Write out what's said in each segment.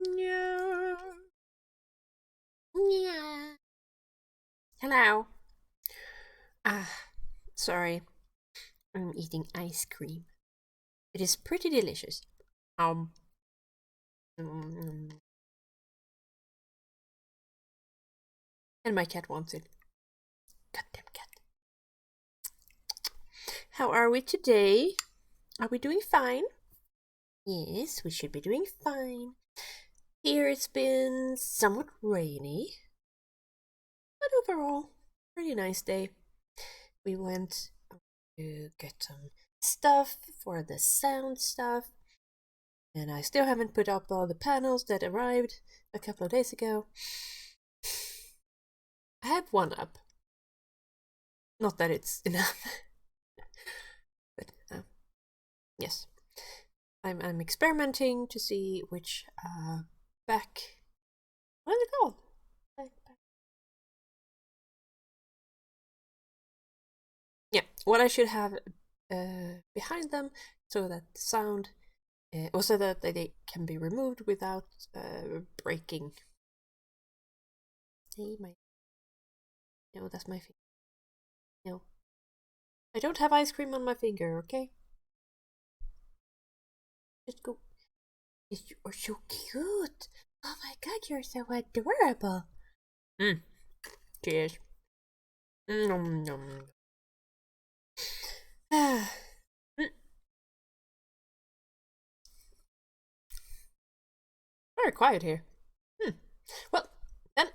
Yeah. Yeah. Hello. Ah, sorry. I'm eating ice cream. It is pretty delicious. Um. mm, And my cat wants it. Goddamn cat. How are we today? Are we doing fine? Yes, we should be doing fine. Here it's been somewhat rainy, but overall, pretty nice day. We went to get some stuff for the sound stuff, and I still haven't put up all the panels that arrived a couple of days ago. I have one up. Not that it's enough, but yes, I'm experimenting to see which back. What is it called? Back. Yeah, what I should have behind them so that the sound, also that they can be removed without breaking. Hey, my. No, that's my finger. No. I don't have ice cream on my finger, okay? Just go. You're so cute. Oh my god, you're so adorable. Mm. Cheers. Nom nom. Ah. Mm. Very quiet here. Hmm. Well, then.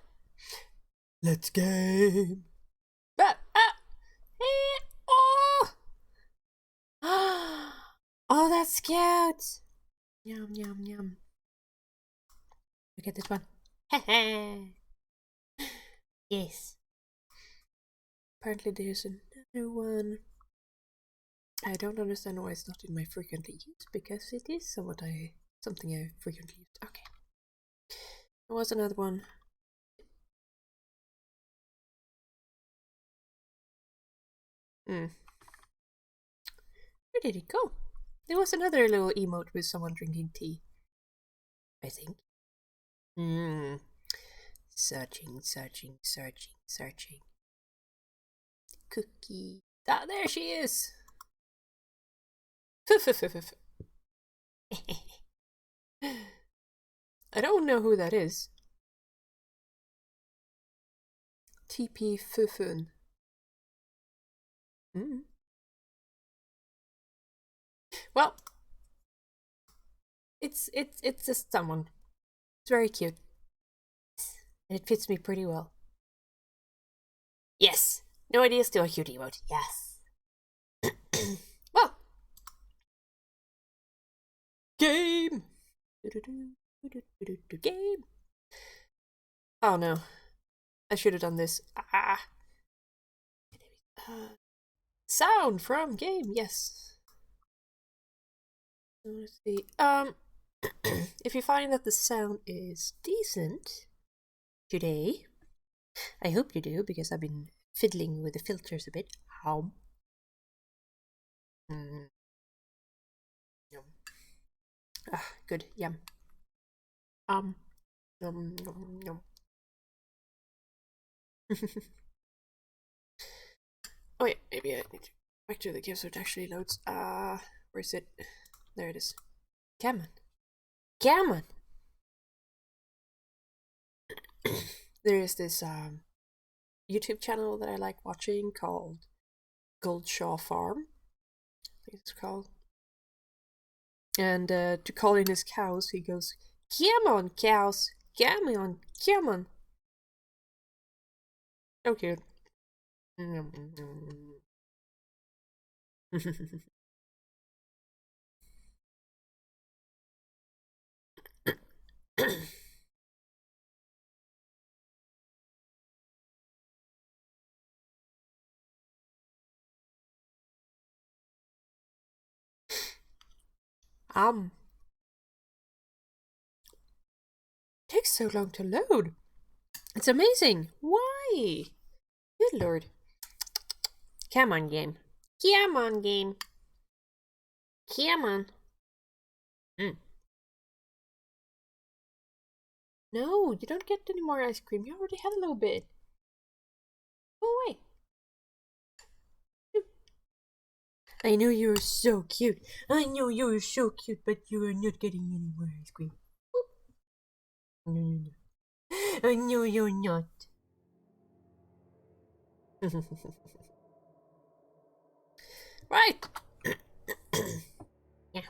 Let's game. Ah, ah. Eh, oh. Oh, that's cute. Yum, yum, yum. Look at this one. Yes. Apparently there's another one. I don't understand why it's not in my frequently used, because it is something I frequently use. Okay. There was another one. Hmm. Where did it go? There was another little emote with someone drinking tea, I think. Hmm. Searching, searching, searching, searching. Cookie. Ah, there she is! I don't know who that is. TP Fufun. Mm. Well, it's just someone. It's very cute. And it fits me pretty well. Yes. No idea, still a cute emote. Yes. Well, game. Game. Oh no, I should have done this. Ah. Sound from game. Yes. Let's see. If you find that the sound is decent today, I hope you do, because I've been fiddling with the filters a bit. How? Mm, yum. Ah, good. Yum. Um. Yum. Yum. Yum. Oh yeah, maybe I need to back to the game so it actually loads. Where is it? There it is. Come on. Come on. There is this YouTube channel that I like watching called Goldshaw Farm, I think it's called. And to call in his cows, he goes, "Come on, cows! Come on! Come on!" So cute. um, takes so long to load. It's amazing. Why? Good lord. Come on, game. Come on, game. Come on. Mm. No, you don't get any more ice cream. You already had a little bit. Go away. I know you're so cute. I know you're so cute, but you are not getting any more ice cream. No, no, no. I know you're not. Right. Yeah.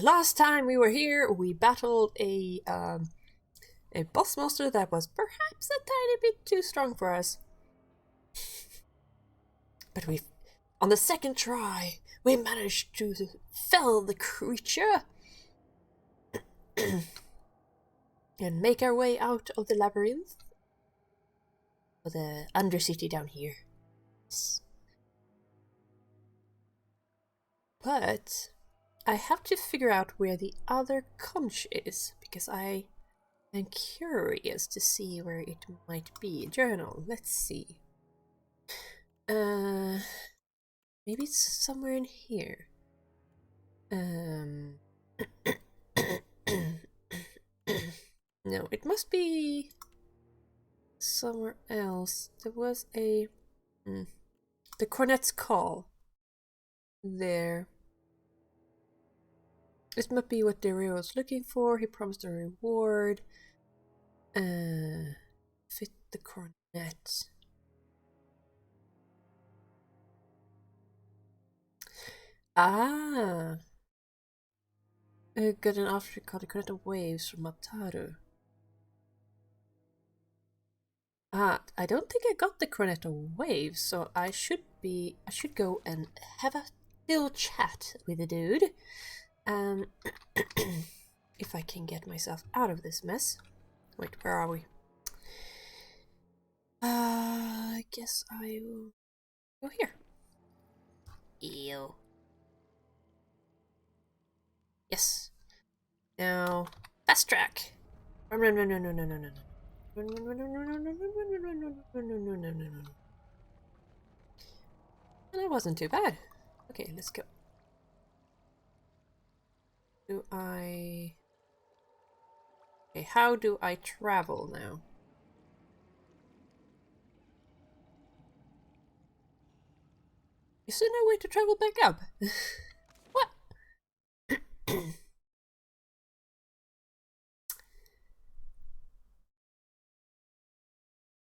Last time we were here, we battled a boss monster that was perhaps a tiny bit too strong for us. But on the second try, we managed to fell the creature and make our way out of the labyrinth for the undercity down here. But I have to figure out where the other conch is, because I am curious to see where it might be. Journal, let's see. Maybe it's somewhere in here. No, it must be somewhere else. There was a... the cornet's call. There. This might be what Dario was looking for. He promised a reward. Fit the cornet. Ah! Got an offer called the Cornet of Waves from Mataru. I don't think I got the Cornet of Waves, so I should go and have a little chat with the dude. If I can get myself out of this mess. Wait, where are we? I guess I will go here. Ew. Yes. Now, fast track. Run, run, run, run, run, run, run, run. Run, run, run, run, run, run, run, run, run, run, run, run, run. That wasn't too bad. Okay, let's go. Okay, how do I travel now? Is there no way to travel back up? What?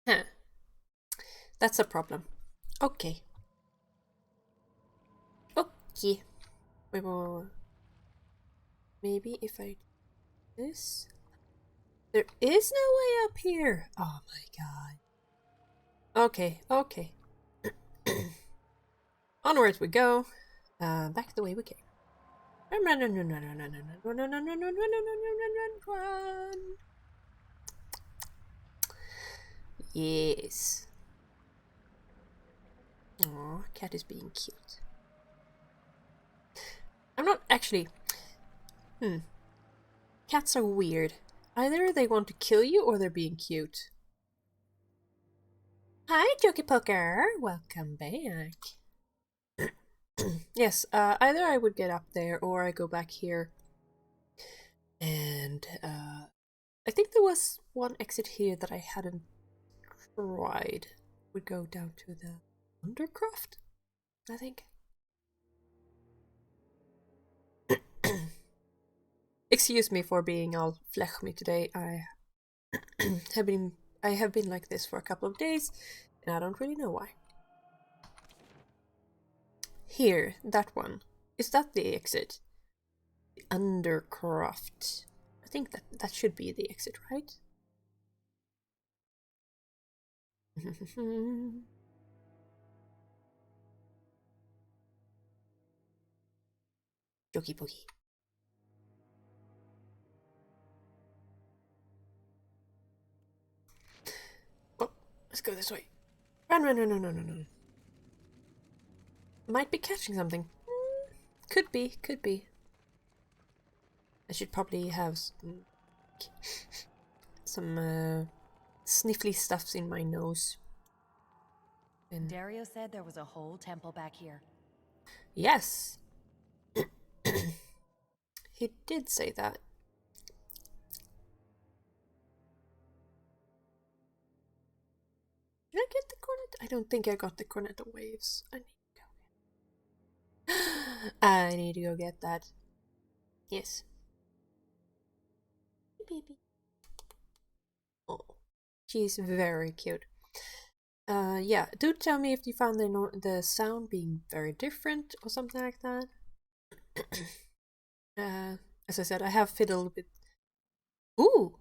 Huh. That's a problem. Okay. Okay. Wait. Maybe if I do this... There is no way up here! Oh my god. Okay, okay. Onwards we go. Back the way we came. Run, run, run, run, run, run, run, run, run, run, run, run, run, run, run, run. Yes. Aw, cat is being cute. I'm not actually... Cats are weird. Either they want to kill you or they're being cute. Hi, Jokey Poker! Welcome back. Yes, either I would get up there or I go back here. And, I think there was one exit here that I hadn't tried. Would go down to the Undercroft, I think. Excuse me for being all flechmy today. I have been like this for a couple of days, and I don't really know why. Here, that one. Is that the exit? The Undercroft. I think that should be the exit, right? Jokey pokey. Oh, let's go this way. Run, run, run, run, run, run. Might be catching something. Could be, could be. I should probably have some sniffly stuffs in my nose. And Dario said there was a whole temple back here. yes. He did say that. I get the cornet? I don't think I got the cornet of waves. I need to go get that. Yes. Baby. Oh, she's very cute. Yeah, do tell me if you found the sound being very different or something like that. As I said, I have fiddled with... Ooh!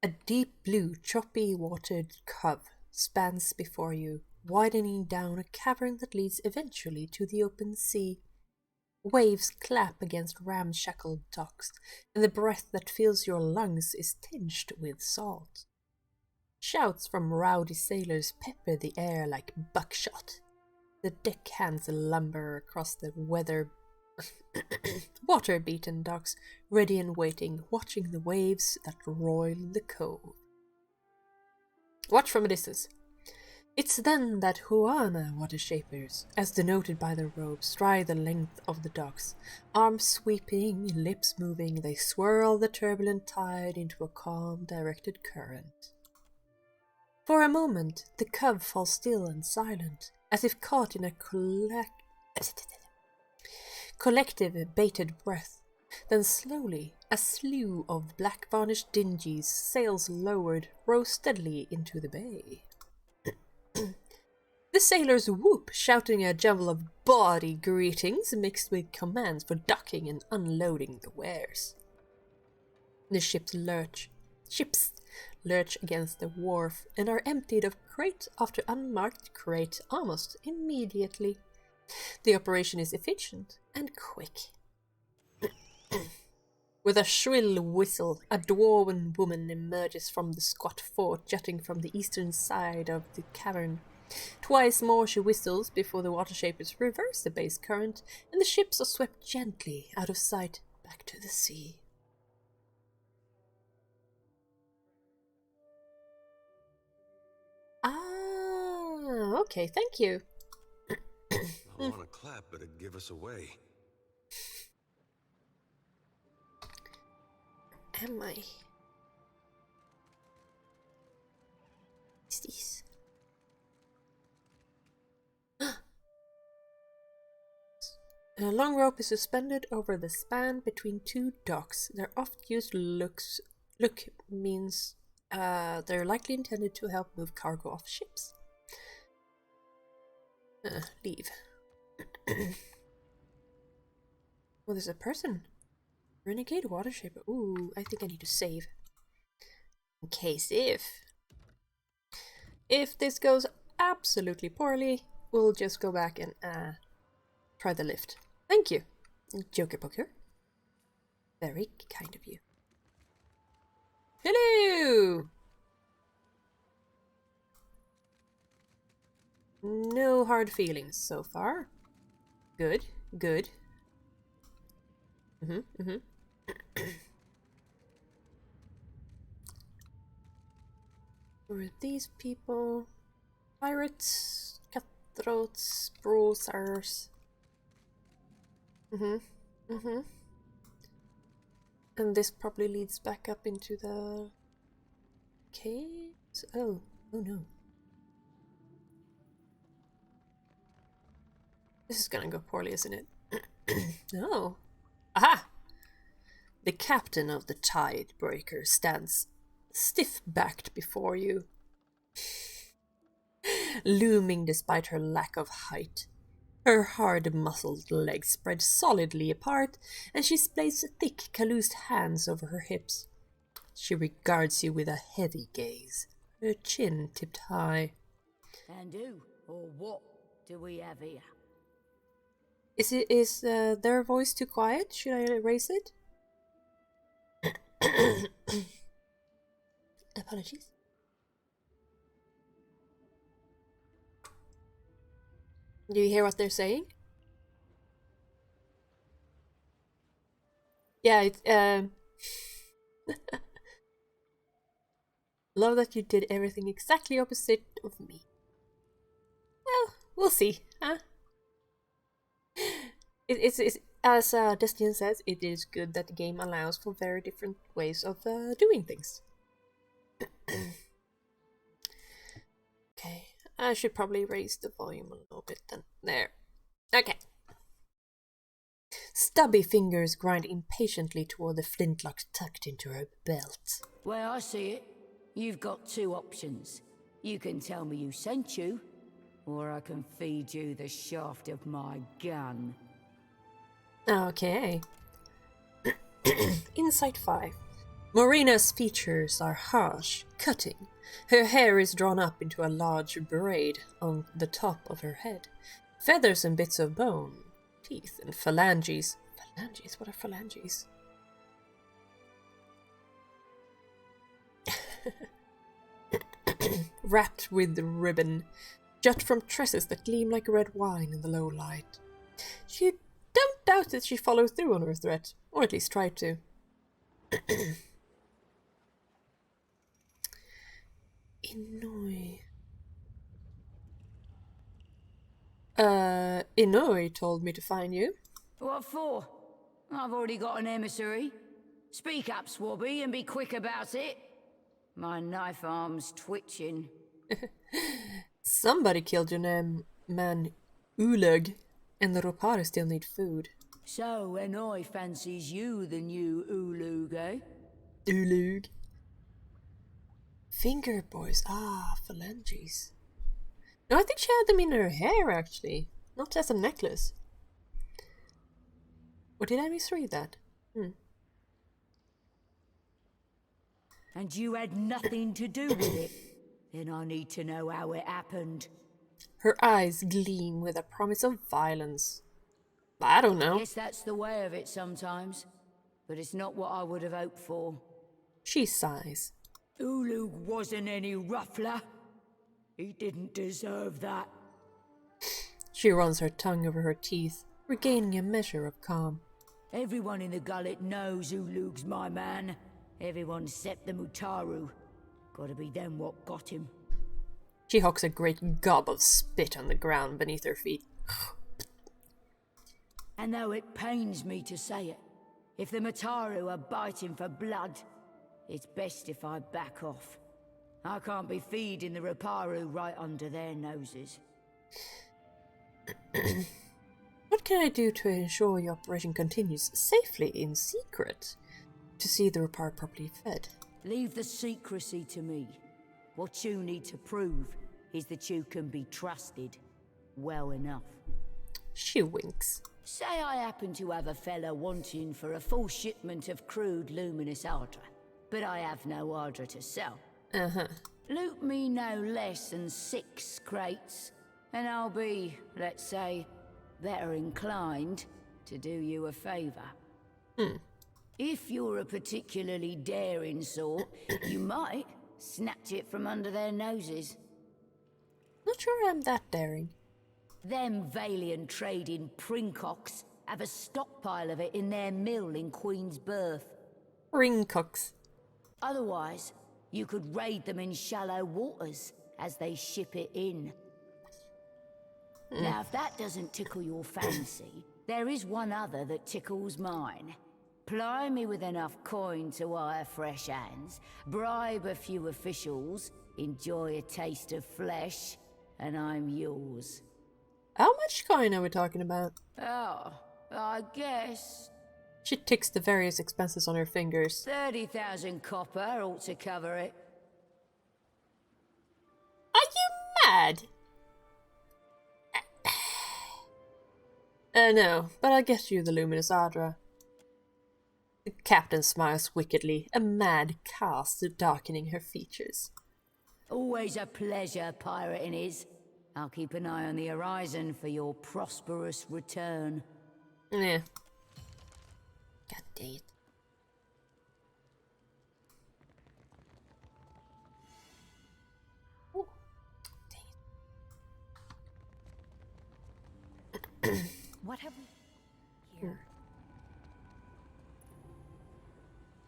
A deep blue, choppy watered cove spans before you, widening down a cavern that leads eventually to the open sea. Waves clap against ramshackle docks, and the breath that fills your lungs is tinged with salt. Shouts from rowdy sailors pepper the air like buckshot. The deckhands lumber across the water-beaten docks, ready and waiting, watching the waves that roil the cove. Watch from a distance. It's then that Huana water shapers, as denoted by their robes, stride the length of the docks. Arms sweeping, lips moving, they swirl the turbulent tide into a calm, directed current. For a moment, the cove falls still and silent, as if caught in a collective bated breath. Then slowly, a slew of black-varnished dinghies, sails lowered, row steadily into the bay. The sailors whoop, shouting a jumble of bawdy greetings mixed with commands for docking and unloading the wares. The ships lurch against the wharf and are emptied of crate after unmarked crate almost immediately. The operation is efficient and quick. With a shrill whistle, a dwarven woman emerges from the squat fort jutting from the eastern side of the cavern. Twice more she whistles before the water shapers reverse the base current, and the ships are swept gently out of sight back to the sea. Ah, okay, thank you. I want to clap, but it'd give us away. Am I? What's this? A long rope is suspended over the span between two docks. Their oft-used look means they're likely intended to help move cargo off ships. Leave. Well, there's a person. Renegade water shaper. Ooh, I think I need to save. In case if this goes absolutely poorly, we'll just go back and try the lift. Thank you, Joker Poker. Very kind of you. Hello! No hard feelings so far. Good, good. Who are these people? Pirates, cutthroats, bruisers. And this probably leads back up into the caves? Oh no. This is gonna go poorly, isn't it? No. Aha! The captain of the Tidebreaker stands stiff-backed before you, looming despite her lack of height. Her hard-muscled legs spread solidly apart, and she displays thick, calloused hands over her hips. She regards you with a heavy gaze, her chin tipped high. And who or what do we have here? Is their voice too quiet? Should I erase it? Apologies. Do you hear what they're saying? Yeah, it's love that you did everything exactly opposite of me. Well, we'll see, huh? It's as Destian says, it is good that the game allows for very different ways of doing things. I should probably raise the volume a little bit then. There. Okay. Stubby fingers grind impatiently toward the flintlock tucked into her belt. Well, I see it. You've got two options. You can tell me who sent you, or I can feed you the shaft of my gun. Okay. Insight 5. Marina's features are harsh, cutting. Her hair is drawn up into a large braid on the top of her head. Feathers and bits of bone, teeth, and phalanges. Phalanges? What are phalanges? Wrapped with ribbon, jut from tresses that gleam like red wine in the low light. You don't doubt that she followed through on her threat, or at least tried to. Inoi told me to find you. What for? I've already got an emissary. Speak up, Swabby, and be quick about it. My knife arm's twitching. Somebody killed your man Uleg, and the Ropari still need food. So, Enoi fancies you the new Ulug, eh? Uleg. Finger boys. Ah, phalanges. No, I think she had them in her hair, actually. Not as a necklace. Or did I misread that? And you had nothing to do with it. Then I need to know how it happened. Her eyes gleam with a promise of violence. I don't know. Guess that's the way of it sometimes. But it's not what I would have hoped for. She sighs. Ulug wasn't any ruffler. He didn't deserve that. She runs her tongue over her teeth, regaining a measure of calm. Everyone in the gullet knows Ulug's my man. Everyone except the Mutaru. Gotta be them what got him. She hawks a great gob of spit on the ground beneath her feet. And though it pains me to say it, if the Mutaru are biting for blood, it's best if I back off. I can't be feeding the Raparu right under their noses. What can I do to ensure your operation continues safely in secret? To see the Rapar properly fed. Leave the secrecy to me. What you need to prove is that you can be trusted well enough. She winks. Say I happen to have a fella wanting for a full shipment of crude luminous Ardra, but I have no Ardra to sell. Loot me no less than 6 crates, and I'll be, let's say, better inclined to do you a favor. If you're a particularly daring sort, you might snatch it from under their noses. Not sure I'm that daring. Them Valiant trading Princocks have a stockpile of it in their mill in Queen's Berth. Ringcocks. Otherwise, you could raid them in shallow waters as they ship it in. Now, if that doesn't tickle your fancy, there is one other that tickles mine. Ply me with enough coin to hire fresh hands, bribe a few officials, enjoy a taste of flesh, and I'm yours. How much coin are we talking about? Oh, I guess She ticks the various expenses on her fingers. 30,000 copper ought to cover it. Are you mad? No, but I'll get you the luminous Ardra. The captain smiles wickedly, a mad cast darkening her features. Always a pleasure pirating is. I'll keep an eye on the horizon for your prosperous return. Yeah. God dang it. Oh, dang it. What have we here?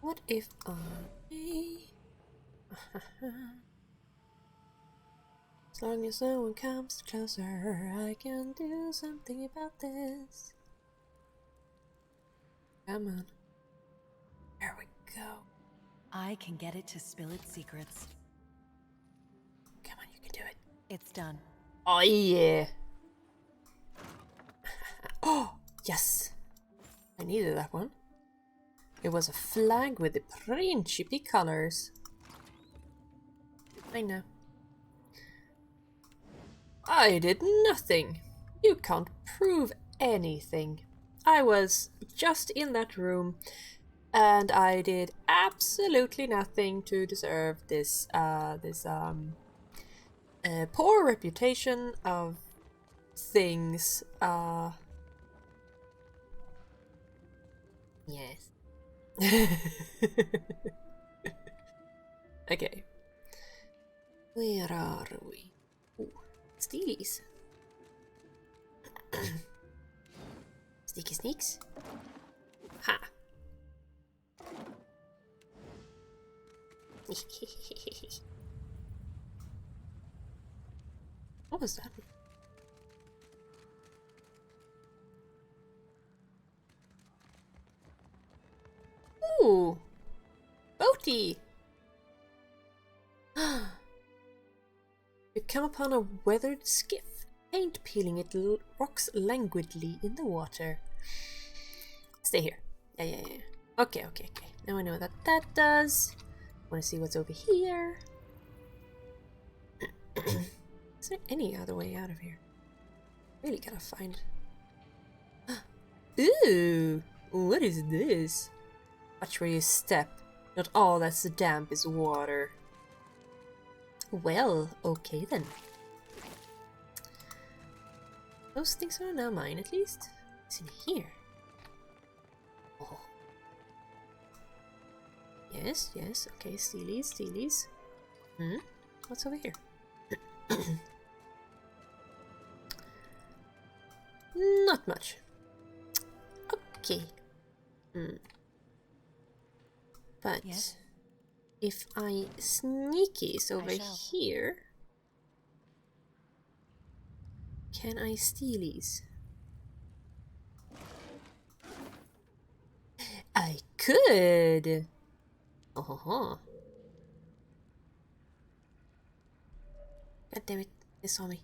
What if I... As long as no one comes closer, I can do something about this. Come on. There we go. I can get it to spill its secrets. Come on, you can do it. It's done. Oh yeah. Oh, yes. I needed that one. It was a flag with the Principe colors. I know. I did nothing. You can't prove anything. I was just in that room and I did absolutely nothing to deserve this poor reputation of things. Yes. Okay. Where are we? Ooh, steelies. Sneaky sneaks. Ha! What was that? Ooh! Boaty! You come upon a weathered skiff. Paint peeling, it rocks languidly in the water. Stay here. Yeah. Okay. Now I know what that does. Want to see what's over here. Is there any other way out of here? Really gotta find... Ooh! What is this? Watch where you step. Not all that's damp is water. Well, okay then. Those things are now mine, at least. What's in here? Oh. Yes. Okay, steelies. What's over here? Not much. Okay. But yes? if I sneakies over here, can I stealies? I could. Oh. God damn it! They saw me.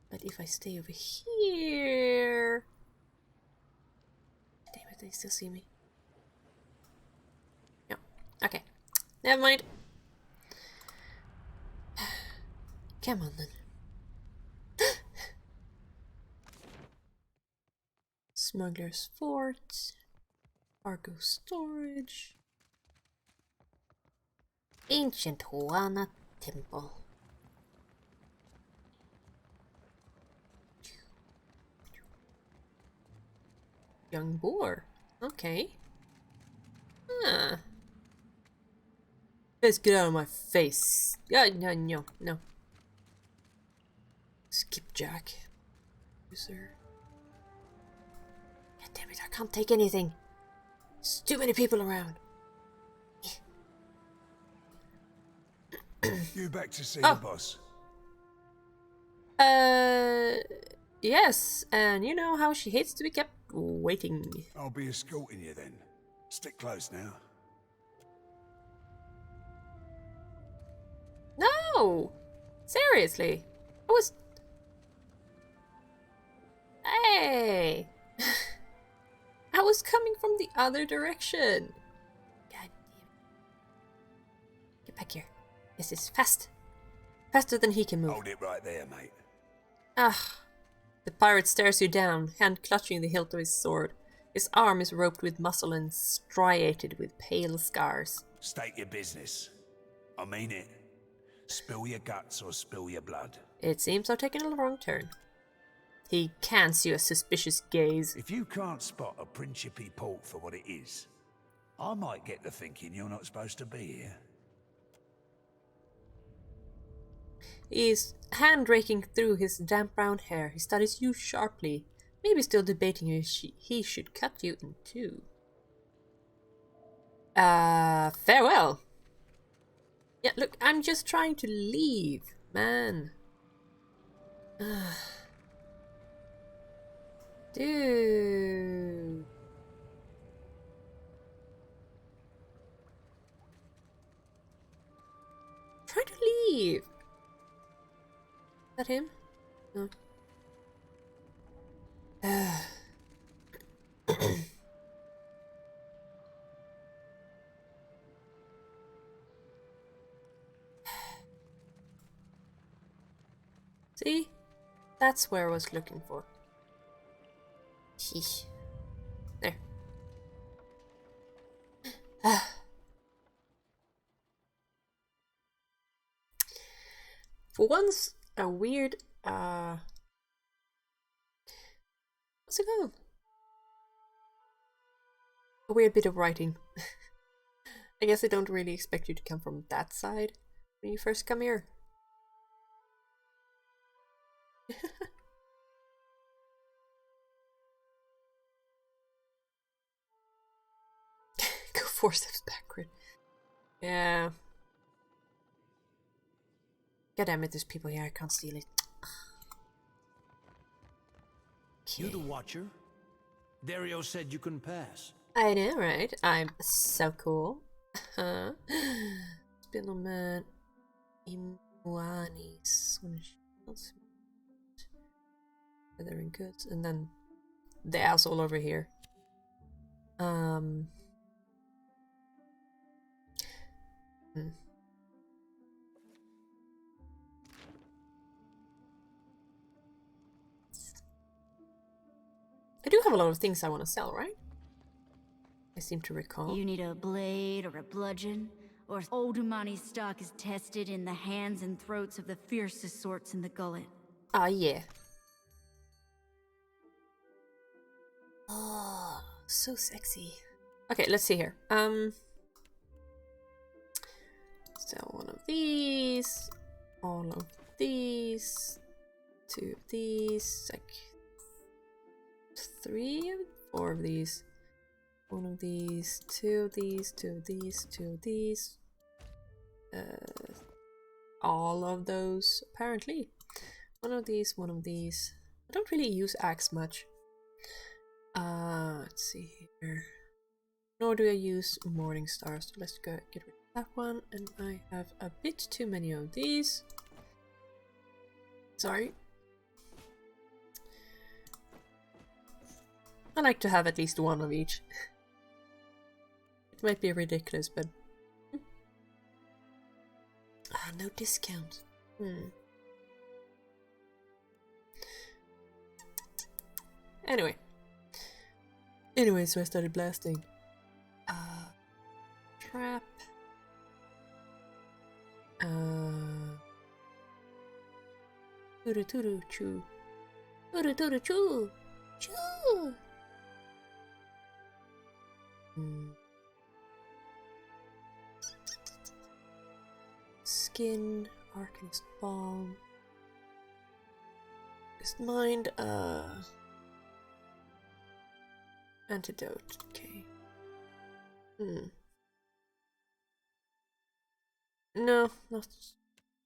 But if I stay over here, damn it! They still see me. No. Okay. Never mind. Come on then. Smuggler's Fort, cargo storage, ancient Huana Temple. Young boar. Okay. Ah. Let's get out of my face. No. Skipjack. User. God damn it, I can't take anything. There's too many people around. You back to see the boss? Yes, and you know how she hates to be kept waiting. I'll be escorting you then. Stick close now. No! Seriously. I was... Hey! I was coming from the other direction. God damn it. Get back here. This is fast. Faster than he can move. Hold it right there, mate. Ah. The pirate stares you down, hand clutching the hilt of his sword. His arm is roped with muscle and striated with pale scars. State your business. I mean it. Spill your guts or spill your blood. It seems I've taken a wrong turn. He cants you a suspicious gaze. If you can't spot a Principe port for what it is, I might get to thinking you're not supposed to be here. He's hand raking through his damp brown hair. He studies you sharply, maybe still debating if he should cut you in two. Farewell. Yeah, look, I'm just trying to leave, man. Dude. Try to leave. that him? No. See? That's where I was looking for. Sheesh. There. For once, a weird, what's it called? A weird bit of writing. I guess I don't really expect you to come from that side when you first come here. Go 4 steps backward. Yeah. God damn it, there's people here, I can't steal it. You the Watcher? Dario said you couldn't pass. I know, right? I'm so cool. Spindleman. Imwanis. Weathering goods. And then the ass all over here. I do have a lot of things I want to sell, right? I seem to recall. You need a blade or a bludgeon, or old Umani's stock is tested in the hands and throats of the fiercest sorts in the gullet. Ah, yeah. Oh, so sexy. Okay, let's see here. Sell one of these, all of these, 2 of these, like 3 of 4 of these, 1 of these, 2 of these, 2 of these, 2 of these, all of those apparently. 1 of these, 1 of these. I don't really use axe much. Let's see here. Nor do I use morning stars. So let's go get rid of that one. And I have a bit too many of these. Sorry. I like to have at least 1 of each. It might be ridiculous, but no discount. Anyway, so I started blasting. Trap. Turu choo. Turu choo. Choo. Skin, Arcanist Balm. Just mind, antidote, okay. No, not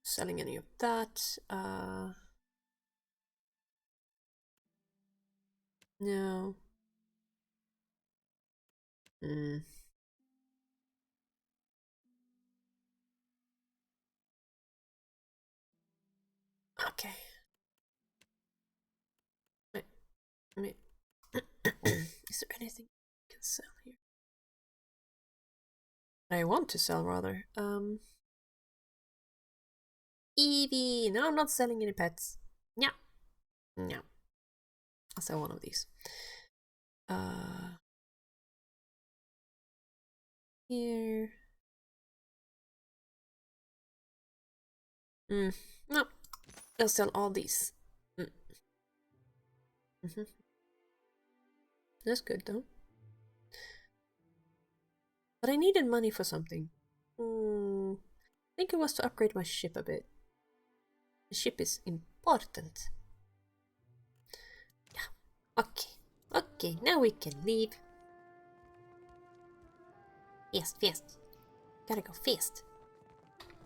selling any of that. No. Okay. Wait. Is there anything I can sell here? I want to sell, rather. Evie! No, I'm not selling any pets. No. No. I'll sell one of these. Here. No. I'll sell all these. That's good, though. But I needed money for something. I think it was to upgrade my ship a bit. The ship is important. Yeah. Okay. Okay, now we can leave. Fast, fast. Gotta go fast.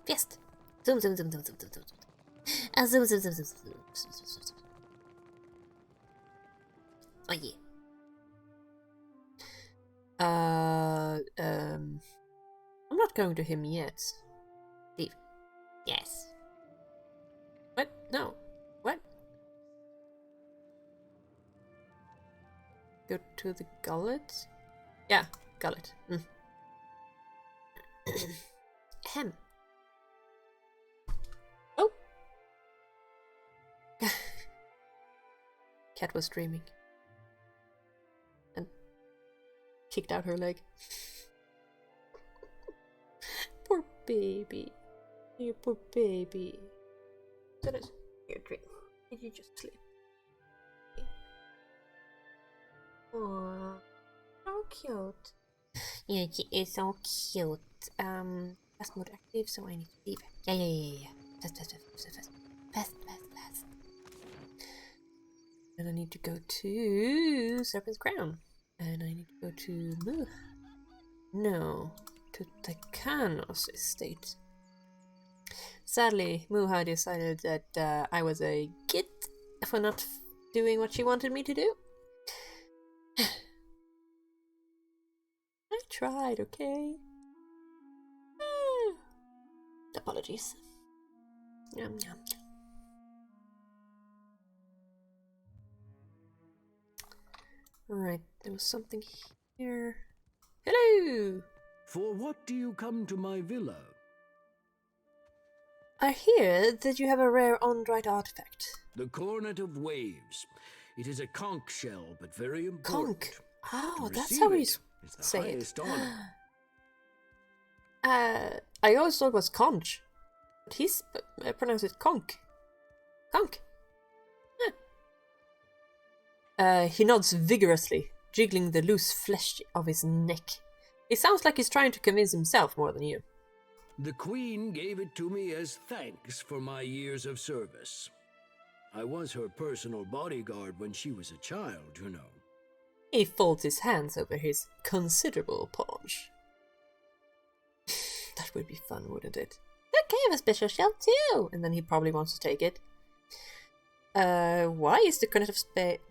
Fast. Zoom, zoom, zoom, zoom, zoom, zoom, zoom. Zoom, zoom, zoom, zoom, zoom. Oh yeah. I'm not going to him yet. Leave. Yes. What? No. Go to the gullet? Yeah, gullet. Ahem. Oh! Cat was dreaming. And kicked out her leg. Poor baby. You poor baby. That is your dream. Did you just sleep? Aww. So cute. Yeah, she is so cute. Fast mode active, so I need to leave. Yeah. Fast. And I need to go to Serpent's Crown. And I need to go to to Takano's estate. Sadly, Muha decided that I was a git for not doing what she wanted me to do. I tried, okay? Apologies. Yum. Alright, there was something here. Hello! For what do you come to my villa? I hear that you have a rare Ondrite artifact. The Cornet of Waves. It is a conch shell, but very important. Conch? Oh, To that's receive how it you is the say it. highest honor. I always thought it was conch. But he's pronounced it conch. Conch. He nods vigorously, jiggling the loose flesh of his neck. It sounds like he's trying to convince himself more than you. The Queen gave it to me as thanks for my years of service. I was her personal bodyguard when she was a child, you know. He folds his hands over his considerable paunch. That would be fun, wouldn't it? Okay, I have a special shell too! And then he probably wants to take it. Why is the Cornet of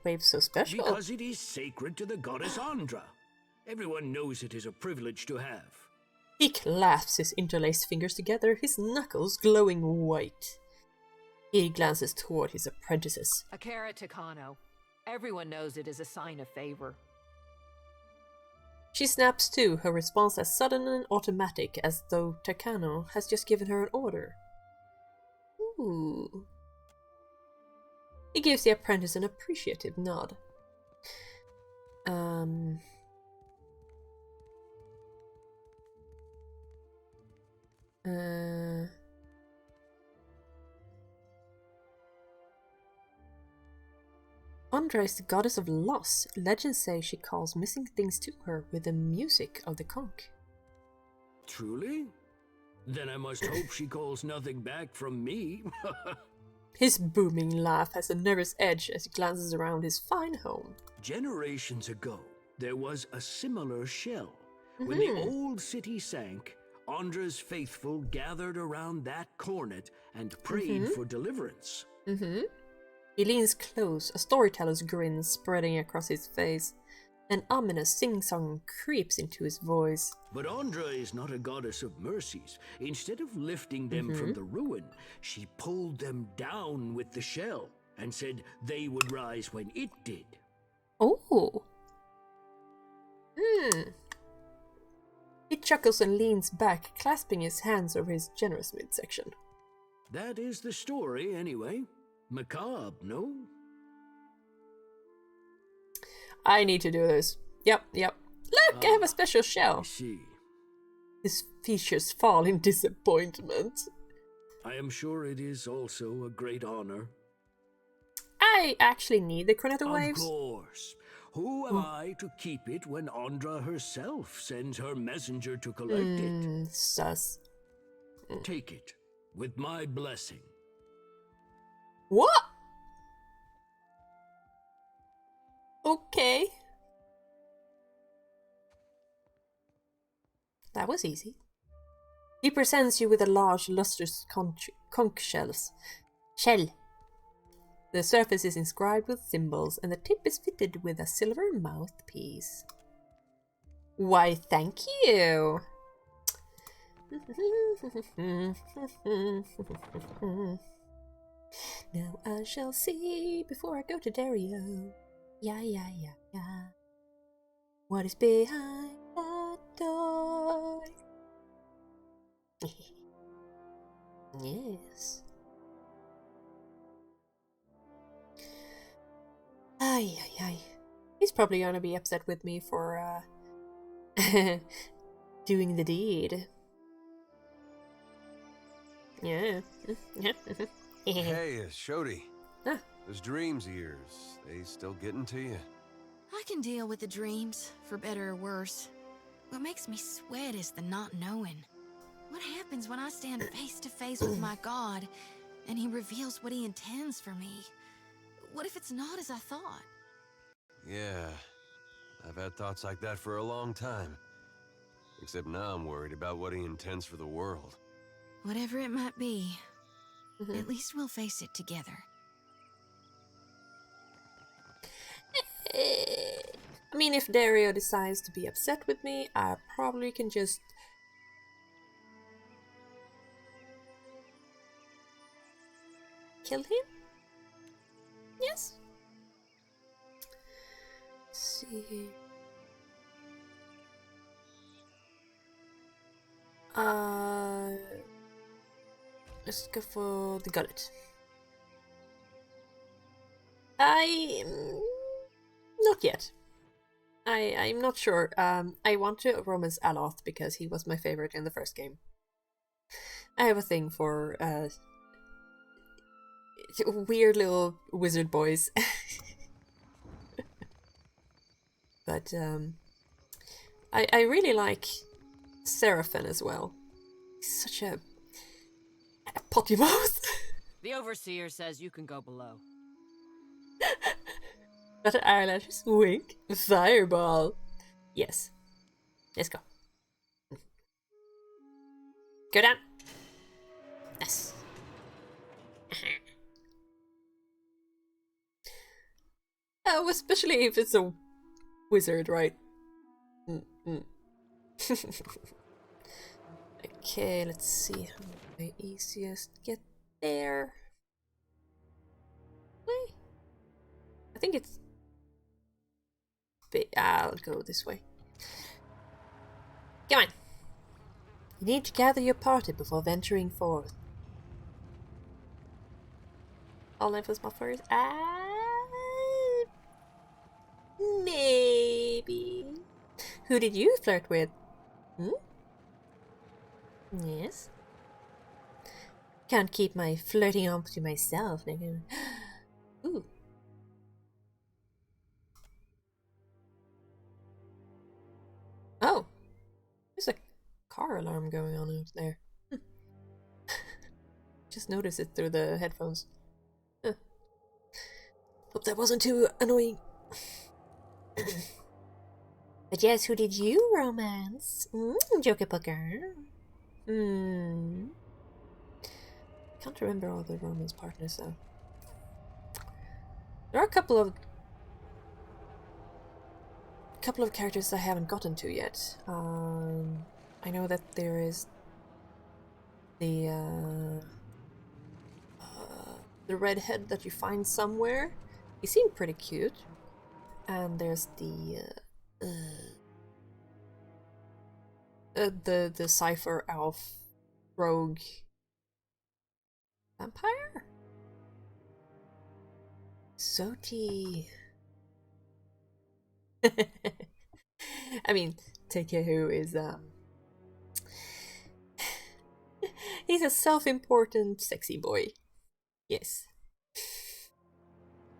Waves so special? Because it is sacred to the goddess Andra. Everyone knows it is a privilege to have. He clasps his interlaced fingers together, his knuckles glowing white. He glances toward his apprentices. A carrot Takano. Everyone knows it is a sign of favor. She snaps to, her response as sudden and automatic as though Takano has just given her an order. Ooh. He gives the apprentice an appreciative nod. Andra is the goddess of loss. Legends say she calls missing things to her with the music of the conch. Truly? Then I must hope she calls nothing back from me. His booming laugh has a nervous edge as he glances around his fine home. Generations ago, there was a similar shell. When the old city sank, Andra's faithful gathered around that cornet and prayed for deliverance. He leans close, a storyteller's grin spreading across his face. An ominous sing-song creeps into his voice. But Andra is not a goddess of mercies. Instead of lifting them from the ruin, she pulled them down with the shell and said they would rise when it did. Oh. He chuckles and leans back, clasping his hands over his generous midsection. That is the story, anyway. Macabre, no? I need to do this. Yep. Look, I have a special shell. I see. His features fall in disappointment. I am sure it is also a great honor. I actually need the Cornet of Waves. Of course. Who am I to keep it when Andra herself sends her messenger to collect it? Sus. Take it, with my blessing. What? Okay. That was easy. He presents you with a large, lustrous conch shell. The surface is inscribed with symbols, and the tip is fitted with a silver mouthpiece. Why, thank you! Now I shall see before I go to Dario. Yeah. What is behind that door? Yes. Ay, ay, ay. He's probably gonna be upset with me for, doing the deed. Yeah. Hey, Shodi. Ah. Those dreams of yours, they still getting to you? I can deal with the dreams, for better or worse. What makes me sweat is the not knowing. What happens when I stand face to face with my God, and he reveals what he intends for me? What if it's not as I thought? Yeah, I've had thoughts like that for a long time. Except now I'm worried about what he intends for the world. Whatever it might be, at least we'll face it together. I mean, if Dario decides to be upset with me, I probably can just kill him? Yes? Let's see. Let's go for the gullet. Not yet. I'm not sure. I want to romance Aloth because he was my favorite in the first game. I have a thing for weird little wizard boys. But I really like Seraphim as well. He's such a potty mouth. The Overseer says you can go below. But eyelashes, wink, fireball. Yes. Let's go. Go down. Yes. Oh, especially if it's a wizard, right? Okay, let's see how my easiest get there. Wait. I think it's... I'll go this way. Come on. You need to gather your party before venturing forth. All levels buffers. Maybe. Who did you flirt with? Yes. Can't keep my flirting on to myself. Ooh. Oh. There's a car alarm going on out there. Just noticed it through the headphones. Hope that wasn't too annoying. But yes, who did you romance? Joker Pucker. Can't remember all the romance partners though. There are a couple of characters I haven't gotten to yet. I know that there is the redhead that you find somewhere. He seemed pretty cute. And there's the cipher elf rogue vampire? Soti. I mean, Takehu is he's a self-important sexy boy. Yes.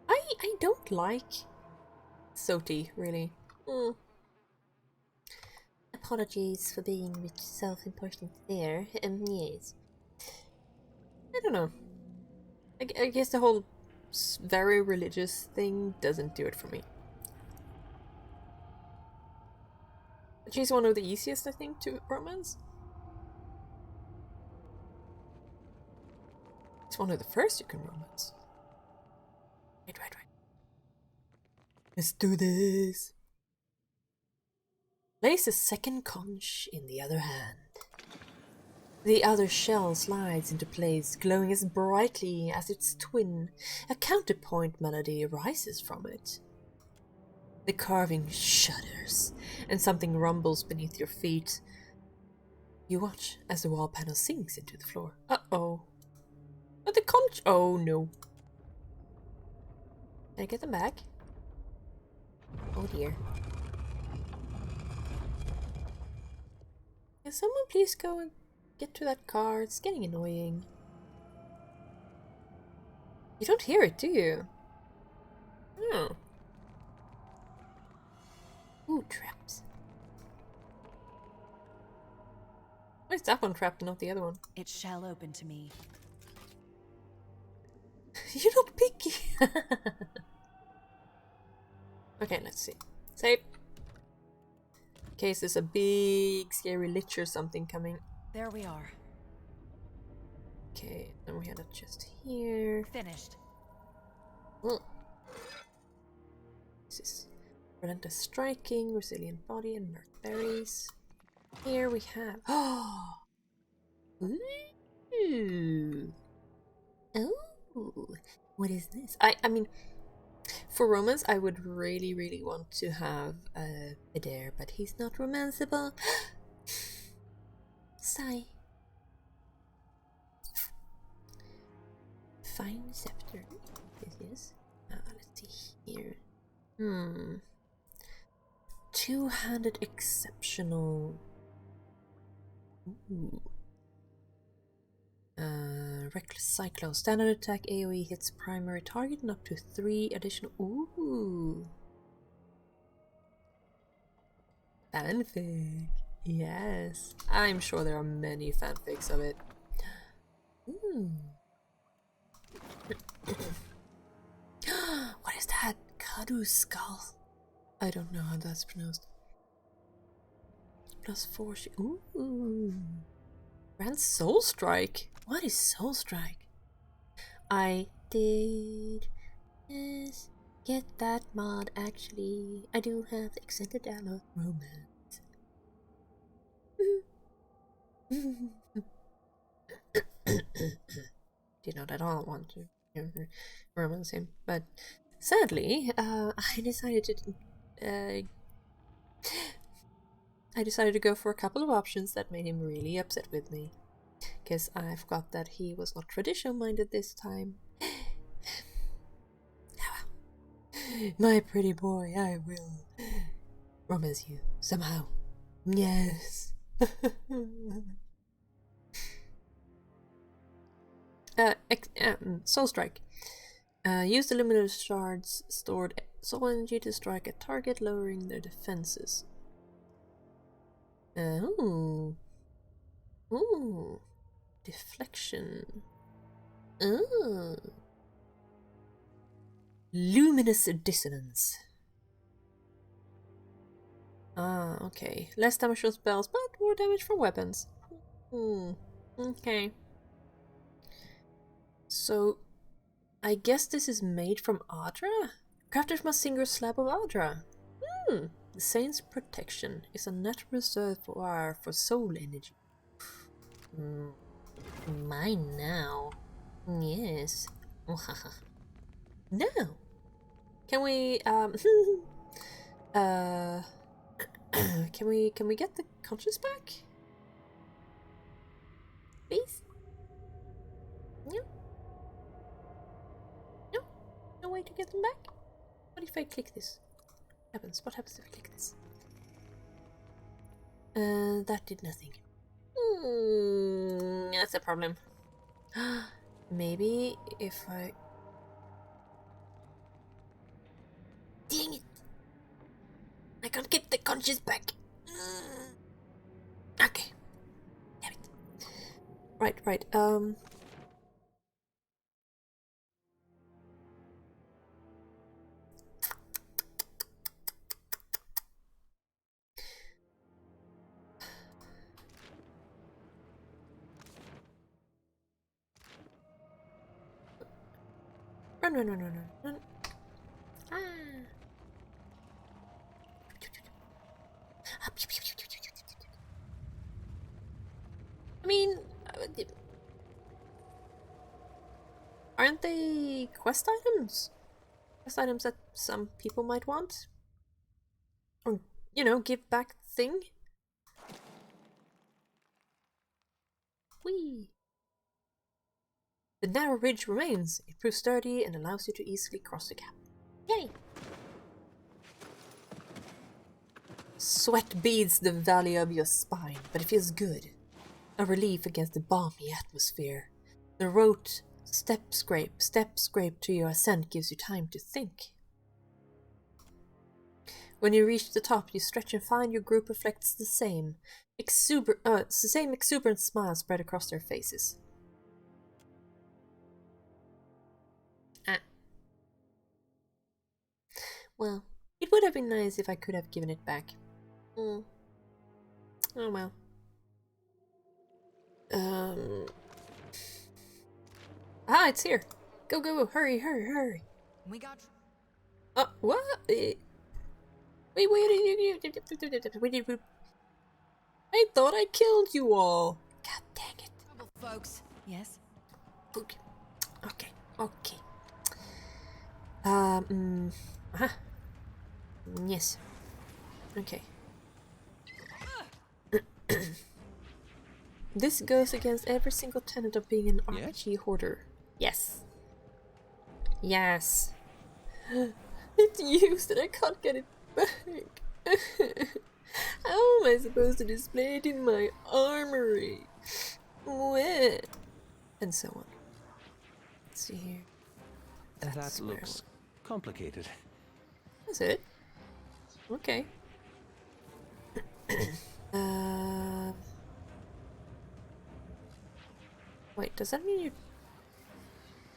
I don't like Soti, really. Apologies for being a bit self-important there. Yes. I don't know. I guess the whole very religious thing doesn't do it for me. But she's one of the easiest, I think, to romance. It's one of the first you can romance. Right. Let's do this. Place a second conch in the other hand. The other shell slides into place, glowing as brightly as its twin. A counterpoint melody arises from it. The carving shudders, and something rumbles beneath your feet. You watch as the wall panel sinks into the floor. Uh-oh. But the conch... Oh, no. Can I get them back? Oh, dear. Can someone please go and get to that car? It's getting annoying. You don't hear it, do you? Oh. Ooh, traps. Why is that one trapped and not the other one? It shall open to me. You're not picky. Okay, let's see. Save. In case there's a big scary lich or something coming. There we are. Okay, then we had a chest here. Finished. This is relentless striking, resilient body, and mirth berries. Here we have. Oh! Ooh! Oh! What is this? I mean, for romance, I would really want to have Adair, but he's not romanceable. Sigh. Fine scepter. This is. Let's see here. Two-handed exceptional. Ooh. Reckless Cyclone. Standard attack AoE hits primary target and up to 3 additional. Ooh. Fanfic. Yes. I'm sure there are many fanfics of it. What is that? Kadu skull. I don't know how that's pronounced. +4. Ooh. Grand Soul Strike. What is Soul Strike? I did get that mod actually. I do have the extended download romance. Did not at all want to romance him, but sadly, I decided to go for a couple of options that made him really upset with me. Because I forgot that he was not traditional minded this time. My pretty boy, I will romance you somehow. Yes. Soul Strike. Use the limited shards stored soul energy to strike a target, lowering their defenses. Oh. Ooh. Deflection. Oh. Luminous dissonance. Ah, okay. Less damage from spells, but more damage from weapons. Okay. So, I guess this is made from Adra? Crafted from a single slab of Adra. The Saint's Protection is a net reservoir for soul energy. Mine now. Yes. No. Can we can we get the conscience back? Please? No. No? No way to get them back? What if I click this? What happens if I click this? That did nothing. That's a problem. Maybe if I... Dang it! I can't get the conscience back. Okay. Damn it. Right. Run. Ah. I mean, aren't they quest items? Quest items that some people might want? Or, you know, give back thing. Whee! The narrow ridge remains. It proves sturdy and allows you to easily cross the gap. Yay! Sweat beads the valley of your spine, but it feels good. A relief against the balmy atmosphere. The rote step scrape to your ascent gives you time to think. When you reach the top, you stretch and find your group reflects the same exuberant smile spread across their faces. Well, it would have been nice if I could have given it back. Oh well. It's here. Go, go, go. Hurry, hurry, hurry. We got... What? Wait. I thought I killed you all. God dang it. trouble, folks. Yes? Okay. Yes. Okay. This goes against every single tenet of being an RPG hoarder. Yes. Yes. It's used and I can't get it back. How am I supposed to display it in my armory? Where? And so on. Let's see here. That looks complicated. Is it? Okay. Wait, does that mean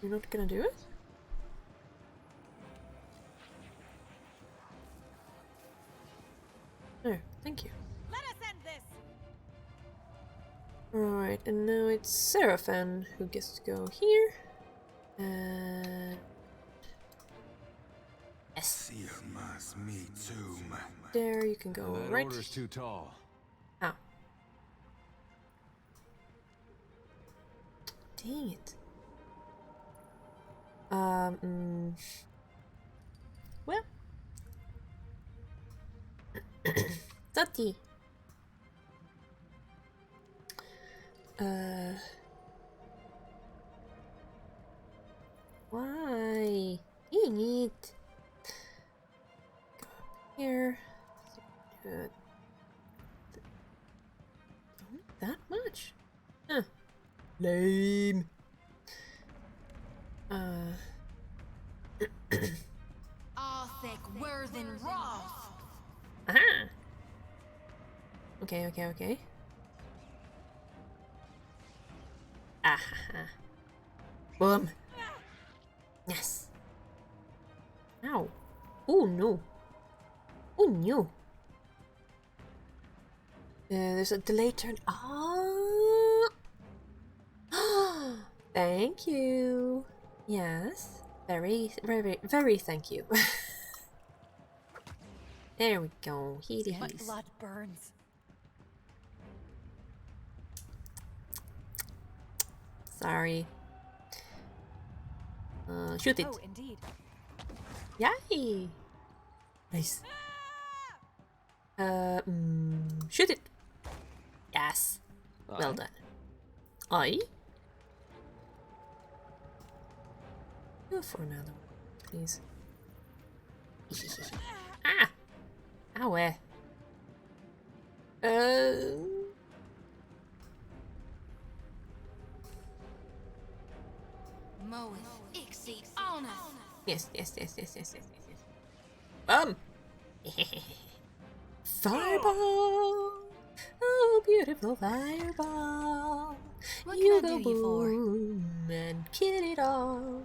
you're not gonna do it? No, thank you. Let us end this! Alright, and now it's Seraphan who gets to go here. Yes. There, you can go That right. order's too tall. Ah. Dang it. Well. Tati. Why? Dang it. Go up here. Good. Only that much? Huh. Lame. Arthek Worthen Roth! Aha! Okay. Aha. Boom. Yes. Ow. Oh no. Oh no. There's a delayed turn. Ah. Thank you. Yes. Very thank you. There we go. My blood burns. Sorry. Shoot it. Oh, indeed. Yay! Nice. Shoot it. Yes. Well done. Aye. Go for another one, please. Ah! Ow, Moeth Ixie Honor! Yes. Fireball! Oh, beautiful fireball! What You can I go do you for? boom and kill it all.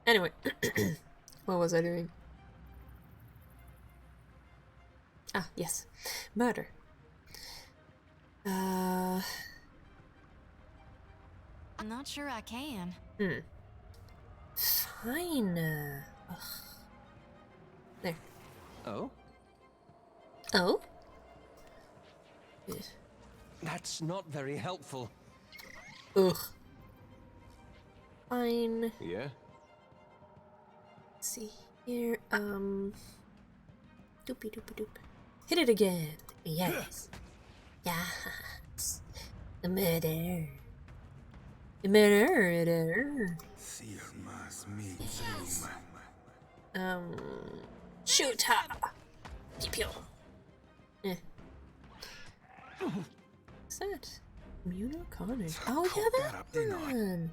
Anyway, what was I doing? Ah, yes, murder. I'm not sure I can. Fine. Ugh. There. Oh? Oh? That's not very helpful. Ugh. Fine. Yeah? see here. Doopy doopy doop. Hit it again. Yes. Yes. The murder. The murder. Yes. Shoot her. Pew pew. Eh. What's that? Immune O'Connor. Oh yeah, that one.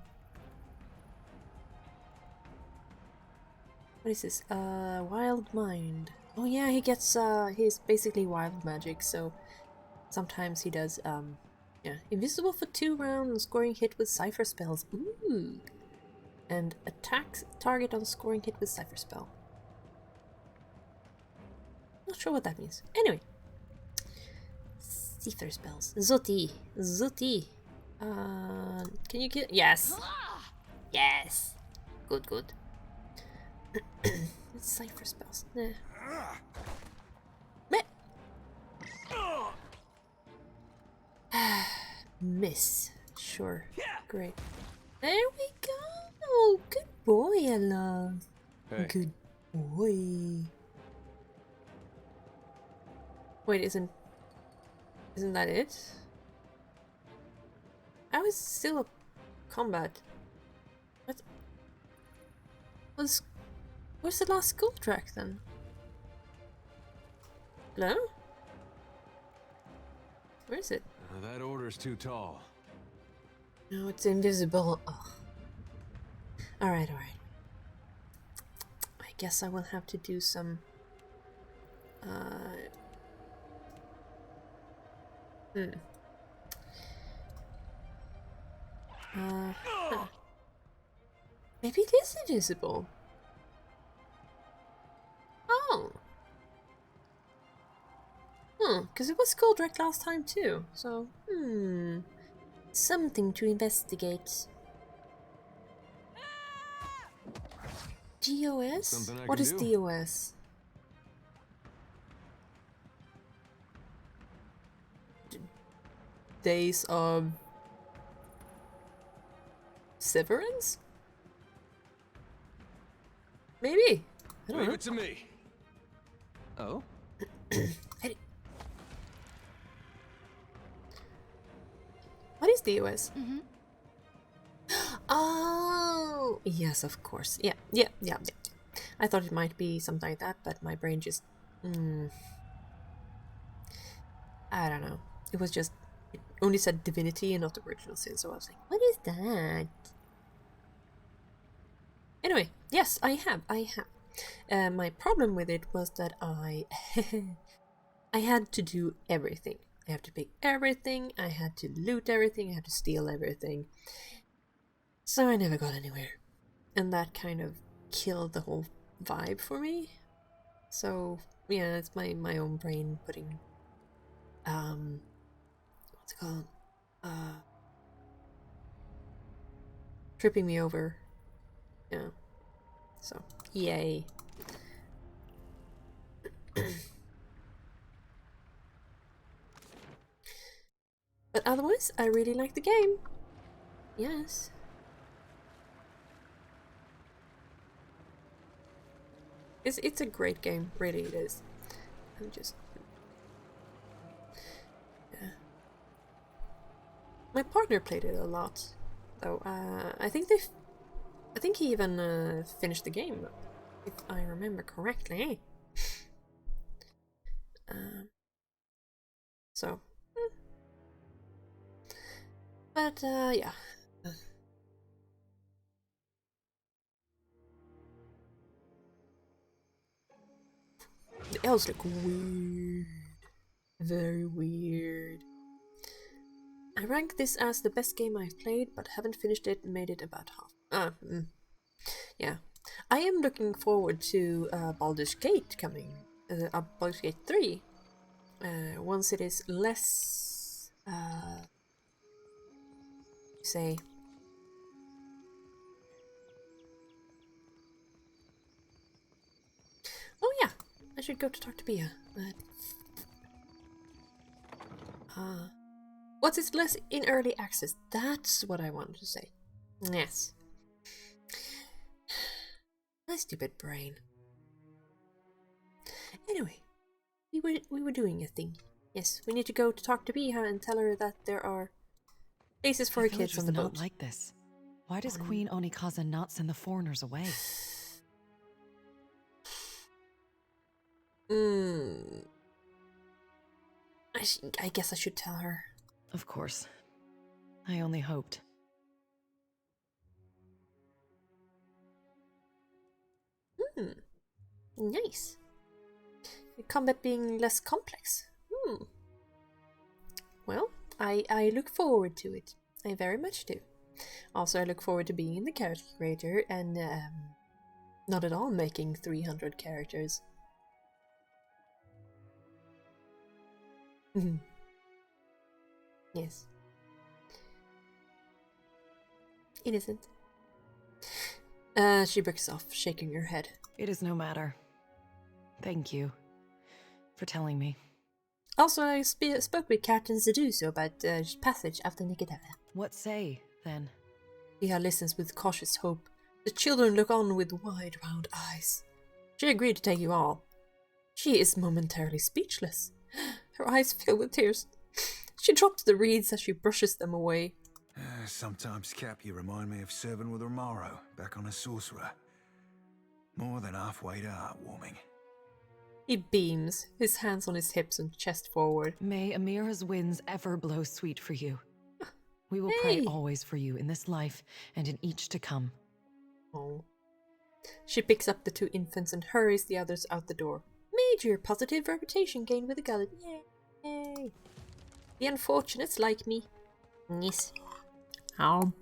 What is this? Wild Mind. Oh yeah, he gets he's basically wild magic, so sometimes he does yeah, invisible for 2 rounds, scoring hit with cipher spells. Ooh. And attacks target on scoring hit with cipher spell. Not sure what that means. Anyway. Cipher spells. Zuti. Zuti. Can you get yes. Yes. Good, good. It's cipher spells. Nah. Miss. Sure. Great. There we go. Good boy, Ella. Hey. Good boy. Wait, isn't that it? I was still a combat. What? Where's the last school track then? Hello? Where is it? That order's too tall. No, it's invisible. Oh. Alright. I guess I will have to do some... Huh. Maybe it is invisible. Oh. Because it was Goldrake last time too, so, something to investigate. DOS? What is DOS? Days of Severance? Maybe. I don't know. Leave it to me. Oh? What is DOS? Oh, yes, of course. Yeah. I thought it might be something like that, but my brain just... I don't know. It was just... It only said Divinity and not Original Sin, so I was like, what is that? Anyway, yes, I have. My problem with it was that I had to do everything. I had to pick everything, I had to loot everything, I had to steal everything. So I never got anywhere. And that kind of killed the whole vibe for me. So, yeah, it's my own brain putting... what's it called? Tripping me over. Yeah. So, yay. But otherwise, I really like the game. Yes. It's a great game, really it is. I'm just... Yeah. My partner played it a lot, though. I think he even finished the game, if I remember correctly. So... But, yeah. The elves look weird. Very weird. I rank this as the best game I've played, but haven't finished it and made it about half. Yeah. I am looking forward to Baldur's Gate coming. Baldur's Gate 3. Once it is less... say... Oh yeah, I should go to talk to Bia. What's it less in early access? That's what I wanted to say. Yes. My stupid brain. Anyway, we were doing a thing. Yes, we need to go to talk to Biha and tell her that there are places for her kids on the boat. Not like this. Why does Queen Onikaza not send the foreigners away? I guess I should tell her. Of course. I only hoped. Nice. The combat being less complex. Well, I look forward to it. I very much do. Also, I look forward to being in the character creator and not at all making 300 characters. Yes. Innocent. She breaks off, shaking her head. It is no matter. Thank you for telling me. Also, I spoke with Captain Seduso about passage after Nikodeva. What say, then? Biha listens with cautious hope. The children look on with wide, round eyes. She agreed to take you all. She is momentarily speechless. Her eyes fill with tears. She drops the reeds as she brushes them away. Sometimes, Cap, you remind me of serving with Romaro back on a sorcerer. More than halfway to heartwarming. He beams, his hands on his hips and chest forward. May Amira's winds ever blow sweet for you. We will pray always for you in this life and in each to come. Oh. She picks up the 2 infants and hurries the others out the door. Major positive reputation gained with the gullet. Yay! The unfortunates like me. Yes. Oh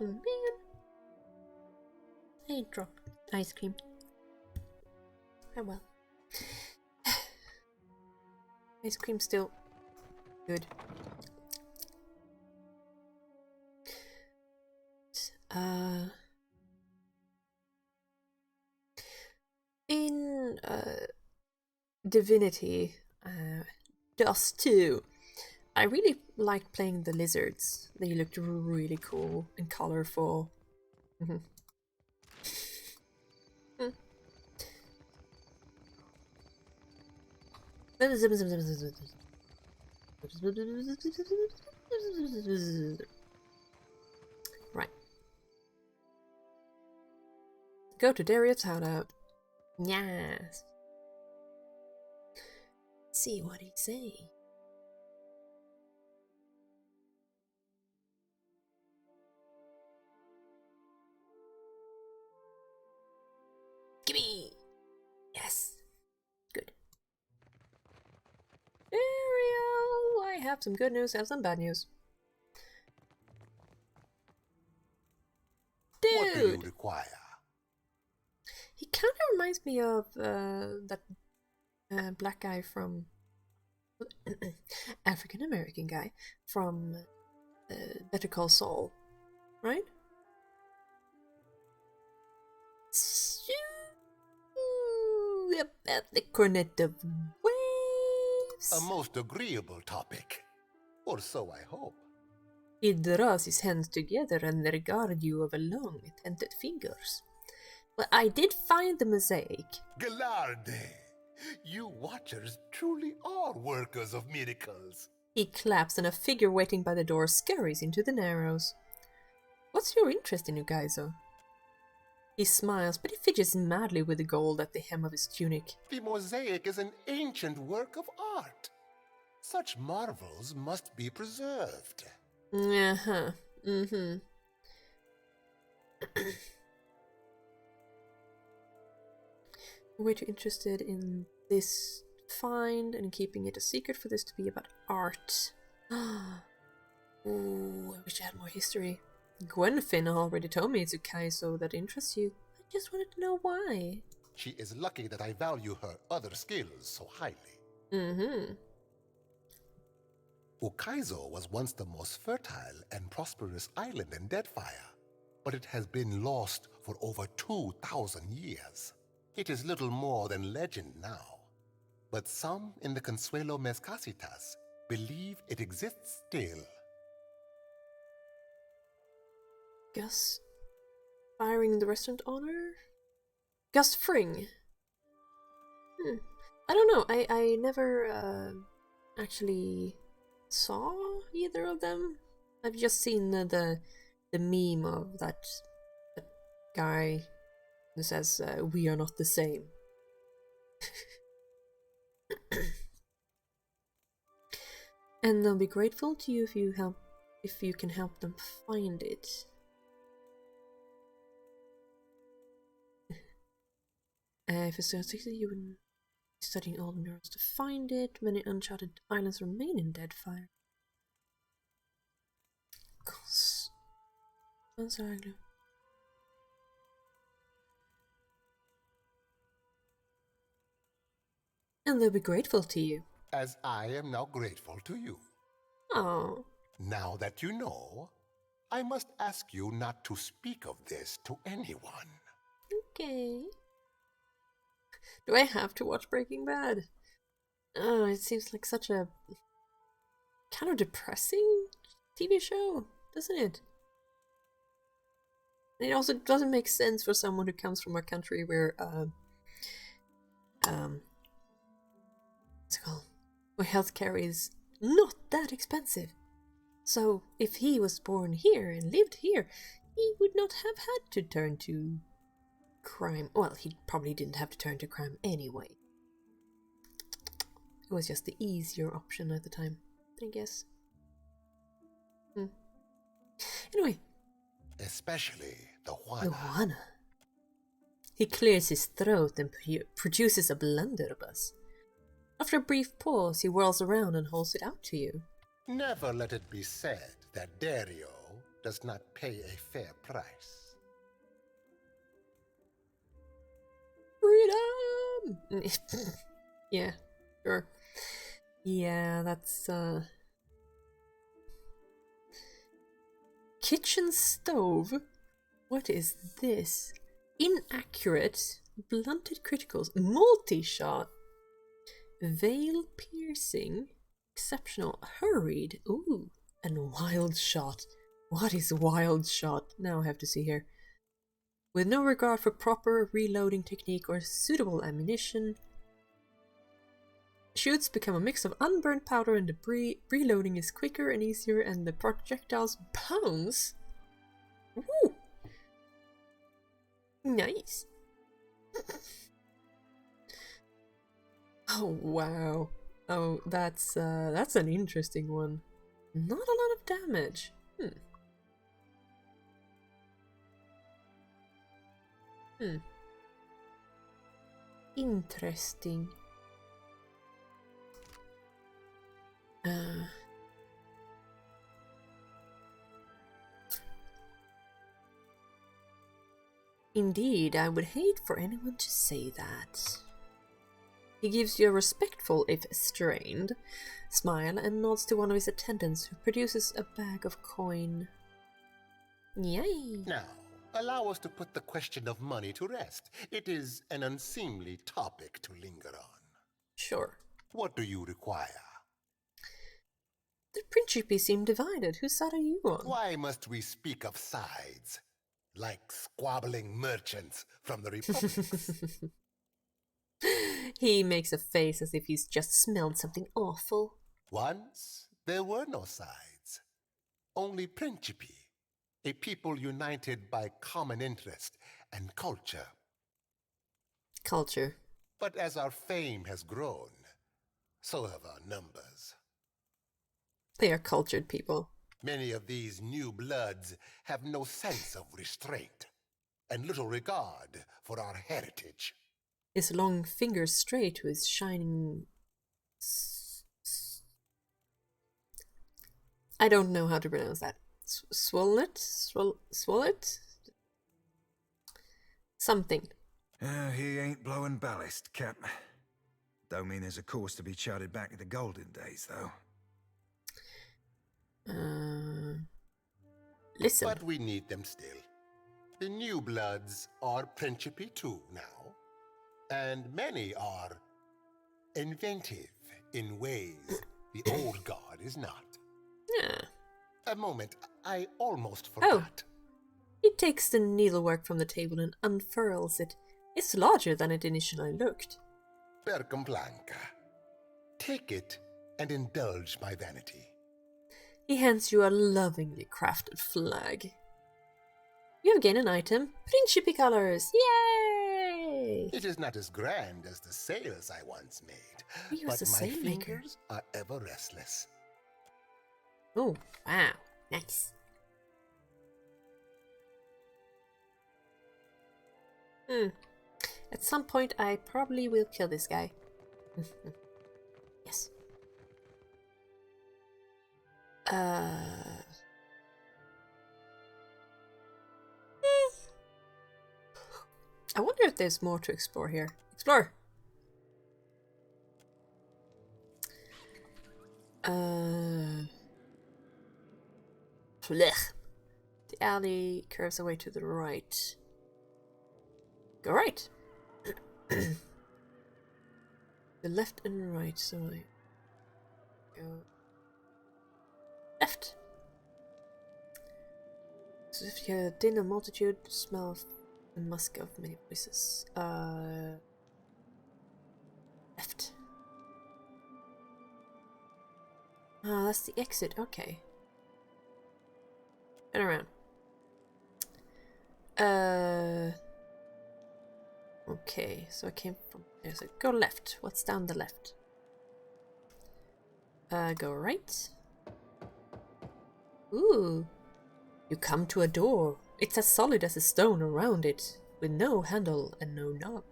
man. I dropped ice cream. Oh well. Ice cream still good. In Divinity, Dust 2, I really liked playing the lizards. They looked really cool and colorful. Right. Go to Darius' hideout. Yes. See what he say. Gimme! Yes. Good. Ariel! I have some good news and some bad news. Dude! What do you require? He kind of reminds me of that black guy from... African American guy from Better Call Saul, right? About the cornet of waves. A most agreeable topic. Or so I hope. He draws his hands together and regard you over long, tented fingers. Well, I did find the mosaic. Galarde, you watchers truly are workers of miracles. He claps and a figure waiting by the door scurries into the Narrows. What's your interest in Ukaizo? He smiles, but he fidgets madly with the gold at the hem of his tunic. The mosaic is an ancient work of art. Such marvels must be preserved. Uh-huh. We're too interested in this find and keeping it a secret for this to be about art. Ooh, I wish I had more history. Gwenfin already told me it's Ukaizo that interests you. I just wanted to know why. She is lucky that I value her other skills so highly. Ukaizo was once the most fertile and prosperous island in Deadfire, but it has been lost for over 2,000 years. It is little more than legend now, but some in the Consuelo Mezcasitas believe it exists still. Gus firing the restaurant owner? Gus Fring. I don't know. I never actually saw either of them. I've just seen the meme of that guy who says we are not the same. And they'll be grateful to you if you can help them find it. If it's succeeded, you would be studying all the mirrors to find it. Many uncharted islands remain in Deadfire. And they'll be grateful to you. As I am now grateful to you. Oh. Now that you know, I must ask you not to speak of this to anyone. Okay. Do I have to watch Breaking Bad? Oh, it seems like such a kind of depressing TV show, doesn't it? It also doesn't make sense for someone who comes from a country where what's it called? Where healthcare is not that expensive. So if he was born here and lived here, he would not have had to turn to crime. Well, he probably didn't have to turn to crime anyway. It was just the easier option at the time, I guess. Anyway. Especially the Juana. The Juana. He clears his throat and produces a blunderbuss. After a brief pause, he whirls around and holds it out to you. Never let it be said that Dario does not pay a fair price. Freedom! Yeah, sure. Yeah, that's, kitchen stove? What is this? Inaccurate, blunted criticals, multi-shot, veil piercing, exceptional, hurried, ooh, and wild shot. What is wild shot? Now I have to see here. With no regard for proper reloading technique or suitable ammunition, shoots become a mix of unburned powder and debris. Reloading is quicker and easier, and the projectiles bounce. Woo! Nice. Oh wow. Oh, that's an interesting one. Not a lot of damage. Interesting. Indeed, I would hate for anyone to say that. He gives you a respectful, if strained, smile and nods to one of his attendants, who produces a bag of coin. Yay! Now, allow us to put the question of money to rest. It is an unseemly topic to linger on. Sure. What do you require? The Principe seem divided. Whose side are you on? Why must we speak of sides? Like squabbling merchants from the republics. He makes a face as if he's just smelled something awful. Once, there were no sides. Only Principe, a people united by common interest and culture. Culture. But as our fame has grown, so have our numbers. They are cultured people. Many of these new bloods have no sense of restraint and little regard for our heritage. His long fingers stray to his shining... I don't know how to pronounce that. Swollet? Swollet? Something. He ain't blowing ballast, Cap. Don't mean there's a course to be charted back in the golden days, though. Listen. But we need them still. The new bloods are Principe too now. And many are inventive in ways the old guard is not. Yeah. A moment, I almost forgot. He takes the needlework from the table and unfurls it. It's larger than it initially looked. Percamblanca. Take it and indulge my vanity. He hands you a lovingly crafted flag. You have gained an item. Principe colors! Yay! It is not as grand as the sails I once made, He was but a my sail maker. fingers are ever restless. Oh, wow. Nice. At some point, I probably will kill this guy. Yes. I wonder if there's more to explore here. Explore! Blech. The alley curves away to the right. Go right! The left and right, so I go left. So if you hear a din of multitude, smell of the musk of many voices. Left. Ah, that's the exit, okay. Turn around. Okay, so I came from there, so go left. What's down the left? Go right. Ooh. You come to a door. It's as solid as a stone around it, with no handle and no knob.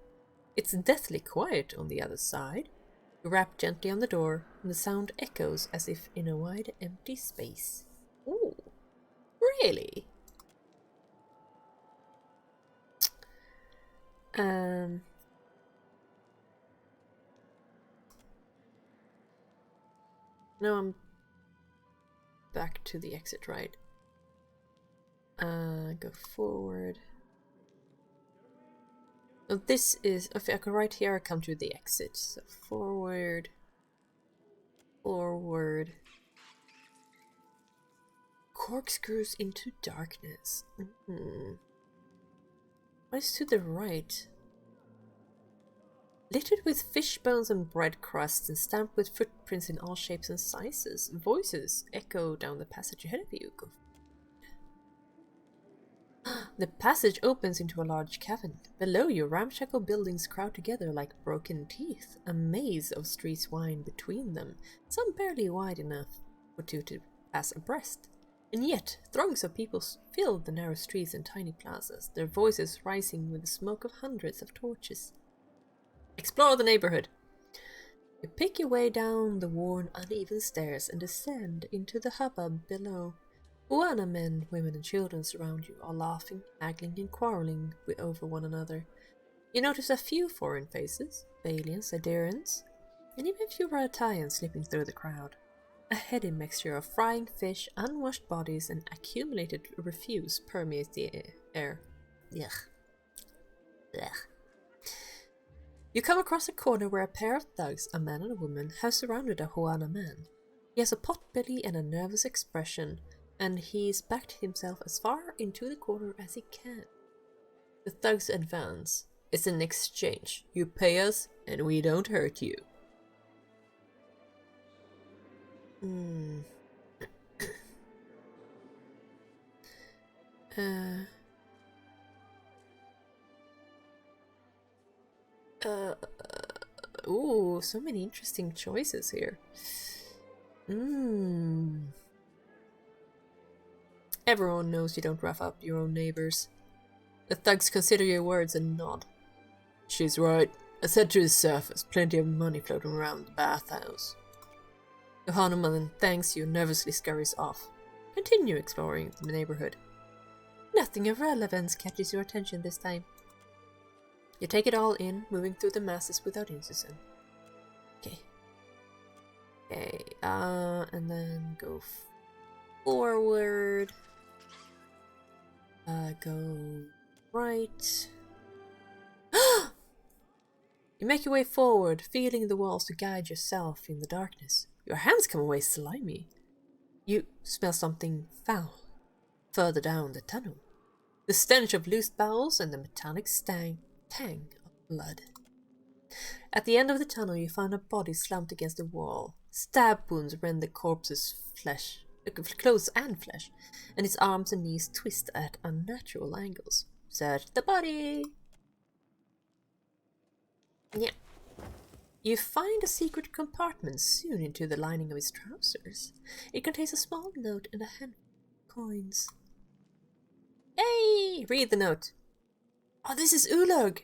It's deathly quiet on the other side. You rap gently on the door, and the sound echoes as if in a wide, empty space. Ooh. Really? Now I'm back to the exit, right? Go forward. Oh, this is, if I go right here, I come to the exit. So forward, forward. Corkscrews into darkness. What is to the right? Littered with fish bones and bread crusts and stamped with footprints in all shapes and sizes. Voices echo down the passage ahead of you. Go. The passage opens into a large cavern. Below you, ramshackle buildings crowd together like broken teeth. A maze of streets wind between them, some barely wide enough for two to pass abreast. And yet, throngs of people fill the narrow streets and tiny plazas, their voices rising with the smoke of hundreds of torches. Explore the neighborhood. You pick your way down the worn, uneven stairs and descend into the hubbub below. Huana men, women and children surround you, all laughing, haggling and quarreling over one another. You notice a few foreign faces, Balians, Adirans, and even a few Ratayans slipping through the crowd. A heady mixture of frying fish, unwashed bodies, and accumulated refuse permeates the air. Yuck. Blech. You come across a corner where a pair of thugs, a man and a woman, have surrounded a Huana man. He has a pot-belly and a nervous expression, and he's backed himself as far into the corner as he can. The thugs advance. It's an exchange. You pay us, and we don't hurt you. Ooh, so many interesting choices here. Everyone knows you don't rough up your own neighbors. The thugs consider your words and nod. She's right. I said to the surface, plenty of money floating around the bathhouse. The Hanuman thanks you and nervously scurries off. Continue exploring the neighborhood. Nothing of relevance catches your attention this time. You take it all in, moving through the masses without indecision. Okay. Okay, and then go forward. Go right. You make your way forward, feeling the walls to guide yourself in the darkness. Your hands come away slimy. You smell something foul further down the tunnel. The stench of loose bowels and the metallic tang of blood. At the end of the tunnel, you find a body slumped against the wall. Stab wounds rend the corpse's clothes and flesh, and its arms and knees twist at unnatural angles. Search the body! Yeah. You find a secret compartment sewn into the lining of his trousers. It contains a small note and a handful of coins. Hey! Read the note. Oh, this is Ulog!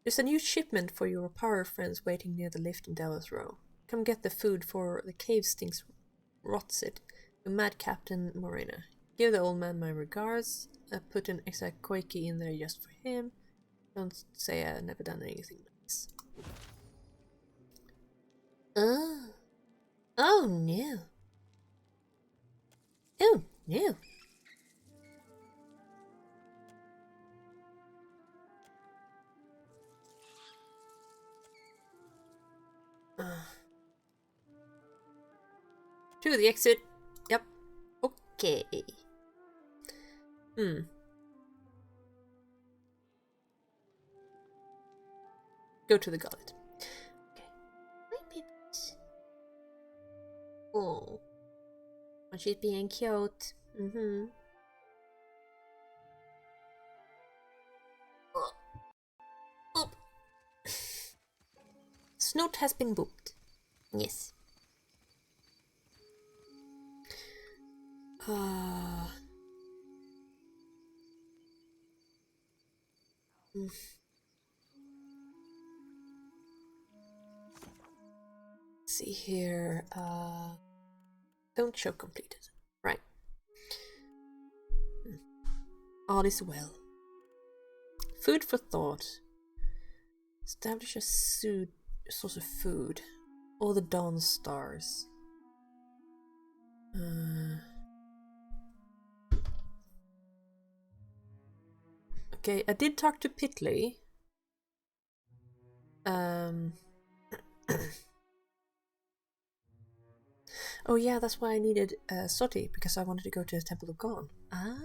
There's a new shipment for your power friends waiting near the lift in Devil's Row. Come get the food for the cave stinks rots it. To Mad Captain Morena. Give the old man my regards. I put an extra koiki in there just for him. Don't say I've never done anything nice. Oh. Oh no. Oh no. To the exit. Yep. Okay. Go to the gullet. Okay. Hi, babies. Oh. Oh, she's being cute. Oh. Snoot has been booped. Yes. See here. Don't show completed. Right. All is well. Food for thought. Establish a source of food. All the dawn stars. Okay, I did talk to Pitley. Oh yeah, that's why I needed Soti, because I wanted to go to the Temple of Gon. Ah,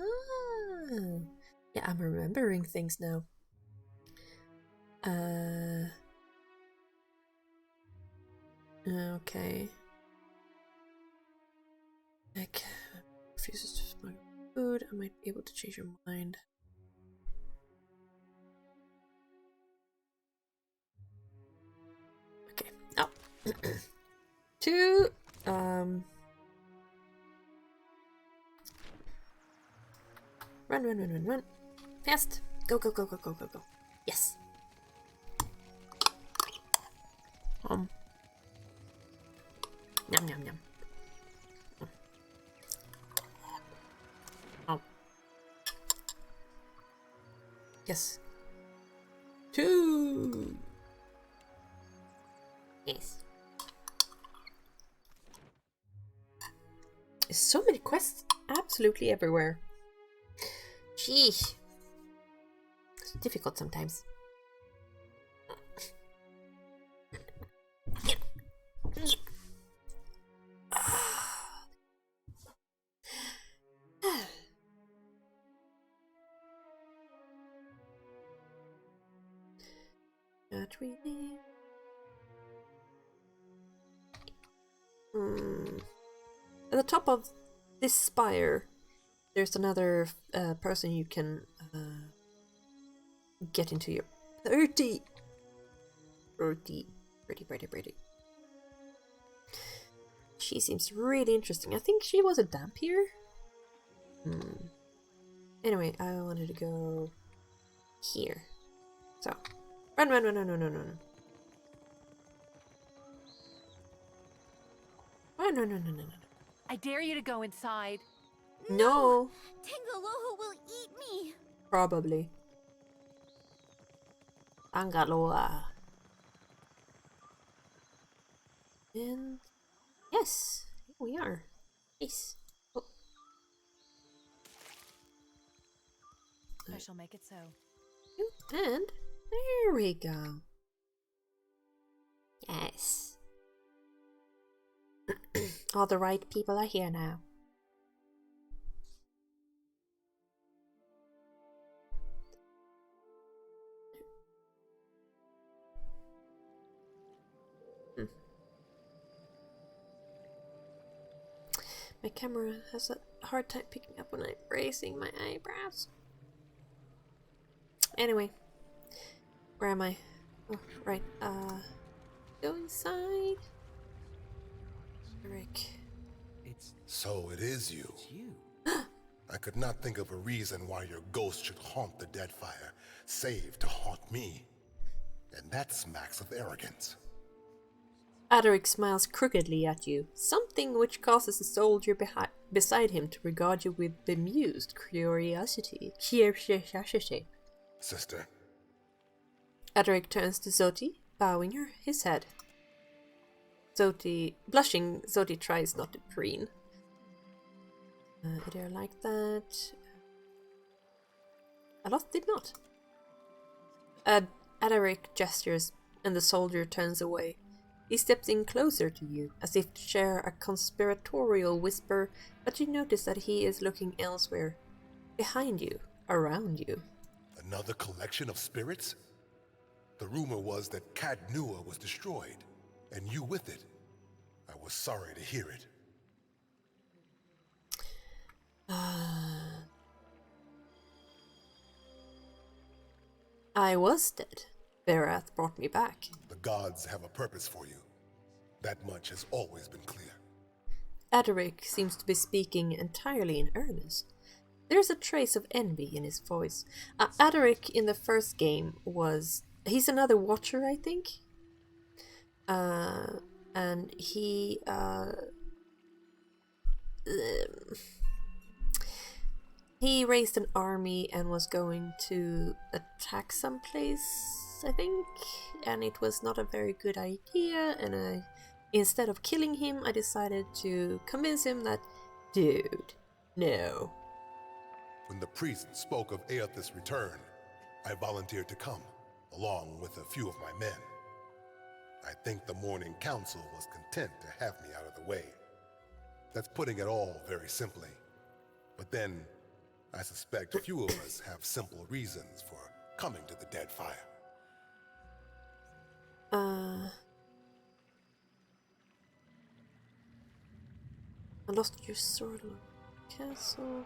yeah, I'm remembering things now. Okay. Nick refuses to smuggle food. I might be able to change your mind. Okay. Oh. Two. Run. Fast. Go. Yes. Yum. Oh. Yes. 2. Yes. There's so many quests absolutely everywhere. Sheesh. It's difficult sometimes. Not really. At the top of this spire, there's another person you can get into your Bertie. She seems really interesting. I think she was a Dampier. Anyway, I wanted to go here. So, run. No. Oh, no. I dare you to go inside. No. Tangaloa will eat me. Probably. Angaloa. And yes, here we are. Yes. Oh. I shall make it so. And there we go. Yes. All the right people are here now. My camera has a hard time picking up when I'm raising my eyebrows. Anyway, where am I? Oh, right. Go inside. Rick. So it is you. It's you. I could not think of a reason why your ghost should haunt the Deadfire, save to haunt me. And that smacks of arrogance. Adaric smiles crookedly at you, something which causes the soldier beside him to regard you with bemused curiosity. Sister. Adaric turns to Zoti, bowing his head. Blushing, Zoti tries not to preen. Either like that. Aloth did not. Adaric gestures, and the soldier turns away. He steps in closer to you, as if to share a conspiratorial whisper, but you notice that he is looking elsewhere. Behind you, around you. Another collection of spirits? The rumor was that Cat Nua was destroyed, and you with it. I was sorry to hear it. I was dead. Berath brought me back. The gods have a purpose for you. That much has always been clear. Adaric seems to be speaking entirely in earnest. There's a trace of envy in his voice. Adaric in the first game was... He's another watcher, I think. And he... he raised an army and was going to attack someplace, I think. And it was not a very good idea. And instead of killing him, I decided to convince him that, dude, no. When the priest spoke of Aethys' return, I volunteered to come, along with a few of my men. I think the Morning Council was content to have me out of the way. That's putting it all very simply. But then, I suspect few of us have simple reasons for coming to the Deadfire. I lost your sword on castle.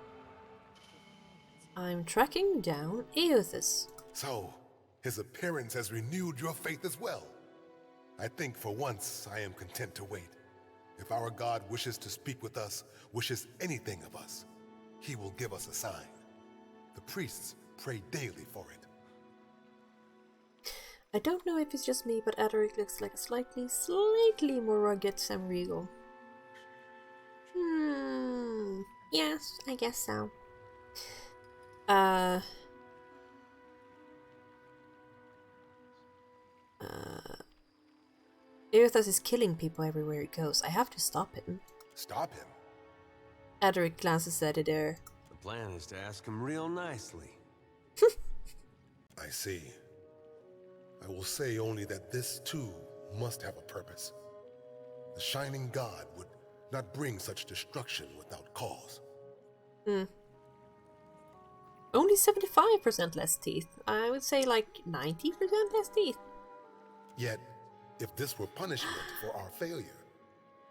I'm tracking down Aethys. So, his appearance has renewed your faith as well. I think for once I am content to wait. If our God wishes to speak with us, wishes anything of us, he will give us a sign. The priests pray daily for it. I don't know if it's just me, but Adaric looks like a slightly more rugged Sam Regal. Yes, I guess so. Aethys is killing people everywhere he goes. I have to stop him. Stop him? Adaric glances at it there. The plan is to ask him real nicely. I see. I will say only that this too must have a purpose. The Shining God would not bring such destruction without cause. Only 75% less teeth. I would say like 90% less teeth. Yet, if this were punishment for our failure,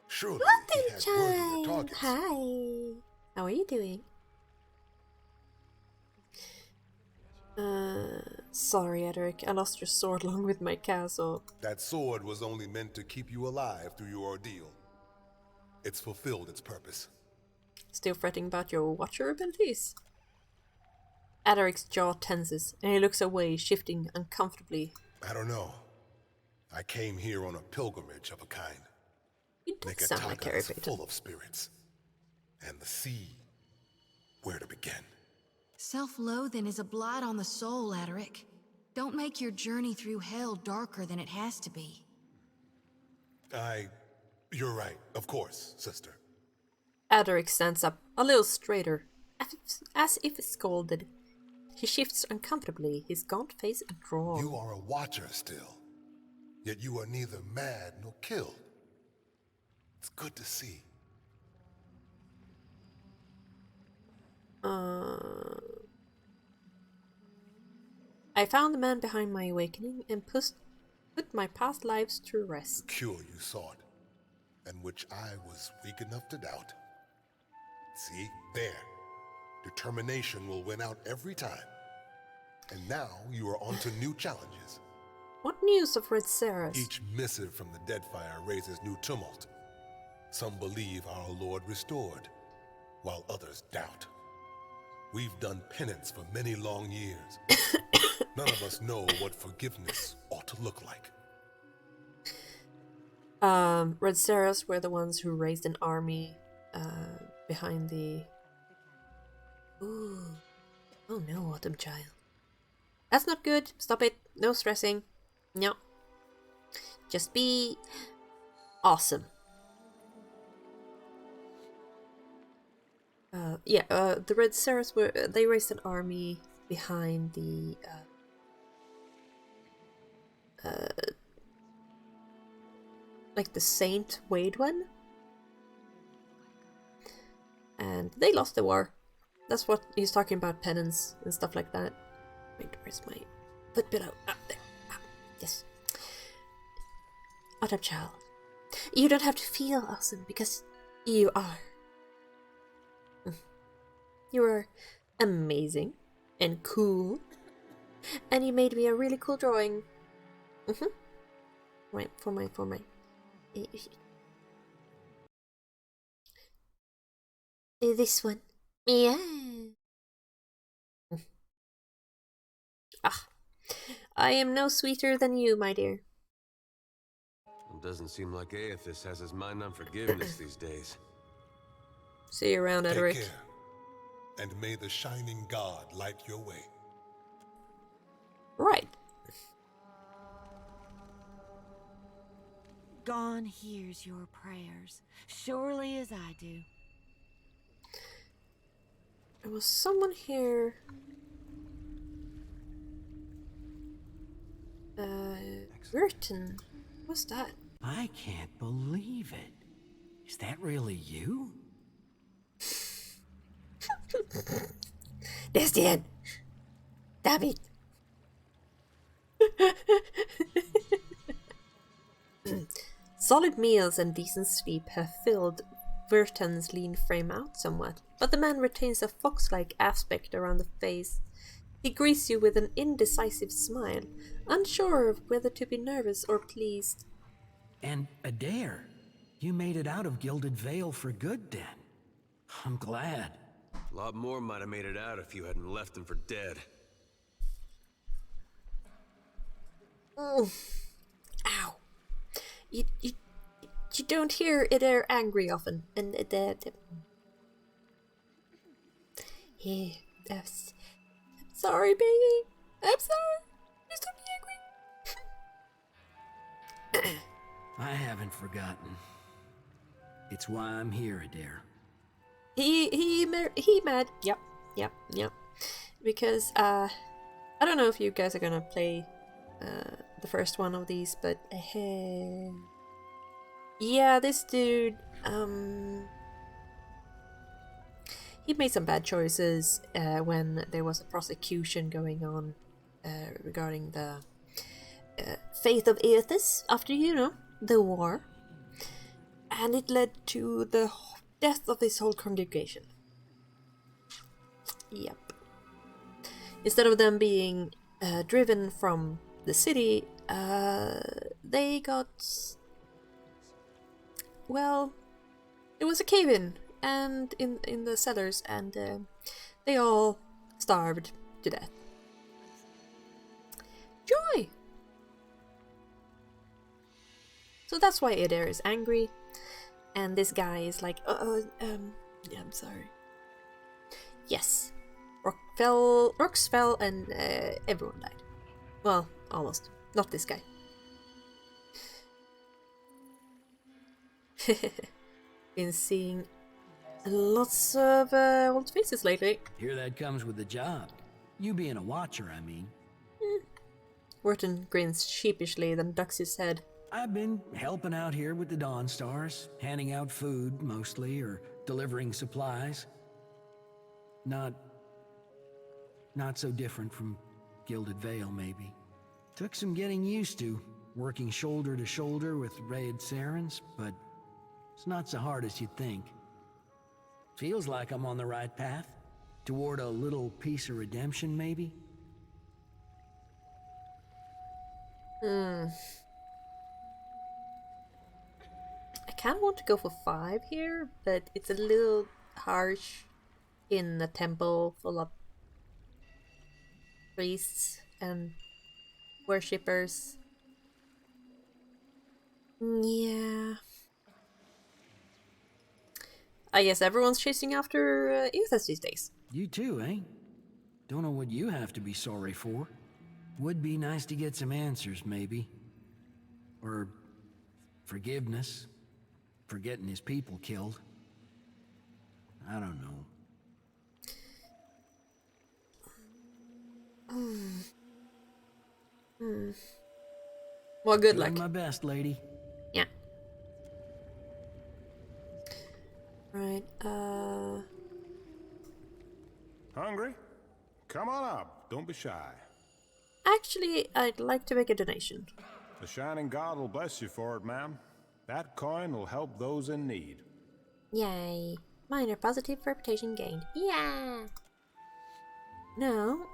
surely What he had worthier targets. Hi. How are you doing? Sorry, Adaric. I lost your sword along with my castle. That sword was only meant to keep you alive through your ordeal. It's fulfilled its purpose. Still fretting about your watcher abilities? Adaric's jaw tenses, and he looks away, shifting uncomfortably. I don't know. I came here on a pilgrimage of a kind. You do sound like Harry is Potter. full of spirits. And the sea, where to begin? Self-loathing is a blight on the soul, Adaric. Don't make your journey through hell darker than it has to be. You're right, of course, sister. Adaric stands up, a little straighter, as if scolded. He shifts uncomfortably, his gaunt face drawn. You are a watcher still, yet you are neither mad nor killed. It's good to see. I found the man behind my awakening and Put my past lives to rest. The cure you sought, and which I was weak enough to doubt. See, there. Determination will win out every time. And now you are on to new challenges. What news of Red Sarah's? Each missive from the Deadfire raises new tumult. Some believe our Lord restored, while others doubt. We've done penance for many long years. None of us know what forgiveness ought to look like. Red Sarah's were the ones who raised an army behind the... Ooh. Oh no, Autumn Child. That's not good. Stop it. No stressing. No. Just be awesome. The Red Sarahs were... they raised an army behind the... like the Saint Wade one. And they lost the war. That's what he's talking about, penance and stuff like that. Wait, where's my foot pillow? Ah, there. Ah, yes. Autumn Child, you don't have to feel awesome because you are. You are amazing and cool. And you made me a really cool drawing. Right, for my this one. Yeah. Ah. I am no sweeter than you, my dear. It doesn't seem like Aethys has his mind on forgiveness these days. See you around, Edric. Take care, and may the shining god light your way. Right. Gon hears your prayers, surely as I do. There was someone here. Burton. What's that? I can't believe it. Is that really you? That's the end. Damn it. Solid meals and decent sleep have filled Verton's lean frame out somewhat, but the man retains a fox-like aspect around the face. He greets you with an indecisive smile, unsure of whether to be nervous or pleased. And Adair, you made it out of Gilded Vale for good then. I'm glad. A lot more might have made it out if you hadn't left them for dead. Ow. You don't hear Adair angry often, and Adair... Yeah, I'm sorry, baby. I'm sorry. Please don't be angry. I haven't forgotten. It's why I'm here, Adair. He mad. Yep. Because I don't know if you guys are gonna play the first one of these, but yeah, this dude he made some bad choices when there was a prosecution going on regarding the faith of Aethys after, you know, the war, and it led to the death of this whole congregation. Yep. Instead of them being driven from the city, they got... well, it was a cave-in and in the cellars, and they all starved to death. Joy! So that's why Adair is angry, and this guy is like, yeah, I'm sorry. Yes. Rocks fell and everyone died. Well, almost. Not this guy. Been seeing lots of old faces lately. Here that comes with the job. You being a watcher, I mean. Wharton grins sheepishly, then ducks his head. I've been helping out here with the Dawn Stars, handing out food, mostly, or delivering supplies. Not so different from Gilded Vale, maybe. Took some getting used to, working shoulder to shoulder with Raid Sarens, but it's not so hard as you'd think. Feels like I'm on the right path, toward a little piece of redemption, maybe? I kind of want to go for 5 here, but it's a little harsh in a temple full of priests and worshippers. Yeah. I guess everyone's chasing after Ethos these days. You too, eh? Don't know what you have to be sorry for. Would be nice to get some answers, maybe. Or forgiveness for getting his people killed. I don't know. Well, good Doing luck. my best, lady. Yeah. Right, Hungry? Come on up. Don't be shy. Actually, I'd like to make a donation. The Shining God will bless you for it, ma'am. That coin will help those in need. Yay. Minor positive reputation gained. Yeah. No.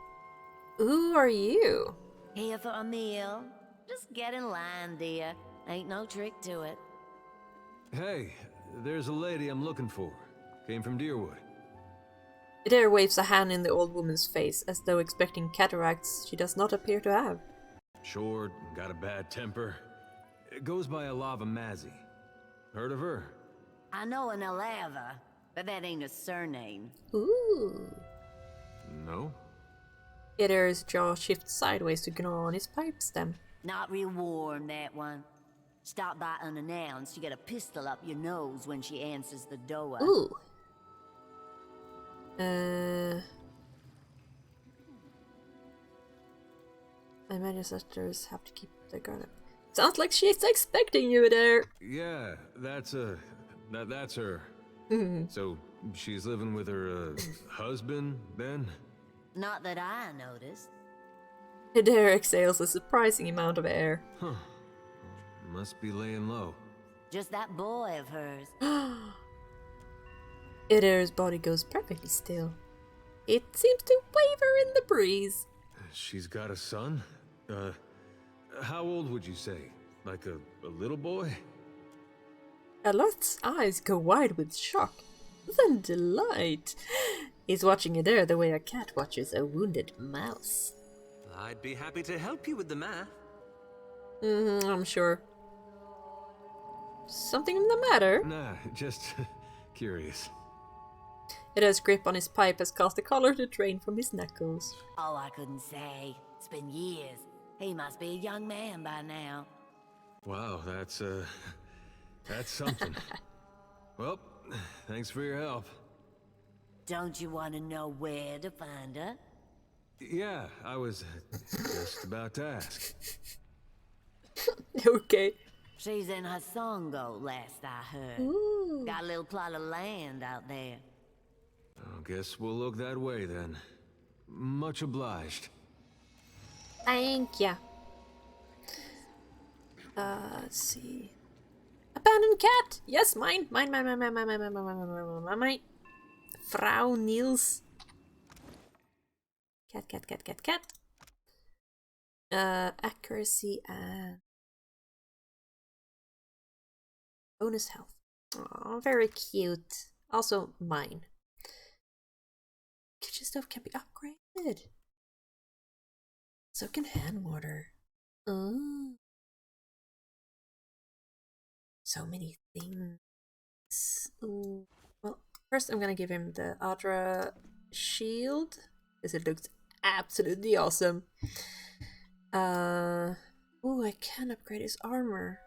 Who are you? Here for a meal? Just get in line, dear. Ain't no trick to it. Hey, there's a lady I'm looking for. Came from Deerwood. Adair waves a hand in the old woman's face, as though expecting cataracts she does not appear to have. Short, got a bad temper. It goes by Alava Mazzy. Heard of her? I know an Alava, but that ain't a surname. Ooh. No? Adair's jaw shifts sideways to gnaw on his pipe stem. Not real warm, that one. Stop by unannounced, you get a pistol up your nose when she answers the door. Ooh. My ancestors have to keep their guard up. Sounds like she's expecting you there. Yeah, that's her. So she's living with her husband then? Not that I noticed. Adair exhales a surprising amount of air. Huh. Must be laying low. Just that boy of hers. Adair's body goes perfectly still. It seems to waver in the breeze. She's got a son? How old would you say? Like a little boy? Alot's eyes go wide with shock, then delight. He's watching Adair the way a cat watches a wounded mouse. I'd be happy to help you with the math. I'm sure. Something the matter? Nah, just curious. Adair's grip on his pipe has caused the color to drain from his knuckles. Oh, I couldn't say. It's been years. He must be a young man by now. Wow, that's something. Well, thanks for your help. Don't you want to know where to find her? Yeah, I was just about to ask. Okay. She's in her Songo, last I heard. Ooh. Got a little plot of land out there. I guess we'll look that way then. Much obliged. Thank ya. Let's see. Abandoned cat! Yes, mine! Mine. Frau Niels. Cat. Accuracy and bonus health. Oh, very cute. Also mine. Kitchen stove can be upgraded. So can hand mortar. Oh. So many things. Ooh. Well, first I'm gonna give him the Adra shield, because it looks absolutely awesome. Oh, I can upgrade his armor.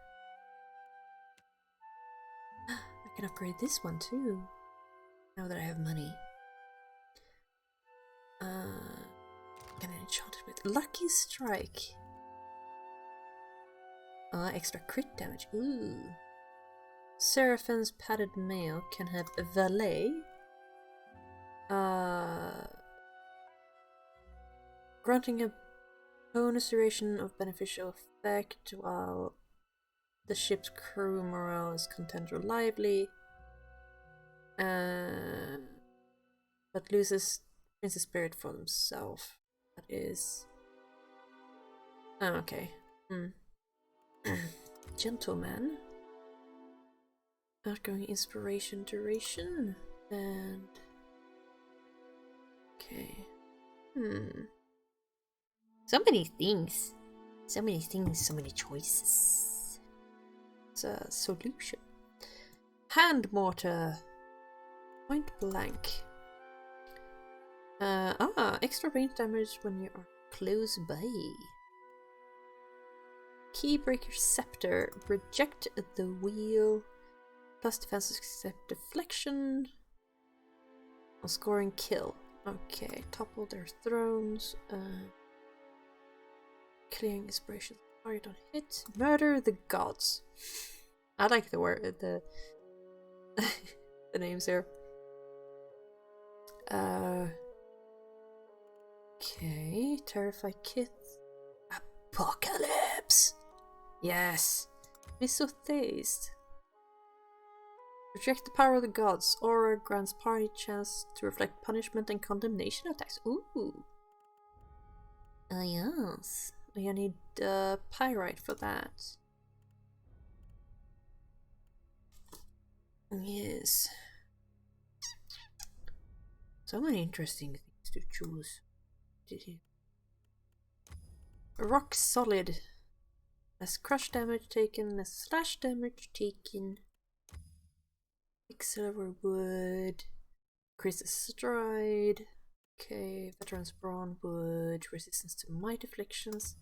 I can upgrade this one too, now that I have money. Gonna enchant it with Lucky Strike. Extra crit damage. Ooh. Seraphine's padded mail can have a valet. Granting a Bonus duration of beneficial effect while the ship's crew morale is content or lively. But loses princess spirit for themselves. That is... Oh, okay. Gentleman. Outgoing inspiration duration. And... Okay. So many things. So many things, so many choices. It's a solution. Hand mortar. Point blank. Extra range damage when you are close by. Keybreaker Scepter. Reject the wheel. Plus defense except deflection. On scoring kill. Okay, topple their thrones. Clearing inspiration. Target on hit. Murder the gods. I like the word, the names here. Okay, terrify kids. Apocalypse. Yes. Misothaste. Reject the power of the gods. Aura grants party chance to reflect punishment and condemnation attacks. Ooh. Yes. I need pyrite for that. Yes. So many interesting things to choose. Rock solid. Less crush damage taken, less slash damage taken. Silver wood. Increases stride. Okay, veteran's brawn wood. Resistance to might afflictions.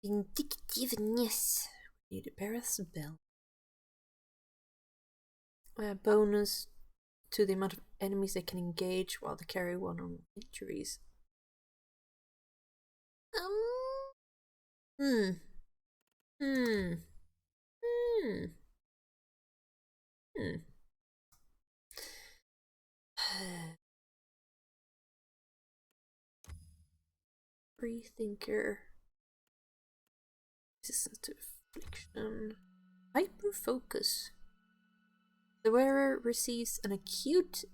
Vindictiveness. We need a Paris bell. Bonus to the amount of enemies they can engage while they carry one on injuries. Freethinker. Resistance to affliction. Hyper focus. The wearer receives an acute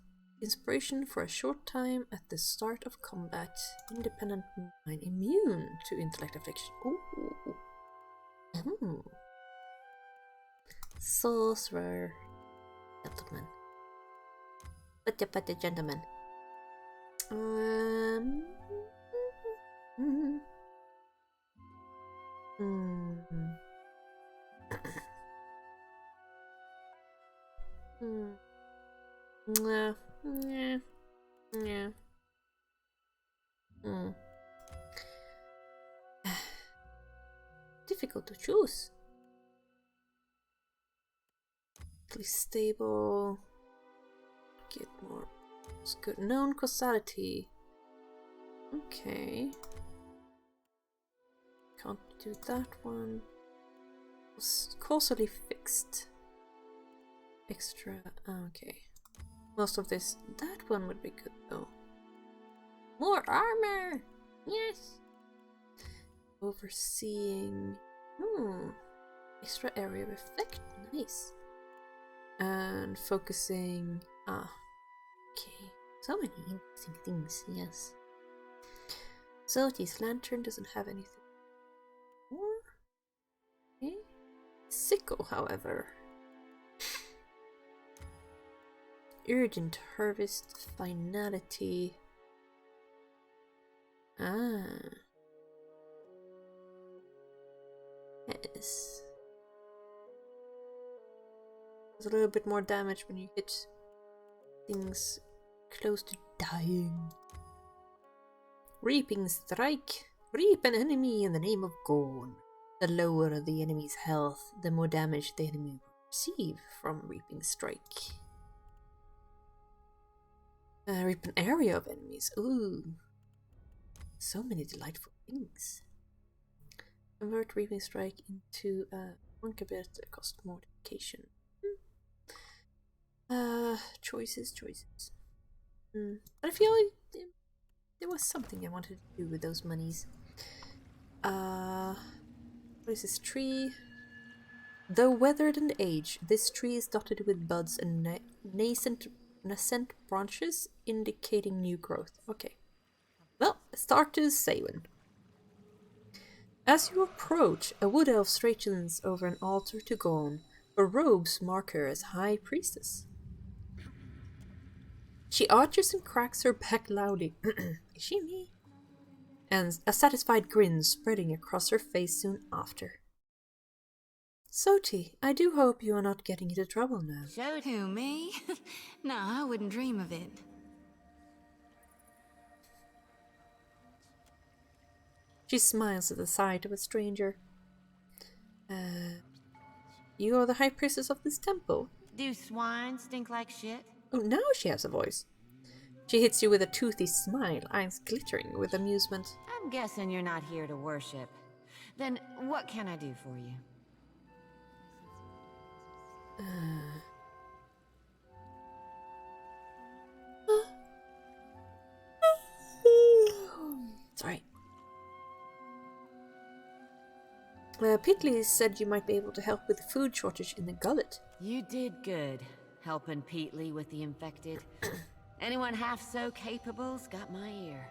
inspiration for a short time at the start of combat. Independent mind. Immune to intellect affliction. Ooh. Sorcerer. Gentleman. But the gentleman. Difficult to choose. At least stable. Get more. It's good. Known causality. Okay. Can't do that one. Causally fixed. Extra. Okay. Most of this. That one would be good though. More armor! Yes! Overseeing. Extra area of effect. Nice. And focusing. Okay. So many interesting things, yes. So this lantern doesn't have anything more. Okay. Sickle, however. Urgent harvest finality. Yes. There's a little bit more damage when you hit things close to dying. Reaping strike. Reap an enemy in the name of Gorn. The lower the enemy's health, the more damage the enemy will receive from reaping strike. Reap an area of enemies. Ooh. So many delightful things. Convert reaping strike into one ability that costs modification. Choices. But I feel like there was something I wanted to do with those monies. What is this tree? Though weathered and aged, this tree is dotted with buds and nascent branches indicating new growth. Okay. Well, start to sailing. As you approach, a wood elf straightens over an altar to Gorn. Her robes mark her as High Priestess. She arches and cracks her back loudly. Is she me? And a satisfied grin spreading across her face soon after. Soti, I do hope you are not getting into trouble now. Showed who, me? No, I wouldn't dream of it. She smiles at the sight of a stranger. You are the High Priestess of this temple? Do swine stink like shit? Oh, now she has a voice. She hits you with a toothy smile, eyes glittering with amusement. I'm guessing you're not here to worship. Then what can I do for you? Sorry. Pitley said you might be able to help with the food shortage in the gullet. You did good, helping Petley with the infected. Anyone half so capable's got my ear.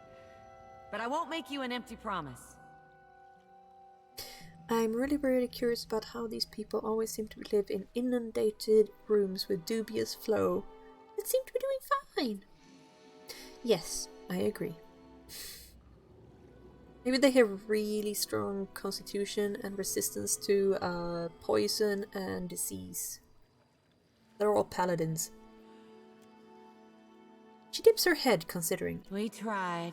But I won't make you an empty promise. I'm really curious about how these people always seem to live in inundated rooms with dubious flow. They seem to be doing fine. Yes, I agree. Maybe they have really strong constitution and resistance to poison and disease. They're all paladins. She dips her head, considering. We tried.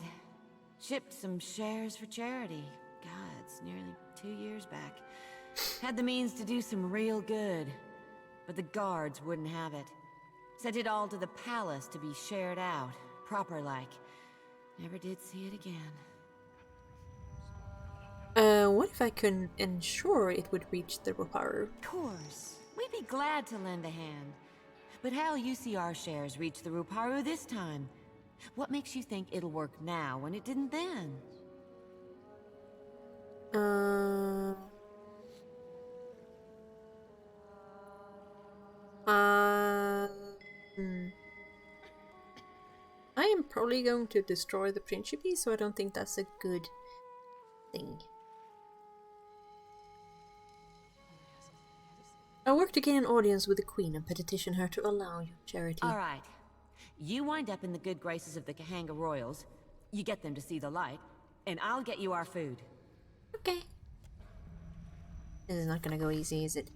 Shipped some shares for charity. God, it's nearly 2 years back. Had the means to do some real good. But the guards wouldn't have it. Sent it all to the palace to be shared out, proper-like. Never did see it again. What if I could ensure it would reach the Roparu? Of course. We'd be glad to lend a hand. But how'll you see our shares reach the Roparu this time? What makes you think it'll work now when it didn't then? I am probably going to destroy the Principe, so I don't think that's a good thing. I work to gain an audience with the Queen and petition her to allow your charity. Alright. You wind up in the good graces of the Kahanga Royals, you get them to see the light, and I'll get you our food. Okay. This is not gonna go easy, is it?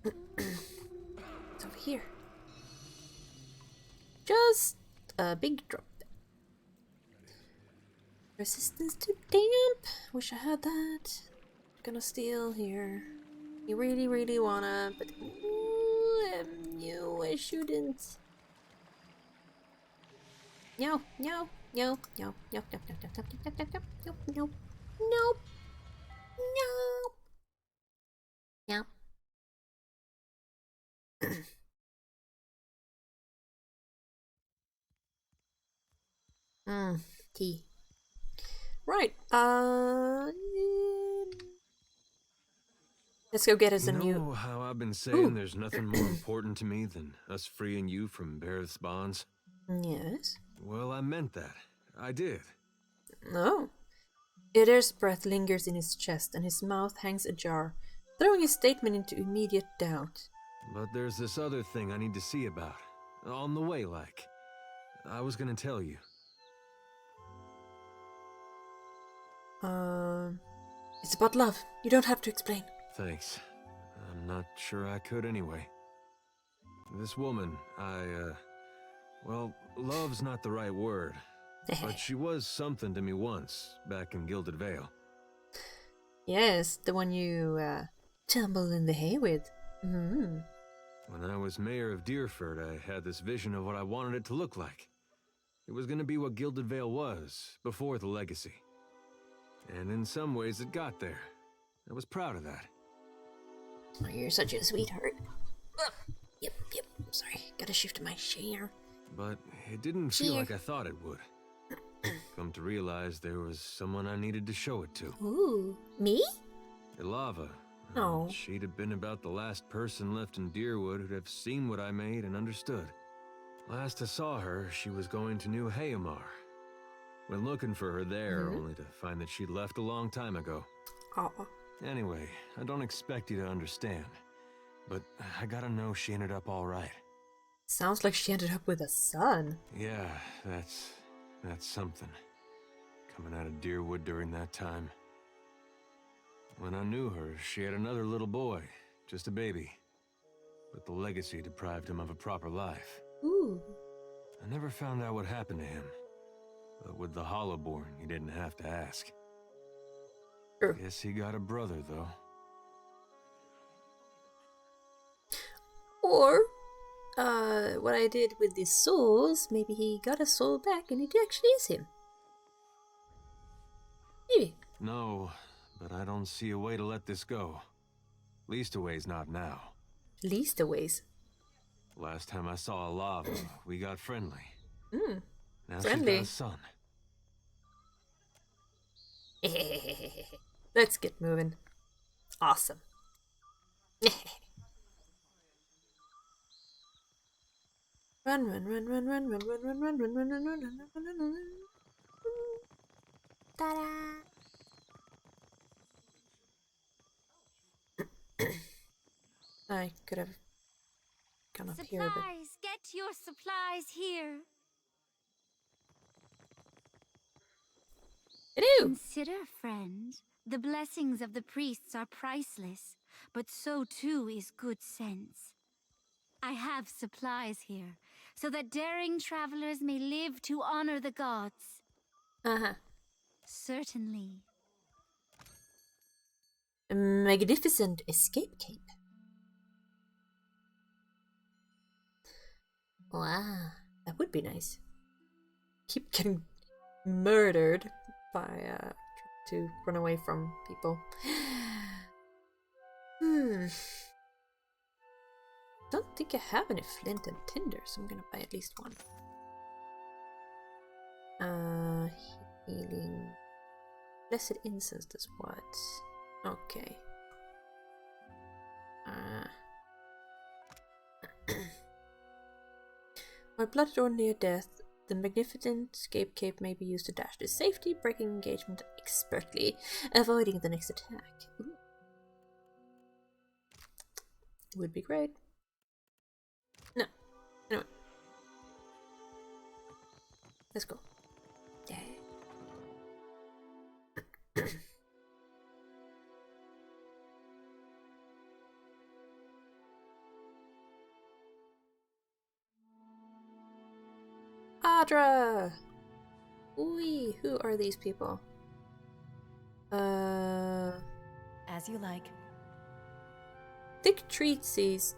It's over here. Just a big drop. Resistance to damp. Wish I had that. Gonna steal here. You really wanna, but you wish you didn't. No. Tea. Right, let's go get us a new... You know how I've been saying there's nothing more important to me than us freeing you from Bareth's bonds? Yes? Well, I meant that. I did. Oh. Ider's breath lingers in his chest and his mouth hangs ajar, throwing his statement into immediate doubt. But there's this other thing I need to see about. On the way, like. I was gonna tell you. It's about love. You don't have to explain. Thanks. I'm not sure I could anyway. This woman, well, love's not the right word. But she was something to me once, back in Gilded Vale. Yes, the one you, tumbled in the hay with. When I was mayor of Deerford, I had this vision of what I wanted it to look like. It was gonna be what Gilded Vale was, before the legacy. And in some ways it got there. I was proud of that. Oh, you're such a sweetheart. Yep, sorry. Gotta shift my chair. But it didn't feel like I thought it would. Come to realize there was someone I needed to show it to. Ooh, me? Ilava. Oh. She'd have been about the last person left in Deerwood who'd have seen what I made and understood. Last I saw her, she was going to New Hayamar. Went looking for her there, only to find that she'd left a long time ago. Oh. Anyway, I don't expect you to understand, but I gotta know she ended up all right. Sounds like she ended up with a son. Yeah, that's something. Coming out of Deerwood during that time. When I knew her, she had another little boy, just a baby. But the legacy deprived him of a proper life. Ooh. I never found out what happened to him. But with the Hollowborn, you didn't have to ask. Sure. Guess he got a brother, though. Or, what I did with the souls, maybe he got a soul back and it actually is him. Maybe. No, but I don't see a way to let this go. Leastaway's not now. Leastaways? Last time I saw Ilava, we got friendly. Now Friendly. she's got a son. Let's get moving. Awesome. Run, run, run, run, run, run, run, run, run, run, run, run, run, run, run, run, run. Ta-da! I could have gone up here, but Supplies! Get your supplies here! hello! Consider, friend, the blessings of the priests are priceless, but so too is good sense. I have supplies here, so that daring travelers may live to honor the gods. Certainly. A magnificent escape cape. Wow, that would be nice. Keep getting murdered by trying to run away from people. Don't think I have any flint and tinder, so I'm gonna buy at least one. Healing. Blessed incense does what? Okay. While blooded or near death, the magnificent escape cape may be used to dash to safety, breaking engagement expertly, avoiding the next attack. Ooh. Would be great. No. Anyway. Let's go. Yeah. Adra! Ooh, who are these people? As you like. Thick treatises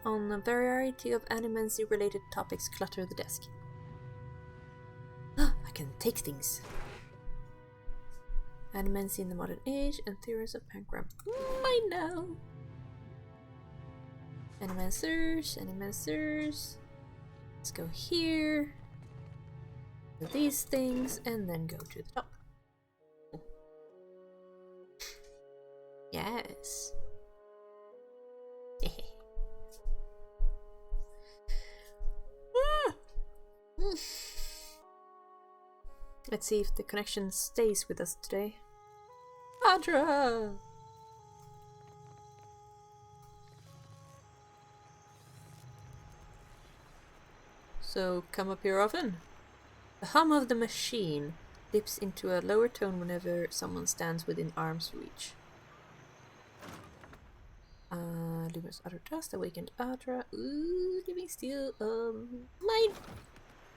on a variety of animancy-related topics clutter the desk. I can take things. Animancy in the modern age and theories of Pangram. I know. Animancers. Let's go here. Do these things and then go to the top. Yes. Let's see if the connection stays with us today. Adra! So, come up here often? The hum of the machine dips into a lower tone whenever someone stands within arm's reach. Luminous Utter Dust, Awakened Adra. Ooh, Living Steel. Mine!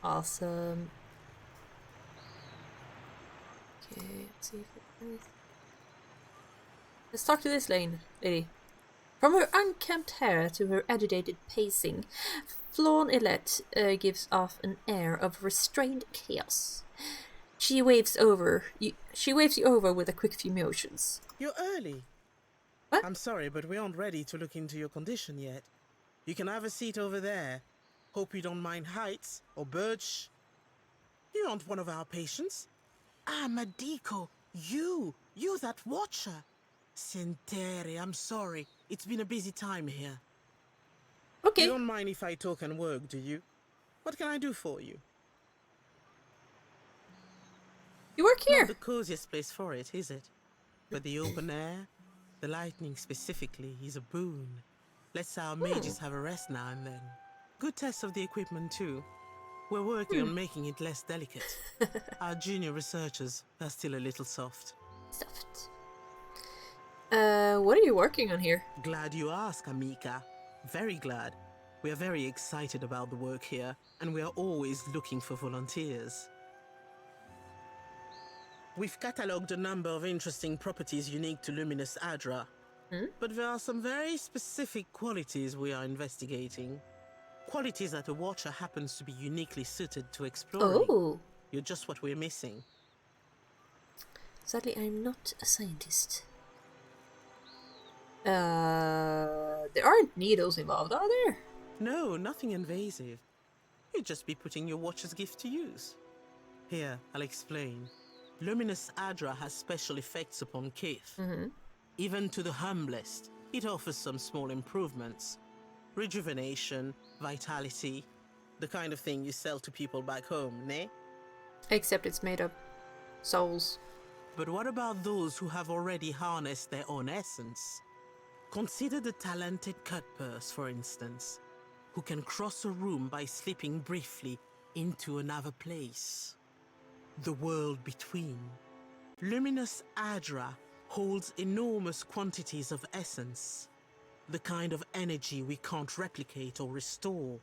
Awesome. Okay, let's see if it... Let's talk to this lady. From her unkempt hair to her agitated pacing, Flawn Illette gives off an air of restrained chaos. She waves you over with a quick few motions. You're early. What? I'm sorry, but we aren't ready to look into your condition yet. You can have a seat over there. Hope you don't mind heights or birds. You aren't one of our patients. Ah, Madiko, you that watcher. Sentere, I'm sorry. It's been a busy time here. Okay. You don't mind if I talk and work, do you? What can I do for you? You work here. Not the coziest place for it, is it? But the open air, the lightning specifically, is a boon. Lets our mages have a rest now and then. Good test of the equipment too. We're working on making it less delicate. Our junior researchers are still a little soft. Soft. What are you working on here? Glad you asked, Amika. Very glad. We are very excited about the work here, and we are always looking for volunteers. We've catalogued a number of interesting properties unique to Luminous Adra, but there are some very specific qualities we are investigating. Qualities that a watcher happens to be uniquely suited to exploring. Oh. You're just what we're missing. Sadly, I'm not a scientist. There aren't needles involved, are there? No, nothing invasive. You'd just be putting your watcher's gift to use. Here, I'll explain. Luminous Adra has special effects upon Kith. Even to the humblest, it offers some small improvements. Rejuvenation, vitality, the kind of thing you sell to people back home, ne? Except it's made of souls. But what about those who have already harnessed their own essence? Consider the talented Cutpurse, for instance, who can cross a room by slipping briefly into another place. The world between. Luminous Adra holds enormous quantities of essence, the kind of energy we can't replicate or restore.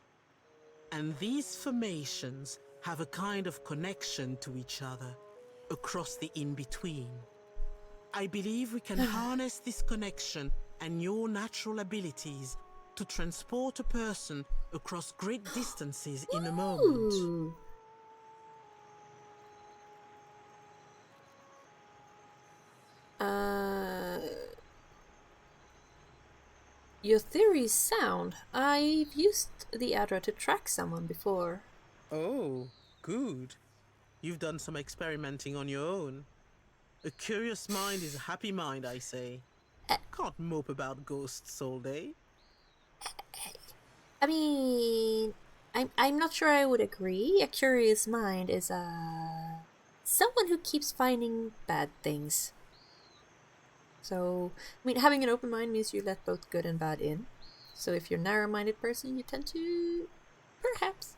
And these formations have a kind of connection to each other across the in-between. I believe we can harness this connection and your natural abilities to transport a person across great distances in a moment. Your theory is sound. I've used the Adra to track someone before. Oh, good. You've done some experimenting on your own. A curious mind is a happy mind, I say. Can't mope about ghosts all day. I mean, I'm not sure I would agree. A curious mind is someone who keeps finding bad things. So, I mean, having an open mind means you let both good and bad in. So if you're a narrow-minded person, you tend to, perhaps,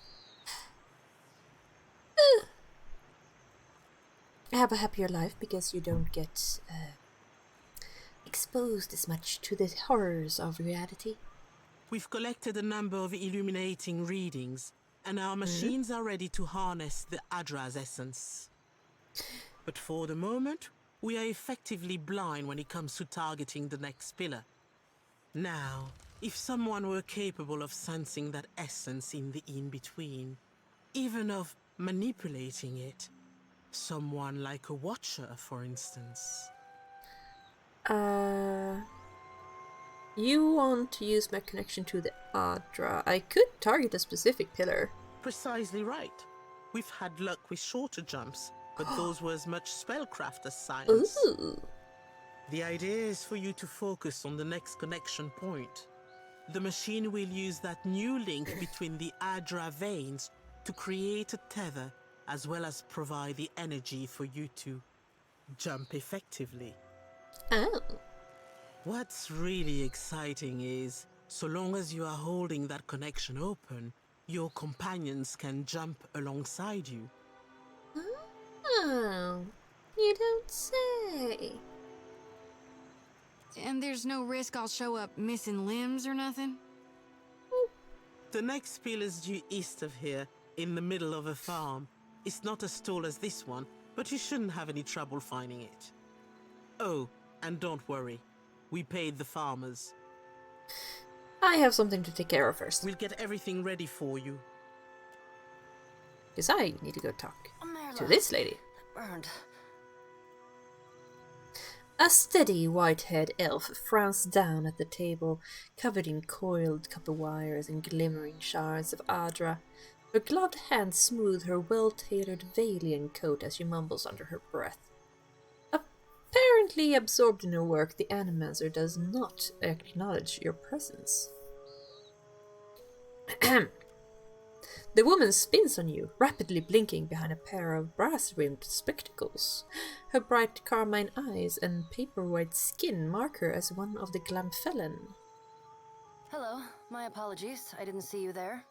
have a happier life because you don't get exposed as much to the horrors of reality. We've collected a number of illuminating readings, and our machines are ready to harness the Adra's essence. But for the moment, we are effectively blind when it comes to targeting the next pillar. Now, if someone were capable of sensing that essence in the in-between, even of manipulating it, someone like a watcher, for instance. You want to use my connection to the Adra. I could target a specific pillar. Precisely right. We've had luck with shorter jumps, but those were as much spellcraft as science. Ooh. The idea is for you to focus on the next connection point. The machine will use that new link between the Adra veins to create a tether, as well as provide the energy for you to jump effectively. Oh. What's really exciting is, so long as you are holding that connection open, your companions can jump alongside you. Oh, you don't say. And there's no risk I'll show up missing limbs or nothing? The next pillar's due east of here, in the middle of a farm. It's not as tall as this one, but you shouldn't have any trouble finding it. Oh, and don't worry. We paid the farmers. I have something to take care of first. We'll get everything ready for you. Because I need to go talk to this lady. Burned. A steady white-haired elf frowns down at the table, covered in coiled copper wires and glimmering shards of Adra. Her gloved hands smooth her well-tailored Valian coat as she mumbles under her breath. Apparently absorbed in her work, the Animancer does not acknowledge your presence. The woman spins on you, rapidly blinking behind a pair of brass-rimmed spectacles. Her bright carmine eyes and paper-white skin mark her as one of the Glamfellen. Hello, my apologies. I didn't see you there.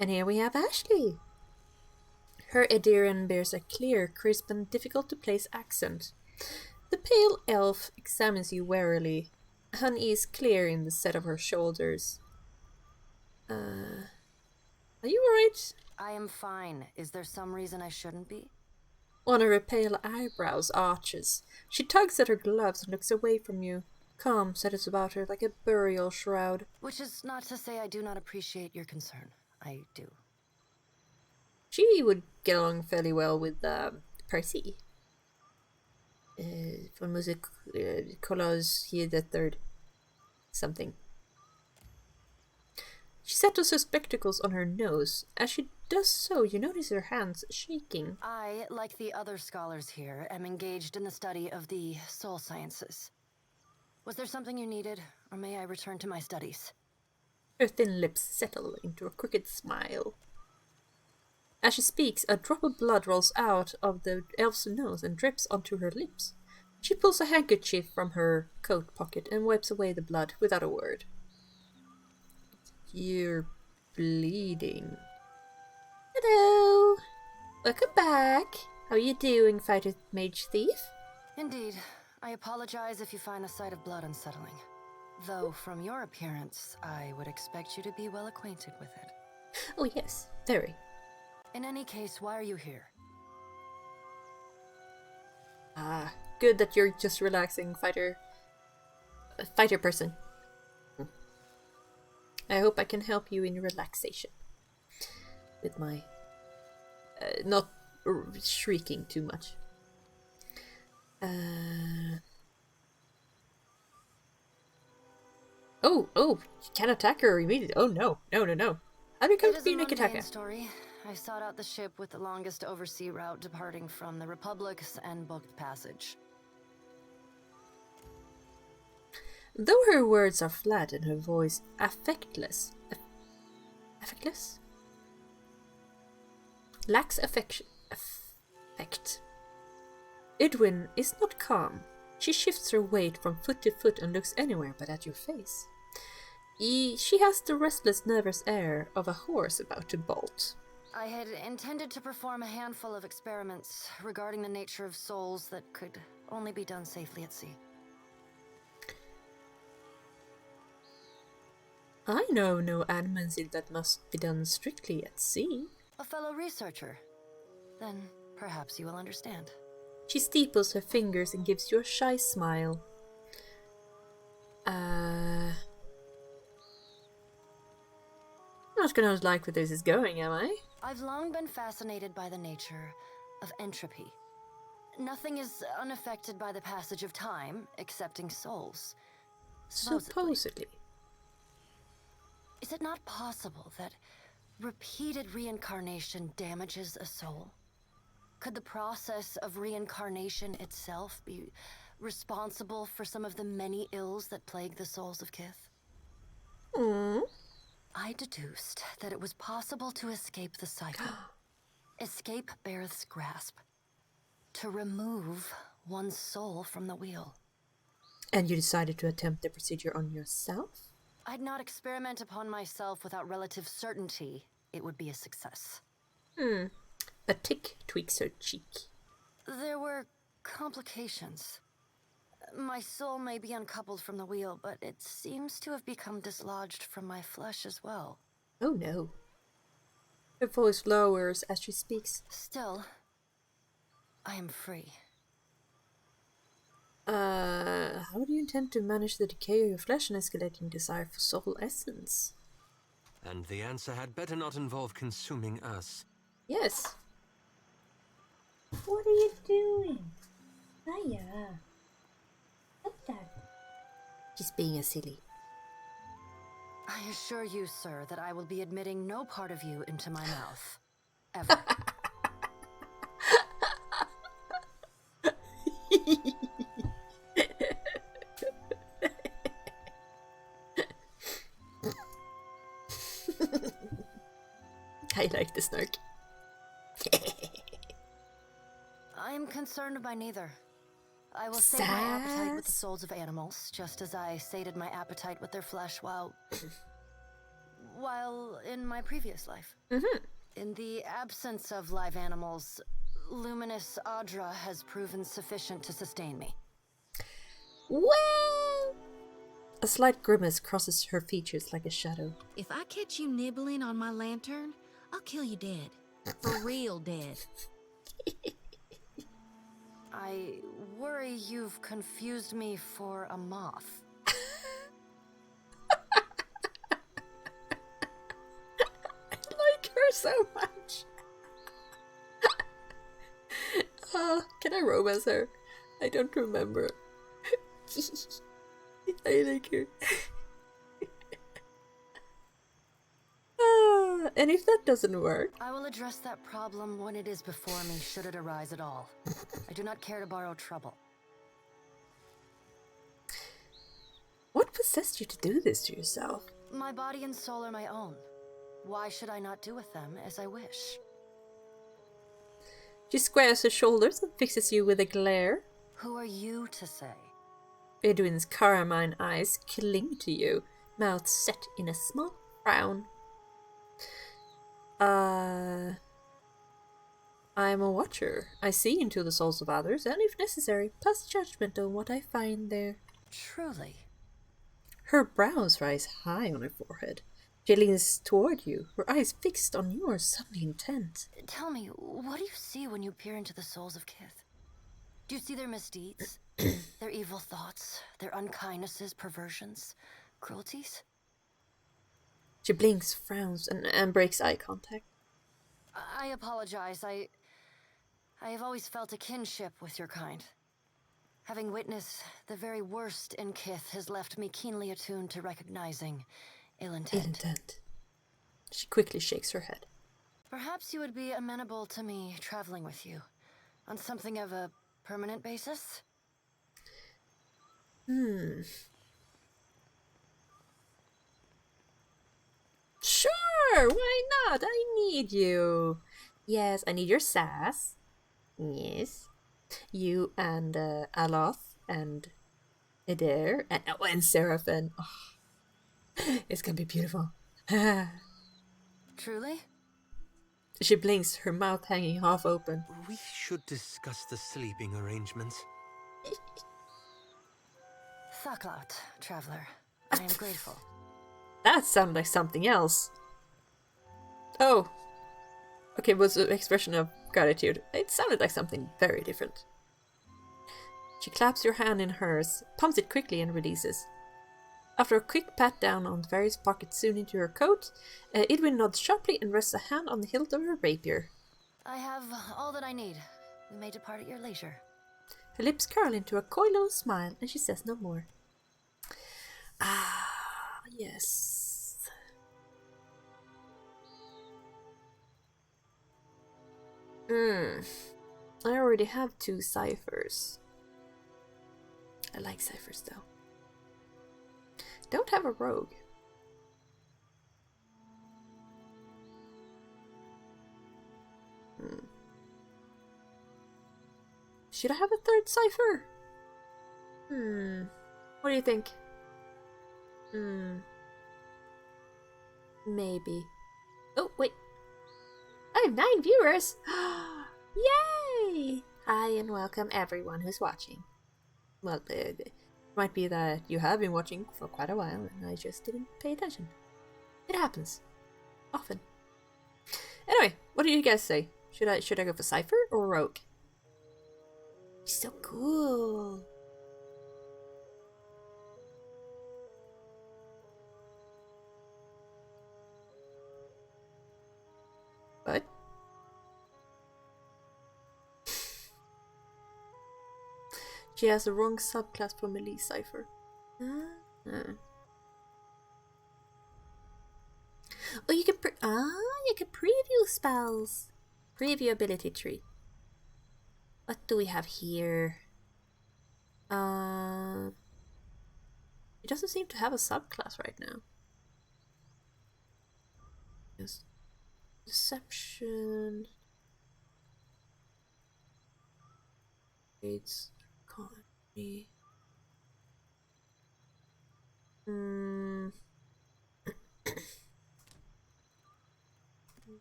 And here we have Ashley. Her Edirian bears a clear, crisp, and difficult-to-place accent. The pale elf examines you warily, unease clear in the set of her shoulders. Are you alright? I am fine. Is there some reason I shouldn't be? One of her pale eyebrows arches. She tugs at her gloves and looks away from you. Calm settles about her like a burial shroud. Which is not to say I do not appreciate your concern. I do. She would get along fairly well with Percy. Von Musik Collage here the third. Something. She settles her spectacles on her nose. As she does so, you notice her hands shaking. I, like the other scholars here, am engaged in the study of the soul sciences. Was there something you needed, or may I return to my studies? Her thin lips settle into a crooked smile. As she speaks, a drop of blood rolls out of the elf's nose and drips onto her lips. She pulls a handkerchief from her coat pocket and wipes away the blood without a word. You're bleeding. Hello! Welcome back. How are you doing, fighter mage thief? Indeed. I apologize if you find the sight of blood unsettling. Though, from your appearance, I would expect you to be well acquainted with it. Oh yes, very. In any case, why are you here? Ah, good that you're just relaxing, fighter person. I hope I can help you in relaxation. With my... not shrieking too much. Oh, you can't attack her immediately. Oh no. How do you come to be a naked attacker? Story. I sought out the ship with the longest oversea route departing from the Republics and booked passage. Though her words are flat and her voice affectless, lacks affect. Edwin is not calm. She shifts her weight from foot to foot and looks anywhere but at your face. She has the restless, nervous air of a horse about to bolt. I had intended to perform a handful of experiments regarding the nature of souls that could only be done safely at sea. I know no animancy that must be done strictly at sea. A fellow researcher. Then perhaps you will understand. She steeples her fingers and gives you a shy smile. I'm not gonna like where this is going, am I? I've long been fascinated by the nature of entropy. Nothing is unaffected by the passage of time, excepting souls. Supposedly. Is it not possible that repeated reincarnation damages a soul? Could the process of reincarnation itself be responsible for some of the many ills that plague the souls of Kith? I deduced that it was possible to escape the cycle, escape Bareth's grasp, to remove one's soul from the wheel. And you decided to attempt the procedure on yourself? I'd not experiment upon myself without relative certainty it would be a success. A tick tweaks her cheek. There were complications. My soul may be uncoupled from the wheel, but it seems to have become dislodged from my flesh as well. Oh no. Her voice lowers as she speaks. Still, I am free. How do you intend to manage the decay of your flesh and escalating desire for soul essence? And the answer had better not involve consuming us. Yes. What are you doing? Hiya. What's that? She's being a silly. I assure you, sir, that I will be admitting no part of you into my mouth. Ever. I like the snark. I am concerned by neither. I will sate my appetite with the souls of animals, just as I sated my appetite with their flesh while in my previous life. In the absence of live animals, luminous Audra has proven sufficient to sustain me. Well, a slight grimace crosses her features like a shadow. If I catch you nibbling on my lantern, I'll kill you dead. For real dead. I worry you've confused me for a moth. I like her so much. Can I romance her? I don't remember. I like her. And if that doesn't work, I will address that problem when it is before me, should it arise at all. I do not care to borrow trouble. What possessed you to do this to yourself? My body and soul are my own. Why should I not do with them as I wish? She squares her shoulders and fixes you with a glare. Who are you to say? Edwin's carmine eyes cling to you, mouth set in a small frown. I'm a watcher. I see into the souls of others, and if necessary, pass judgment on what I find there. Truly? Her brows rise high on her forehead. She leans toward you, her eyes fixed on yours, suddenly intent. Tell me, what do you see when you peer into the souls of Kith? Do you see their misdeeds? Their evil thoughts? Their unkindnesses, perversions, cruelties? She blinks, frowns, and breaks eye contact. I apologize. I have always felt a kinship with your kind. Having witnessed the very worst in Kith has left me keenly attuned to recognizing ill intent. Ill intent. She quickly shakes her head. Perhaps you would be amenable to me traveling with you on something of a permanent basis? Sure, why not? I need you. Yes, I need your sass. Yes. You and Aloth and Adair and Seraphim. Oh, it's gonna be beautiful. Truly? She blinks, her mouth hanging half open. We should discuss the sleeping arrangements. Thaklat, traveler. I am grateful. That sounded like something else. Oh. Okay, it was an expression of gratitude. It sounded like something very different. She claps your hand in hers, pumps it quickly and releases. After a quick pat down on the various pockets sewn into her coat, Edwin nods sharply and rests a hand on the hilt of her rapier. I have all that I need. We may depart at your leisure. Her lips curl into a coy little smile, and she says no more. Ah, yes. I already have 2 ciphers. I like ciphers though. Don't have a rogue. Should I have a 3rd cipher? What do you think? Maybe. Oh, wait. I have 9 viewers! Yay! Hi and welcome everyone who's watching. Well, it might be that you have been watching for quite a while and I just didn't pay attention. It happens. Often. Anyway, what do you guys say? Should I go for Cypher or Rogue? He's so cool. What? She has the wrong subclass for melee cipher. you can preview spells. Preview ability tree. What do we have here? It doesn't seem to have a subclass right now. Yes. Deception. It's economy.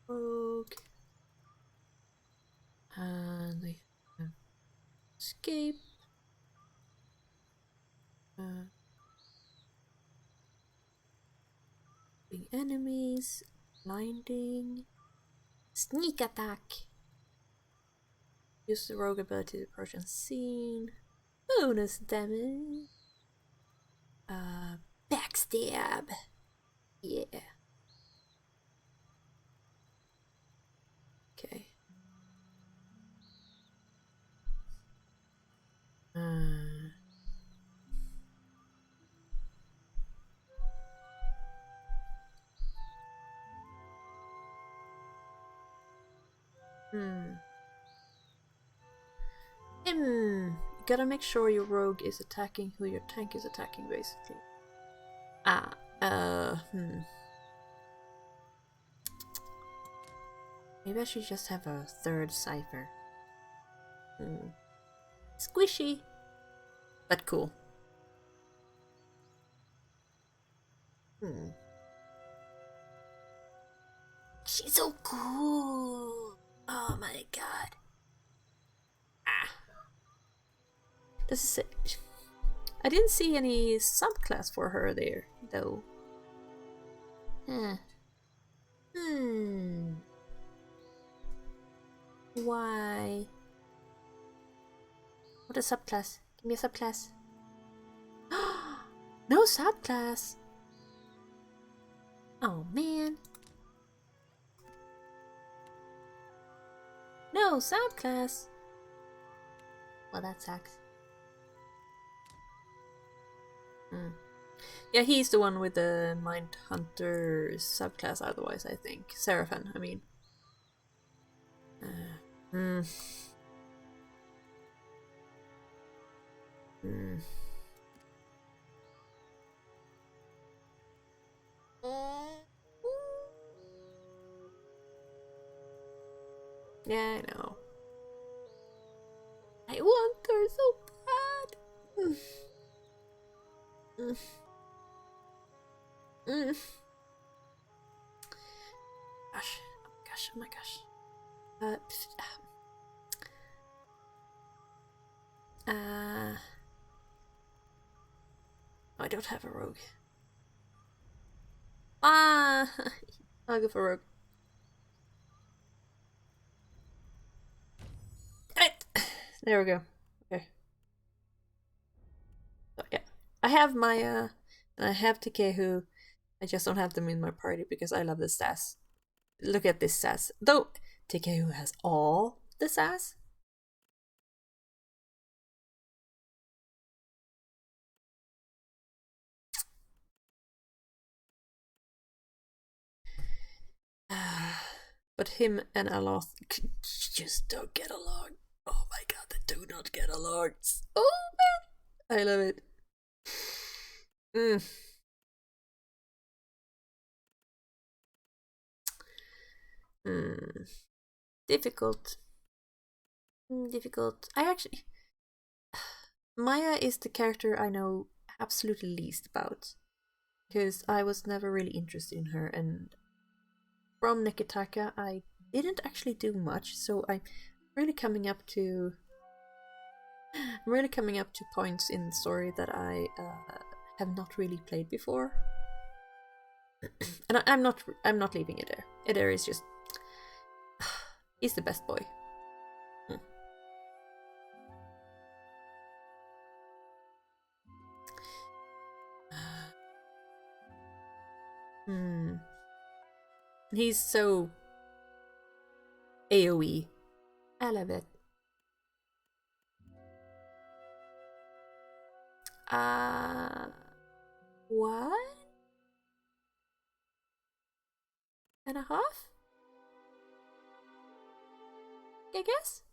Rogue. And they have escape. Enemies. Blinding. Sneak attack. Use the rogue ability to approach unseen. Bonus damage. Backstab. Yeah. Okay. You gotta make sure your rogue is attacking who your tank is attacking, basically. Maybe I should just have a third cipher. Squishy, but cool. She's so cool. Oh my god. This is it. I didn't see any subclass for her there, though. Why? What a subclass? Give me a subclass. No subclass. Oh man. No subclass. Well, that sucks. Yeah, he's the one with the Mindhunter subclass, otherwise, I think. Seraphin, I mean. Yeah, I know. I want her so bad. Gosh, oh my gosh, oh my gosh. I don't have a rogue. I'll go for rogue. There we go. Okay. So yeah, I have Maya and I have Tikehu. I just don't have them in my party because I love the sass. Look at this sass. Though Tikehu has all the sass. But him and Aloth just don't get along. Oh my god, they do not get along. Oh man, I love it. Difficult. Difficult. I actually... Maya is the character I know absolutely least about. Because I was never really interested in her, and from Nikitaka I didn't actually do much, so I'm really coming up to points in the story that I have not really played before. And I'm not leaving Eder. Eder is just... he's the best boy. He's so AoE. I love it. What? and a half, I guess.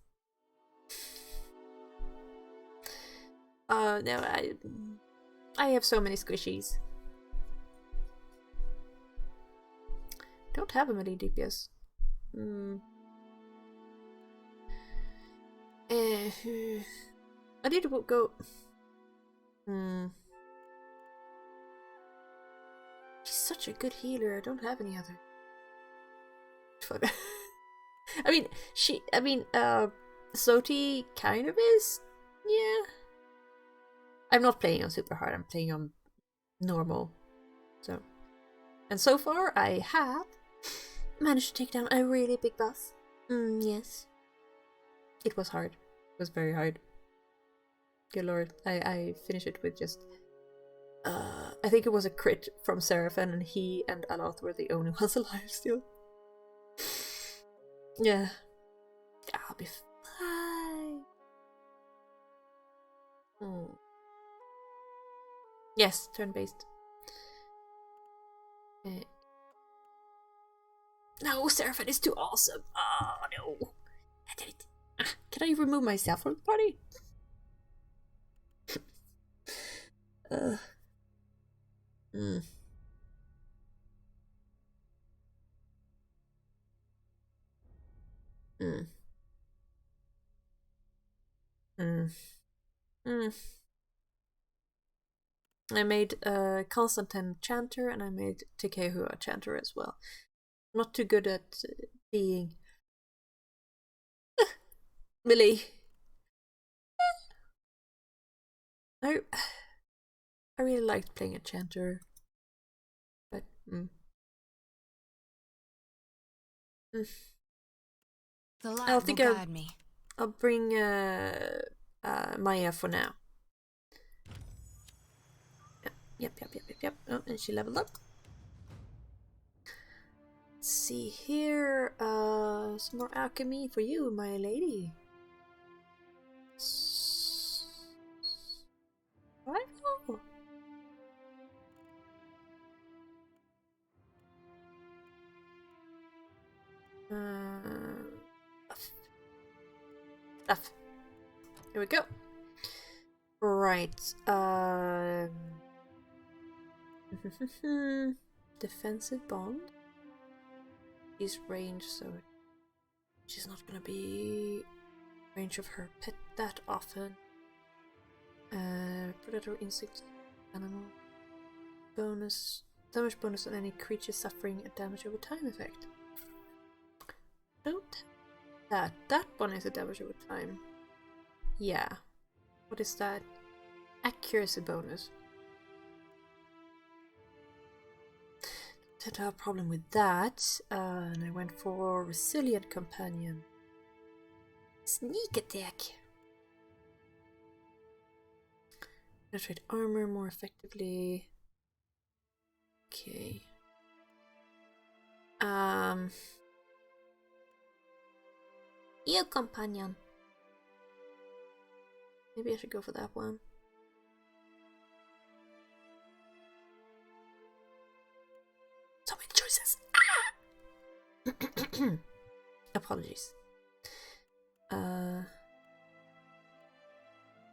No, I have so many squishies. Don't have a melee DPS. I need to go. She's such a good healer. I don't have any other. Soti kind of is. Yeah. I'm not playing on super hard. I'm playing on normal. And so far, I have managed to take down a really big boss. Yes. It was hard. It was very hard. Good lord. I finished it with just... I think it was a crit from Seraphim, and he and Aloth were the only ones alive still. Yeah. I'll be fine. Yes, turn-based. No, Seraphim is too awesome. Oh, no. I did it. Can I remove myself from the party? I made Constantine Chanter, and I made Tekehu a Chanter as well. Not too good at being melee. I really liked playing a Chanter, but The light will guide me. I'll bring Maya for now. Yep. Oh, and she leveled up. Let's see here. Some more alchemy for you, my lady. What? Oh. Stuff. Here we go. Right. Defensive bond. She's range, so she's not gonna be range of her pet that often. Predator, insect, animal. Bonus. Damage bonus on any creature suffering a damage over time effect. Don't have that. That one is a damage over time. Yeah. What is that? Accuracy bonus. Didn't have a problem with that. And I went for Resilient Companion. Sneak attack. Penetrate armor more effectively. Okay. You companion. Maybe I should go for that one. So many choices. Apologies. And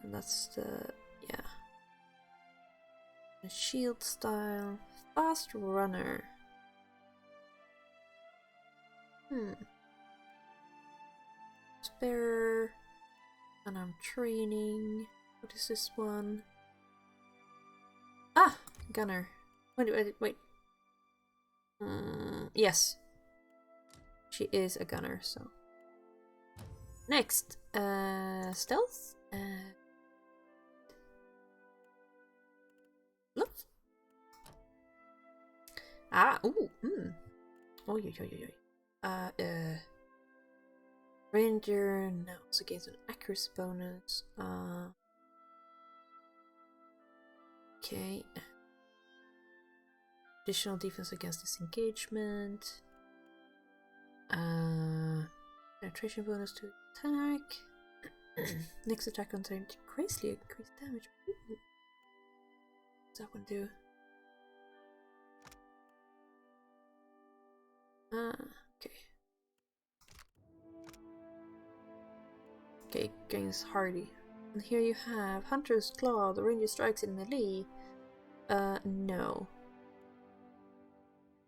that's the the shield style. Fast runner. Spare. And I'm training. What is this one? Ah! Gunner. Wait. Yes. She is a gunner, so. Next. Stealth. Look. Ranger now also gains an accuracy bonus. Okay. Additional defense against disengagement. Penetration bonus to attack. Next attack on turn greatly increased damage. Ooh. What's that one do? Okay. Okay, gains hardy. And here you have Hunter's Claw, the ranger strikes in melee. No.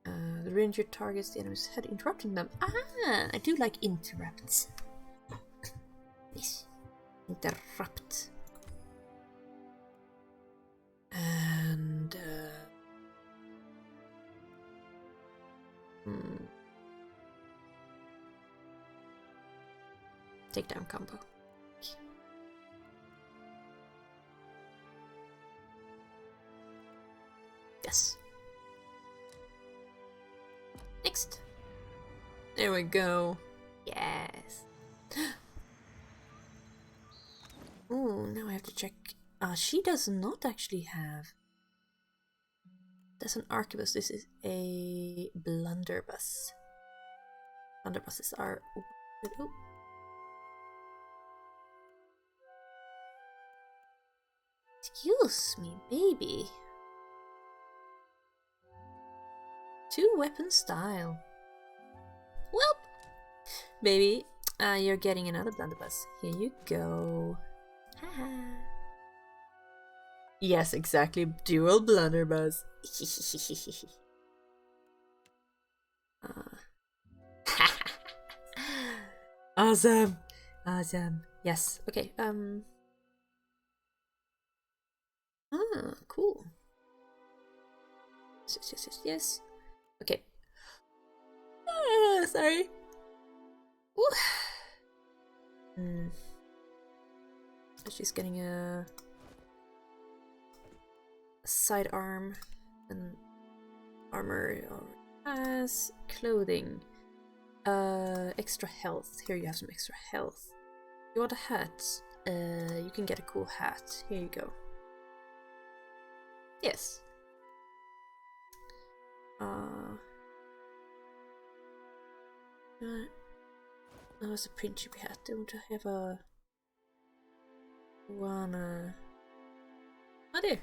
The ranger targets the enemy's head, interrupting them. Ah, I do like interrupts. Yes. Interrupt. And takedown combo. Yes. Next. There we go. Yes. Oh, now I have to check. She does not actually have. That's an arquebus. This is a blunderbuss. Blunderbusses are. Oh. Excuse me, baby. 2-weapon style. Well, baby, you're getting another blunderbuss. Here you go. Haha. Yes, exactly. Dual blunderbuss. Awesome. Awesome. Yes. Okay. Cool. Yes. Okay. Sorry. She's getting a sidearm and armor as clothing. Extra health. Here you have some extra health. You want a hat? You can get a cool hat. Here you go. Yes. That was a principy hat. Don't I have a one? Oh, there.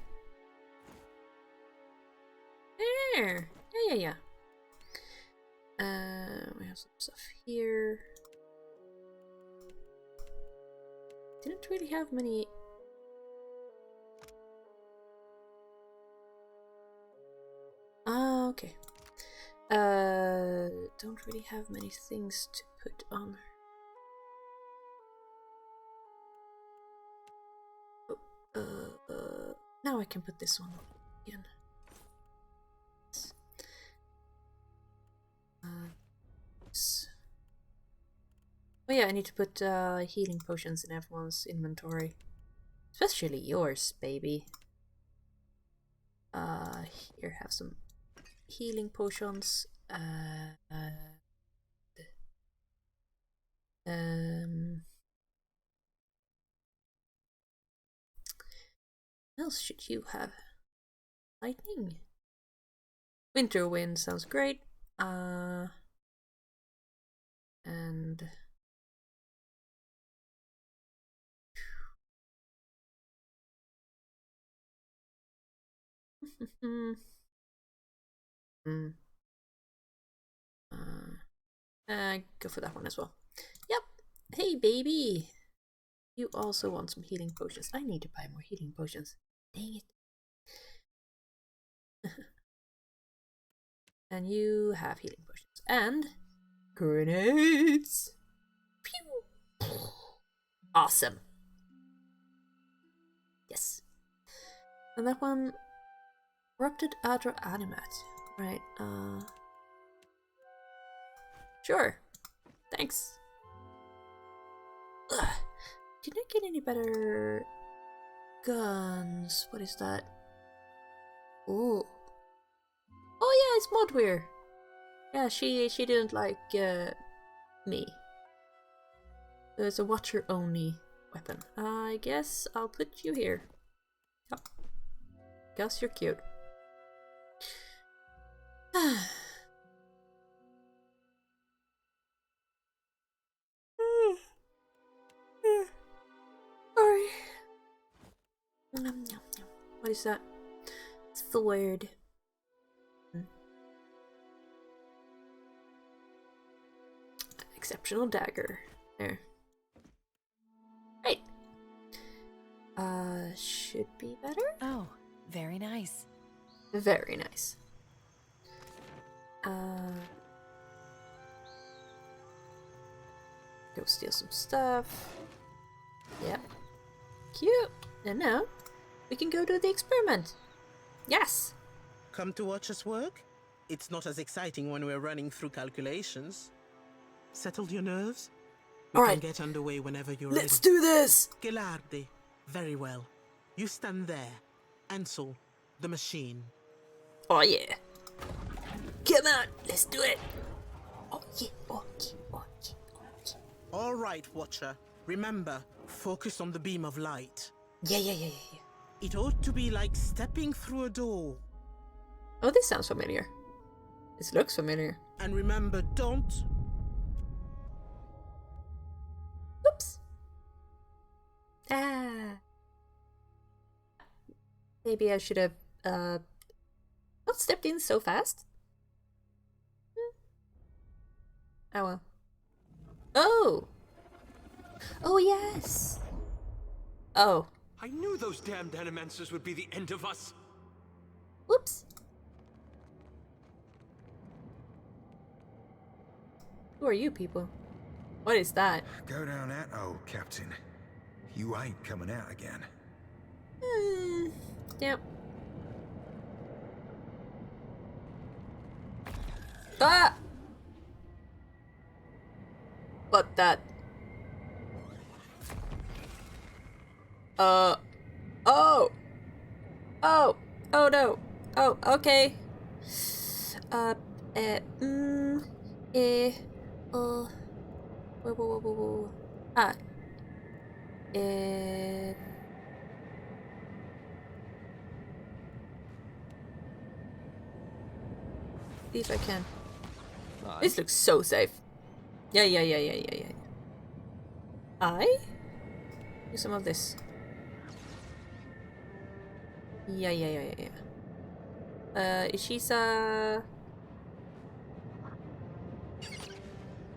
There. Yeah. We have some stuff here. Didn't really have many. Okay. Don't really have many things to put on her. Now I can put this one on again. Oh yeah, I need to put healing potions in everyone's inventory. Especially yours, baby. Here, have some healing potions. What else should you have? Lightning? Winter wind sounds great. And go for that one as well. Yep. Hey, baby. You also want some healing potions. I need to buy more healing potions. Dang it. And you have healing potions. And grenades. Pew. Awesome. Yes. And that one, corrupted outer animat. Right. Sure. Thanks. Ugh. Did I get any better guns? What is that? Ooh. Oh yeah, it's Modweir. Yeah, she didn't like me. There's a watcher only weapon. I guess I'll put you here. Yep. Guess you're cute. Sorry. What is that? It's the word. exceptional dagger. There. Right. Should be better? Oh, very nice. Very nice. Go steal some stuff. Yep. Cute. And now, we can go do the experiment. Yes! Come to watch us work? It's not as exciting when we're running through calculations. Settled your nerves? We can get underway whenever you're ready. Let's do this! Gelardi. Very well. You stand there. Ansel, the machine. Oh yeah. Come on, let's do it. Oh yeah, okay. All right, Watcher. Remember, focus on the beam of light. Yeah. It ought to be like stepping through a door. Oh, this sounds familiar. This looks familiar. And remember, don't... Oops. Maybe I should have, not stepped in so fast. Oh well. Oh! Oh, yes! Oh. I knew those damned animenses would be the end of us. Whoops. Who are you people? What is that? Go down that hole, Captain. You ain't coming out again. Yep. Ah! What that? Oh! Oh! Oh no! Oh, okay. Whoa. Ah. See if I can. This looks so safe. Yeah. I do some of this. Yeah. Ishisa.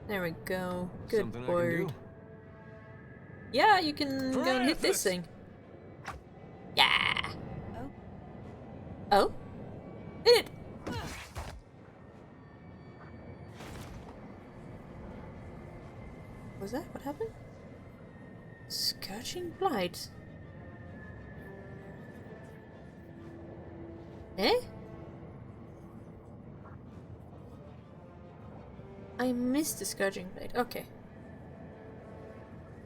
There we go. Good Something board. I can do. Yeah, you can go and hit this thing. Yeah. Oh. Hit it. Was that what happened? Scorching blight. Eh? I missed the scourging blade. Okay.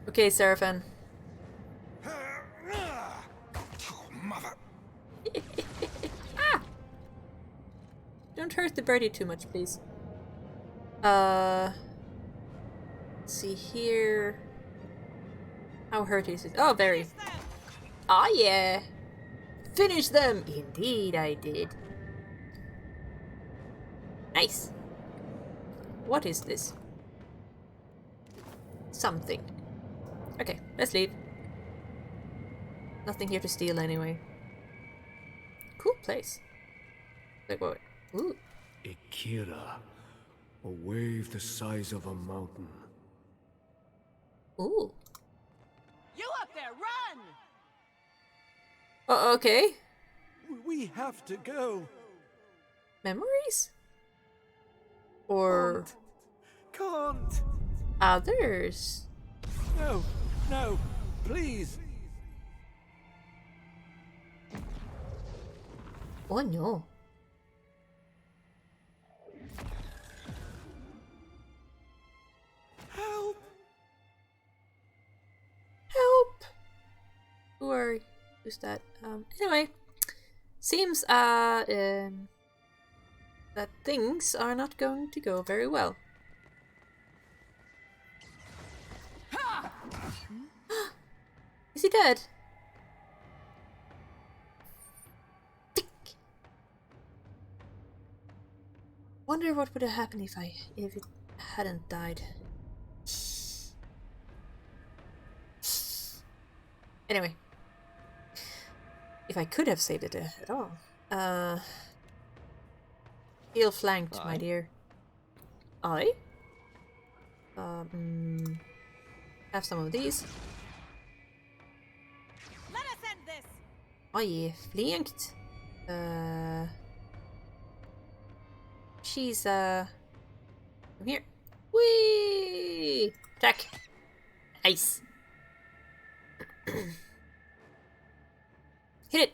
Okay, Seraphin. Mother. Ah! Don't hurt the birdie too much, please. Let's see here. How hurt is it? Oh, very. Oh, yeah. Finish them! Indeed, I did. Nice. What is this? Something. Okay, let's leave. Nothing here to steal anyway. Cool place. Like what? Ooh. Ikira, a wave the size of a mountain. Ooh. You up there, run! Oh, okay. We have to go. Memories? Or Can't. others? No, please. Oh no. Help! Help! Who's that? Anyway. Seems that things are not going to go very well. Is he dead? Wonder what would have happened if it hadn't died. Anyway. If I could have saved it at all. Feel flanked, my dear. I? Have some of these. Let us end this. Oh yeah, flankt. She's come here. Whee! Attack. Nice. Hit it.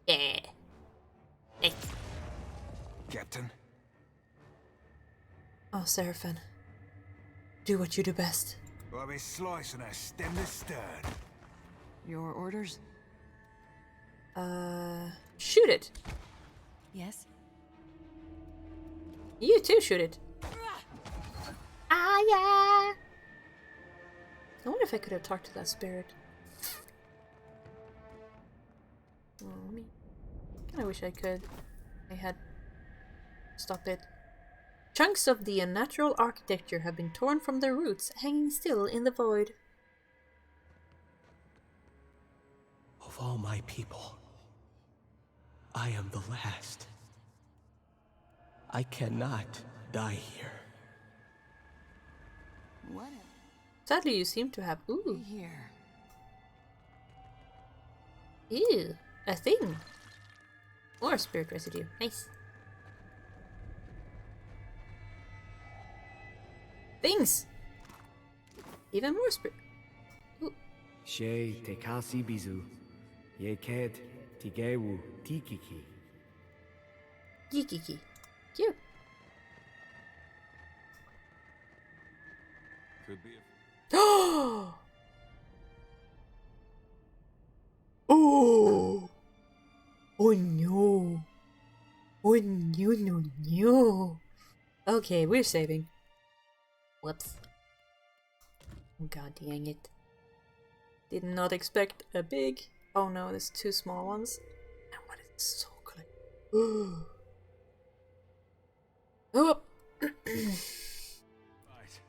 Yeah. Nice. Captain. Oh, Seraphim. Do what you do best. I'll be slicing her stem to stern. Your orders? Shoot it. Yes. You too, shoot it. Ah, yeah. I wonder if I could have talked to that spirit. Oh, me. I wish I could. I had. Stop it. Chunks of the unnatural architecture have been torn from their roots, hanging still in the void. Of all my people, I am the last. I cannot die here. What? Sadly, you seem to have. Ooh. Here. Ew. A thing. More spirit residue. Nice. Things! Even more spirit. Ooh. She te kasi bizu. Ye ket tigewu tikiki. Yikiki. Cute. Could be Oh! Oh! Oh no! Oh no no no! Okay, we're saving. Whoops. God dang it. Did not expect a big. Oh no, there's two small ones. And what is so good? Oh!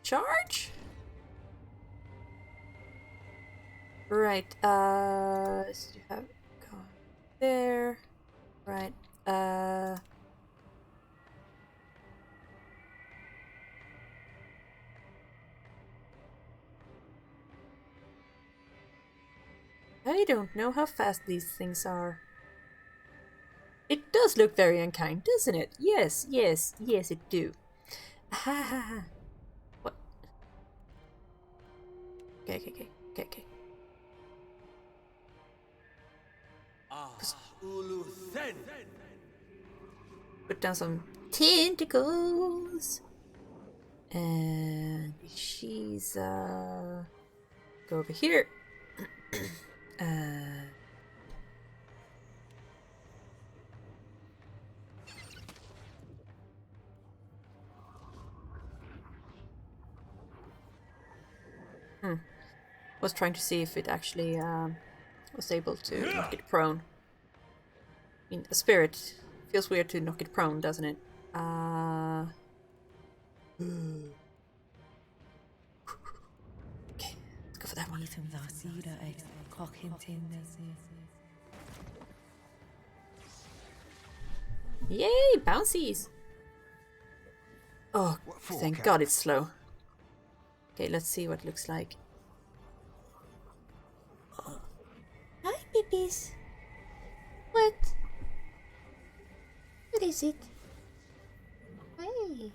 Charge? Right, so you have gone there. Right, I don't know how fast these things are. It does look very unkind, doesn't it? Yes, yes, yes, it do. Ha ha ha. What? Okay. Put down some tentacles. And she's, go over here. Was trying to see if it actually was able to knock it prone. I mean, a spirit feels weird to knock it prone, doesn't it? Okay, let's go for that one. Yay, bouncies! Oh, thank God it's slow. Okay, let's see what it looks like. Hi, babies. What? What is it? Hey.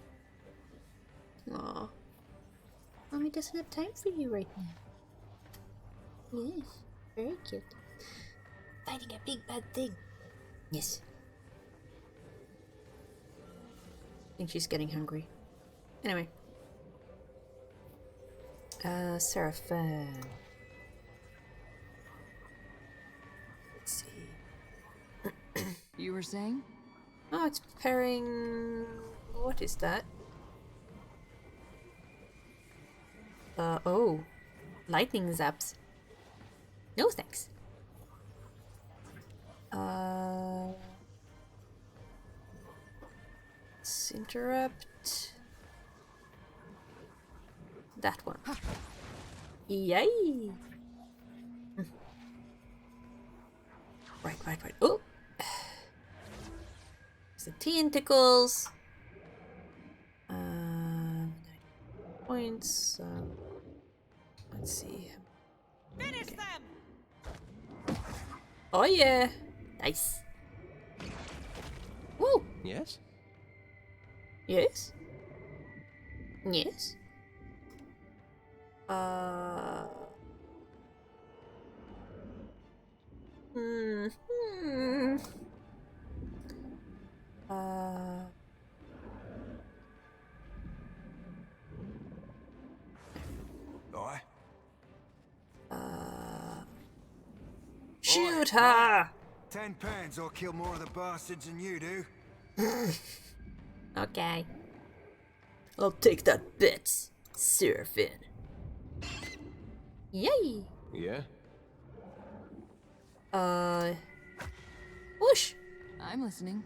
Aw. Mommy doesn't have time for you right now. Yes, very cute. Fighting a big bad thing. Yes. I think she's getting hungry. Anyway. Seraphim. Let's see. You were saying? Oh, it's preparing... What is that? Oh. Lightning zaps. No thanks. Let's interrupt. That one. Yay! Right. Oh! The tentacles. Oh points. Let's see. Finish them! Oh yeah! Nice. Woo! Yes? Yes? Yes? Hmm. Oi. Shoot her! 10 pounds, I'll kill more of the bastards than you do. Okay. I'll take that bet, Seraphine. Yay! Yeah? Whoosh! I'm listening.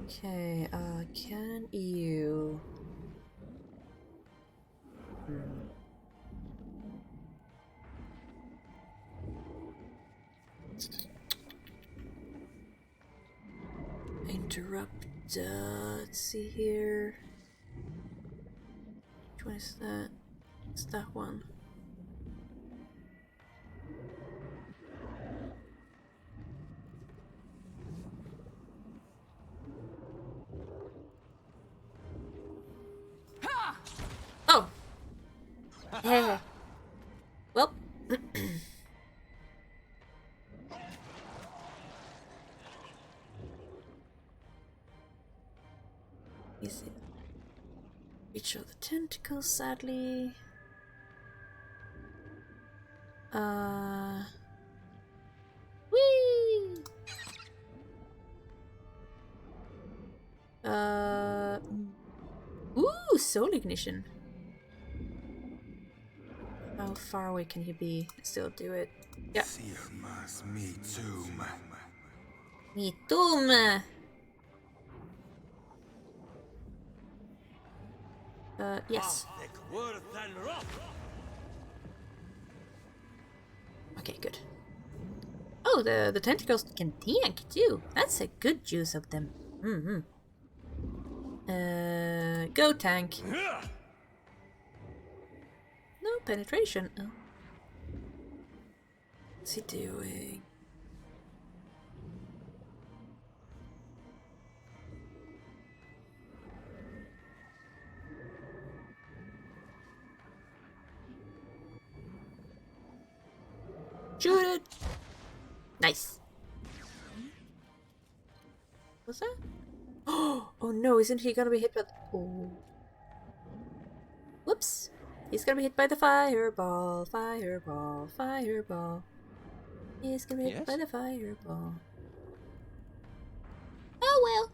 Okay, can you... Interrupt, let's see here. Which one is that? It's that one. Oh! Yeah. Well. Is it? Each of the tentacles, sadly. Whee! Ooh, soul ignition. How far away can he be? Still do it. Yeah. Me too. Me too. Yes. Okay, good. Oh, the tentacles can tank too. That's a good use of them. Go tank. No penetration. Oh. What's he doing? Shoot it! Nice. What's that? Oh no, isn't he gonna be hit by the... Oh. Whoops. He's gonna be hit by the fireball. Fireball. Fireball. He's gonna be hit by the fireball. Oh well.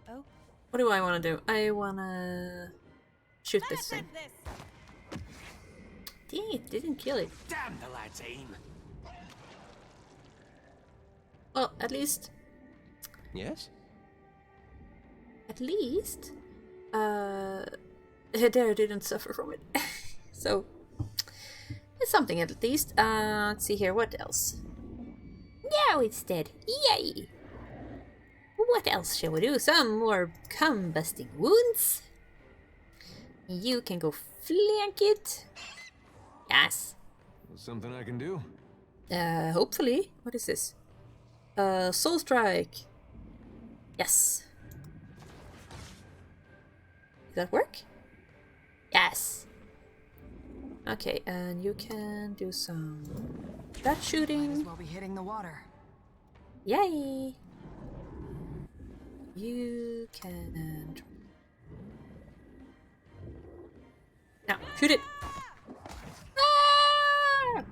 Oh. What do I want to do? I wanna shoot this thing. Dang it, didn't kill it. Damn the lad's aim. Well, at least... Yes? At least... Dare didn't suffer from it. So... It's something at least. Let's see here, what else? Now it's dead. Yay! What else shall we do? Some more combusting wounds? You can go flank it. Yes. Something I can do? Hopefully. What is this? Soul Strike. Yes. Did that work? Yes. Okay, and you can do some... that shooting. Might as well be hitting the water. Yay! You can... Now, shoot it! Ah!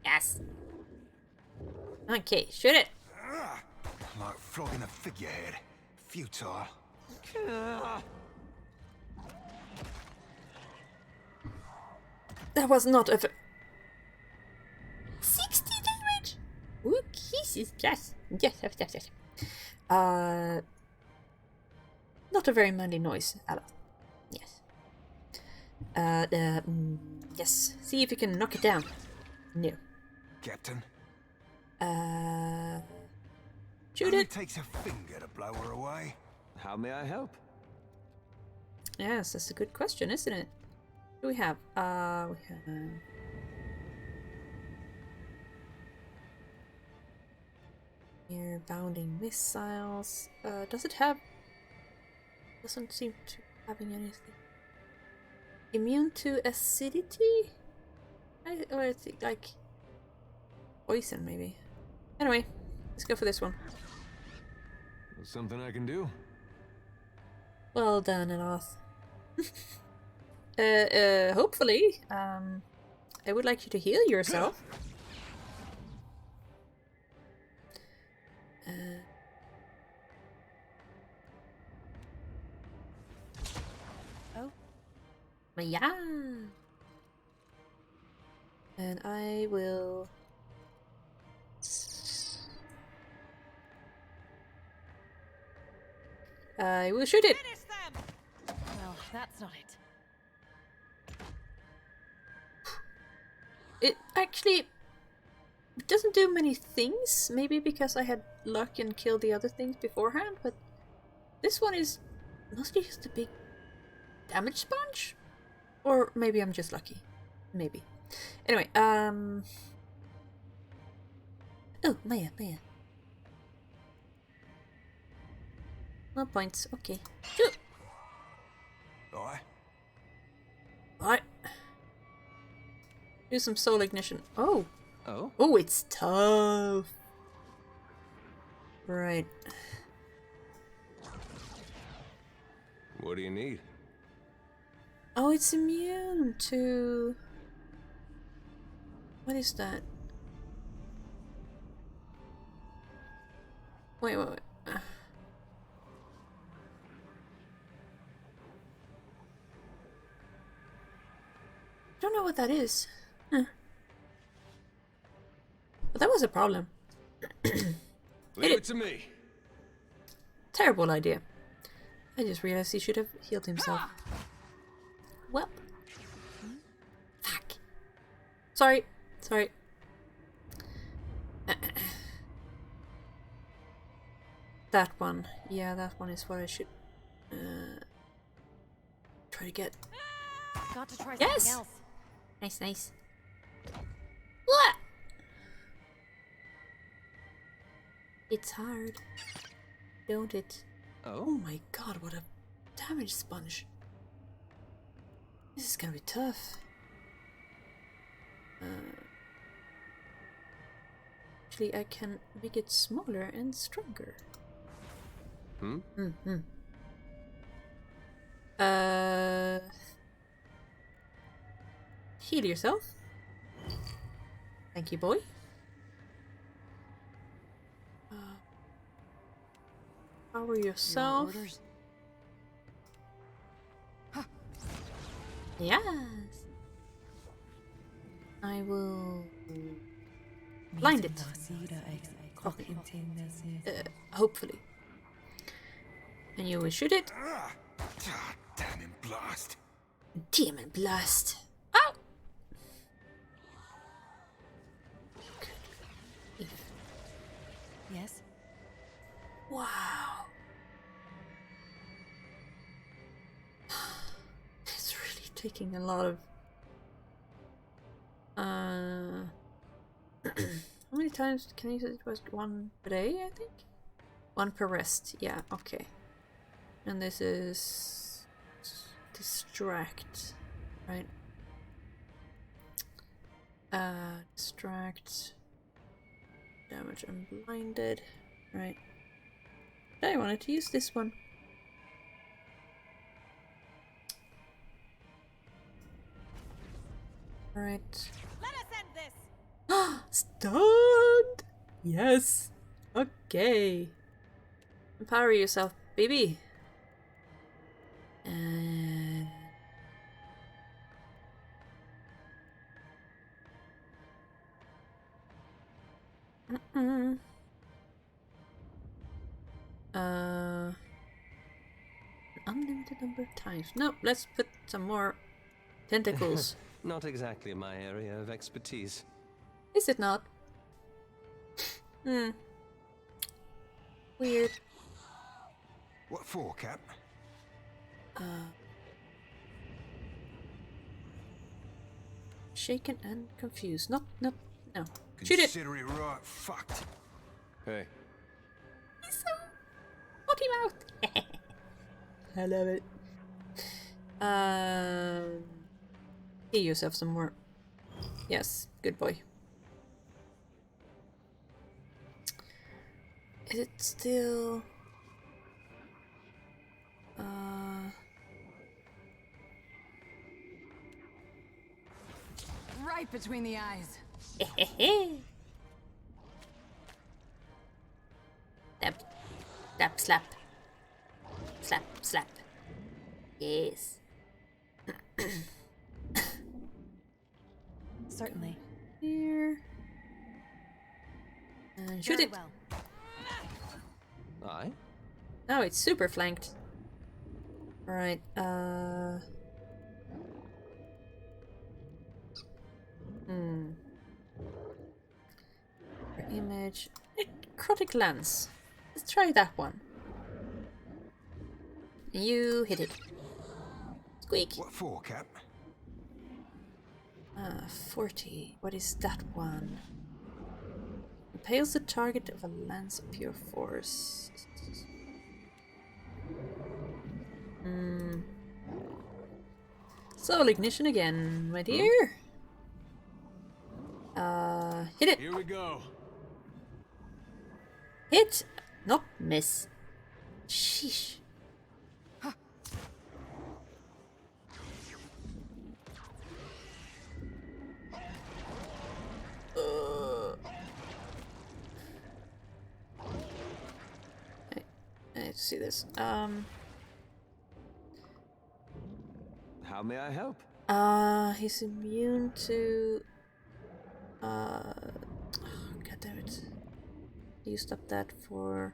Yes! Okay, shoot it! Like flogging a figurehead. Futile. That was not a... 60 damage? Ooh, Jesus, yes. Yes. Not a very manly noise, Ella. Yes. Yes. See if you can knock it down. No. Captain? Shoot Only it. takes a finger to blow her away. How may I help? Yes, that's a good question, isn't it? What do we have? We have... Here, bounding missiles. Does it have... Doesn't seem to be having anything. Immune to acidity? Or is it like... poison, maybe? Anyway, let's go for this one. Something I can do? Well done, Enoth. Hopefully. I would like you to heal yourself. Oh. Yeah. And I will... I will shoot it. Well, that's not it. It actually doesn't do many things. Maybe because I had luck and killed the other things beforehand, but this one is mostly just a big damage sponge. Or maybe I'm just lucky. Maybe. Anyway, oh, Maya. No points. Okay. Shoot. Alright. Do some soul ignition. Oh. Oh? Oh, it's tough. Right. What do you need? Oh, it's immune to... What is that? Wait. I don't know what that is. Huh. But that was a problem. Leave it to me. Terrible idea. I just realized he should have healed himself. Well. Fuck. Sorry. That one. Yeah, that one is what I should try to get. Got to try Yes! something else. Nice. What? It's hard. Don't it? Oh my god, what a damage sponge. This is gonna be tough. Actually, I can make it smaller and stronger. Heal yourself. Thank you, boy. Power yourself. Your orders? Yes. I will blind it. Hopefully. And you will shoot it. Demon blast. Demon blast. Ow! Yes. Wow. It's really taking a lot of... How many times can you use it? Was one per day, I think? One per rest. Yeah, okay. And this is... distract, right? Distract... Damage and blinded. Right. I wanted to use this one. Alright. Let us end this. Stunned! Yes! Okay. Empower yourself, baby. And... Unlimited number of times. No, let's put some more tentacles. Not exactly my area of expertise. Is it not? Weird. What for, Cap? shaken and confused. No. Shoot it! Consider it right fucked. Hey. He's so potty mouth. I love it. Heal yourself some more. Yes, good boy. Is it still... Right between the eyes. Tap, slap. Slap, slap. Yes. Certainly. Here. And shoot it. Well. Aye. Oh, it's super flanked. Alright, Image. Necrotic lens. Let's try that one. You hit it. Squeak. What for, Cap? 40. What is that one? Impales the target of a lance of pure force. Soul ignition again, my dear. Hit it. Here we go. Hit, not miss. Sheesh. Huh. I need to see this. How may I help? He's immune to... God damn it. Used up that for...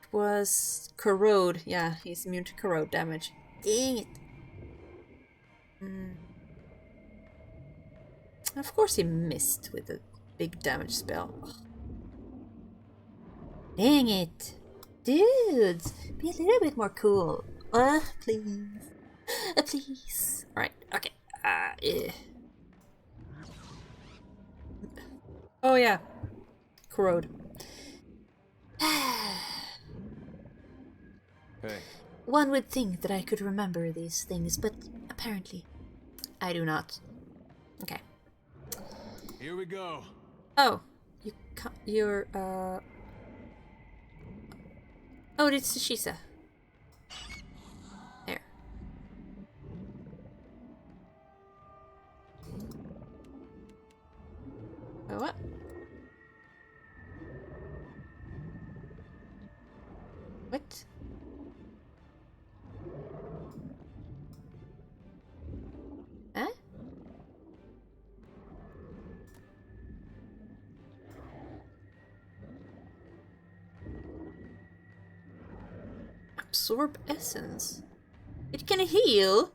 It was corrode. Yeah, he's immune to corrode damage. Dang it. Of course he missed with a big damage spell. Ugh. Dang it. Dudes, be a little bit more cool. Please. Please. Alright, okay. Yeah. Oh yeah. Corrode. Hey. One would think that I could remember these things, but apparently I do not. Okay. Here we go. Oh, you can't. You're Oh, it's Shisa. There. Oh, what? What? Huh? Absorb essence. It can heal.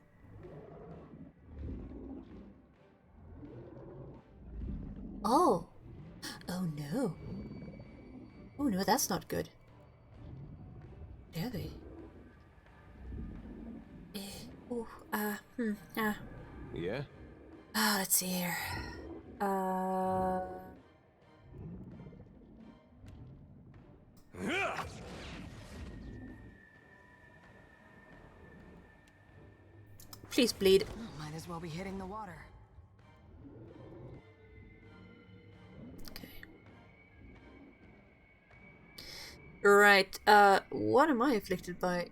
Oh. Oh no. Oh no, that's not good. Really? Yeah? Let's see here. Please bleed. Might as well be hitting the water. Okay. Right, what am I afflicted by?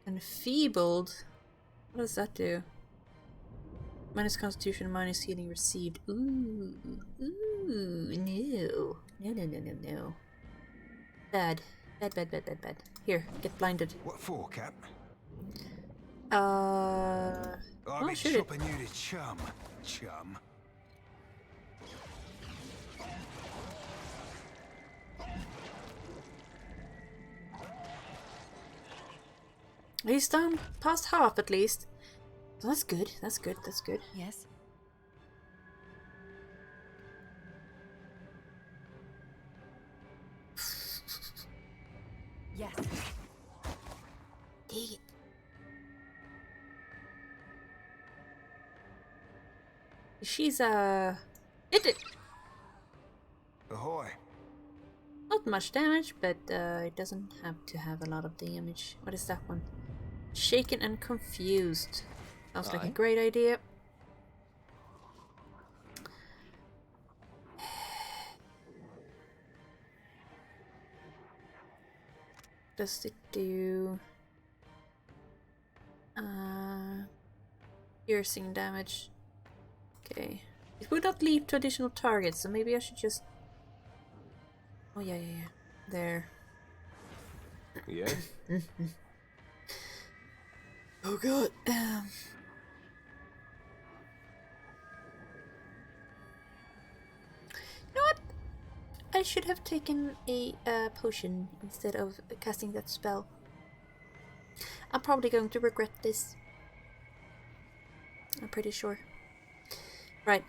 Enfeebled. What does that do? Minus constitution, minus healing received. Ooh, no. No. Bad. Bad. Here, get blinded. What for, Cap? I'll be shoot it. chopping you to chum. He's done past half at least. So that's good. Yes. Yes. Dang it. she's hit it. Ahoy. Not much damage, but it doesn't have to have a lot of damage. What is that one? Shaken and confused. Sounds like a great idea. Does it do piercing damage? Okay. It would not leap to additional targets, so maybe I should just... Oh yeah. There. Yeah? Oh god. You know what? I should have taken a potion instead of casting that spell. I'm probably going to regret this. I'm pretty sure. Right,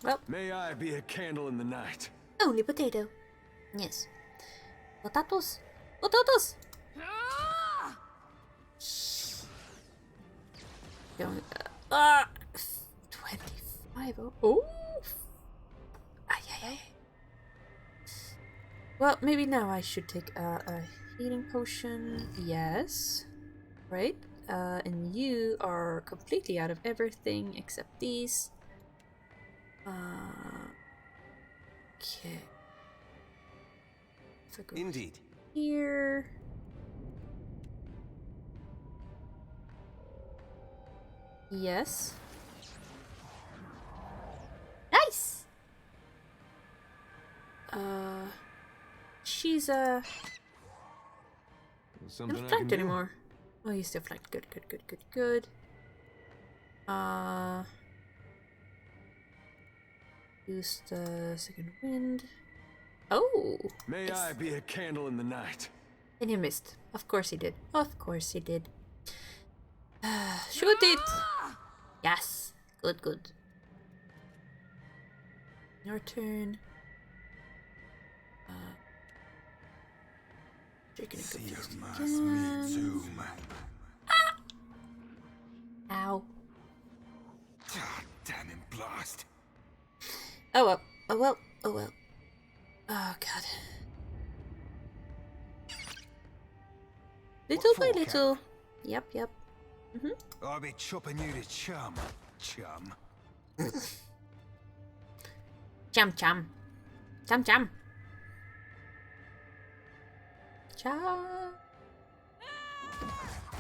Well. May I be a candle in the night. Only potato. Yes. Potatoes. Potatoes! Going, 25. Oh. Ay. Well, maybe now I should take a healing potion. Yes. Right. And you are completely out of everything except these. Okay. Indeed. Here. Yes. Nice. She's not flanked anymore. Oh, he's still flanked. Good. Use the second wind. Oh! May yes. I be a candle in the night. And he missed. Of course he did. Of course he did. Shoot it! Yes! Good. Your turn. Ow. God damn him, blast. Oh well. Oh god. Little by little. Yep. I'll be chopping you to chum. Chum. Chum.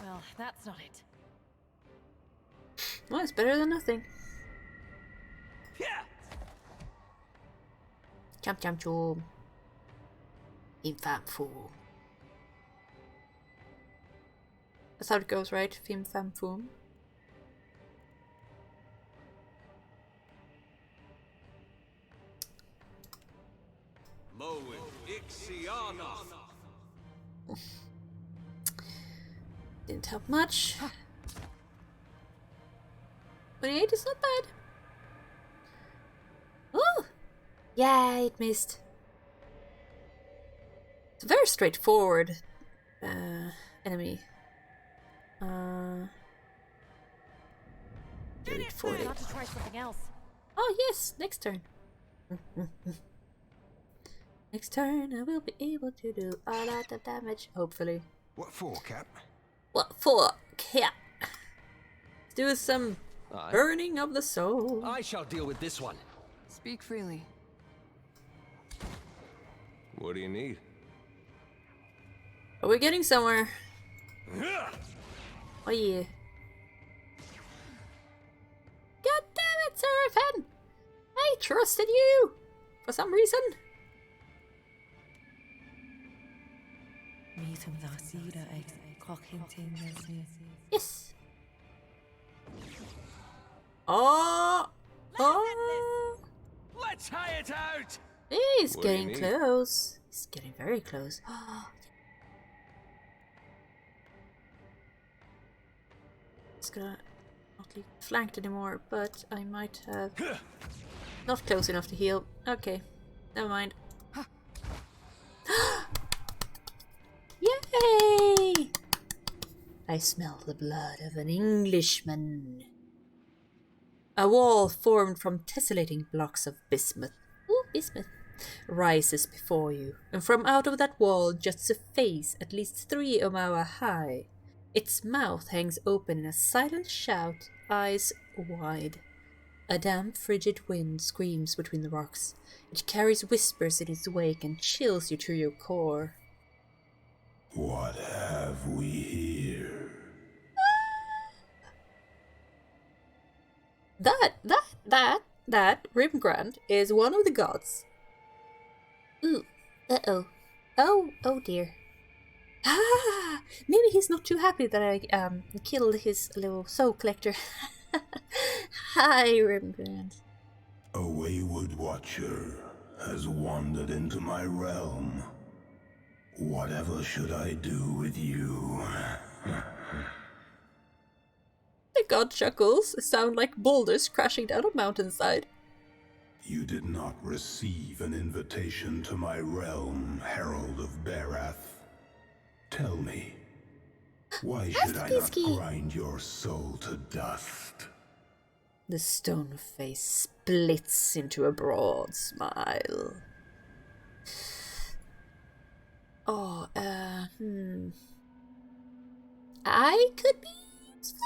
Well, that's not it. Well, it's better than nothing. Chum. Infam fool. That's how it goes, right? Fim fam foom. Didn't help much. 28 is not bad. Oh! Yeah, it missed. It's a very straightforward enemy. 40. Got to try something else. Oh yes, next turn. Next turn I will be able to do a lot of damage, hopefully. What for, Cap? What for, Cap? Let's do some burning of the soul. I shall deal with this one. Speak freely. What do you need? Are we getting somewhere? Oh yeah. God damn it, Seraphin! I trusted you! For some reason. Yes! Oh! Let's high it out! He's getting close. He's getting very close. It's gonna not be flanked anymore, but I might have not close enough to heal. Okay, never mind. Yay! I smell the blood of an Englishman. A wall formed from tessellating blocks of bismuth, rises before you, and from out of that wall juts a face at least 3 omawa high. Its mouth hangs open in a silent shout, eyes wide. A damp, frigid wind screams between the rocks. It carries whispers in its wake and chills you to your core. What have we here? That Rimgrand is one of the gods. Ooh, uh-oh. Oh dear. Ah, maybe he's not too happy that I killed his little soul collector. Hi, Rimgrand. A wayward watcher has wandered into my realm. Whatever should I do with you? The god chuckles sound like boulders crashing down a mountainside. You did not receive an invitation to my realm, Herald of Barath. Tell me, why should I not grind your soul to dust? The stone face splits into a broad smile. Oh, I could be useful.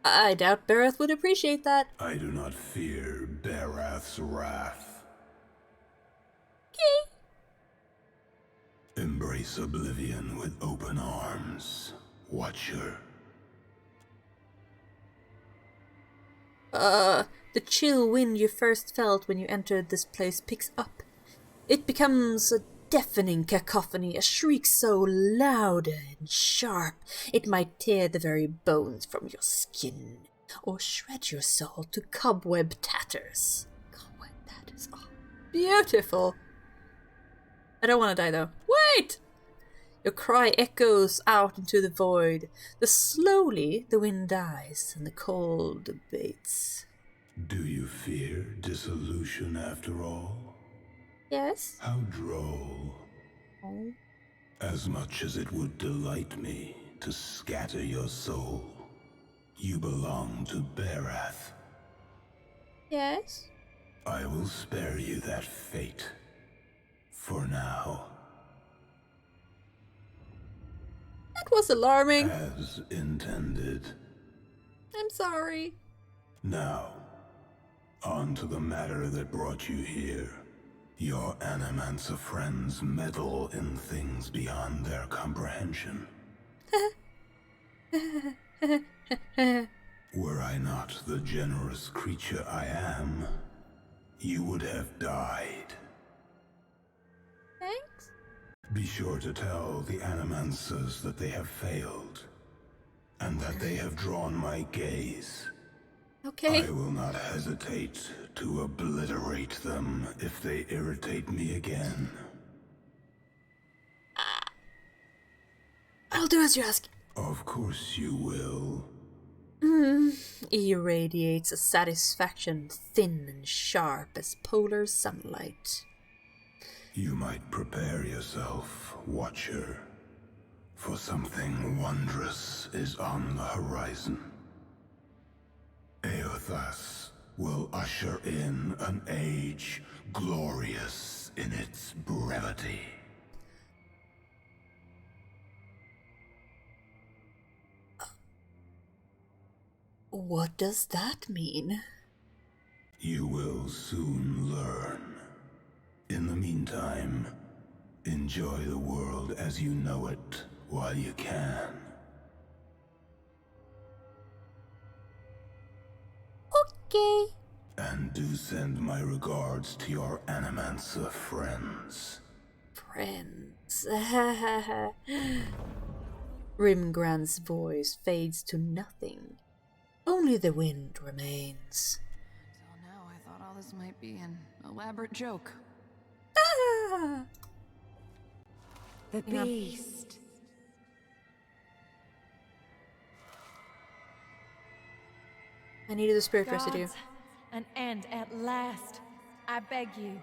I doubt Barath would appreciate that. I do not fear Barath's wrath. Okay. Embrace oblivion with open arms, Watcher. The chill wind you first felt when you entered this place picks up. It becomes a deafening cacophony, a shriek so loud and sharp it might tear the very bones from your skin, or shred your soul to cobweb tatters. Cobweb tatters, oh, beautiful! I don't want to die though. Wait! Your cry echoes out into the void. Slowly the wind dies and the cold abates. Do you fear dissolution after all? Yes. How droll. Oh. As much as it would delight me to scatter your soul, you belong to Barath. Yes. I will spare you that fate. For now. That was alarming. As intended. I'm sorry. Now, on to the matter that brought you here. Your Animancer friends meddle in things beyond their comprehension. Were I not the generous creature I am, you would have died. Thanks. Be sure to tell the Animancers that they have failed, and that they have drawn my gaze. Okay. I will not hesitate to obliterate them if they irritate me again. I'll do as you ask. Of course you will. Irradiates a satisfaction thin and sharp as polar sunlight. You might prepare yourself, Watcher, for something wondrous is on the horizon. Eothas will usher in an age glorious in its brevity. What does that mean? You will soon learn. In the meantime, enjoy the world as you know it while you can. Okay. And do send my regards to your Animancer friends. Friends. Rimgrand's voice fades to nothing. Only the wind remains. Until now, I thought all this might be an elaborate joke. Ah! The beast. I needed a spirit Gods, residue. An end at last. I beg you.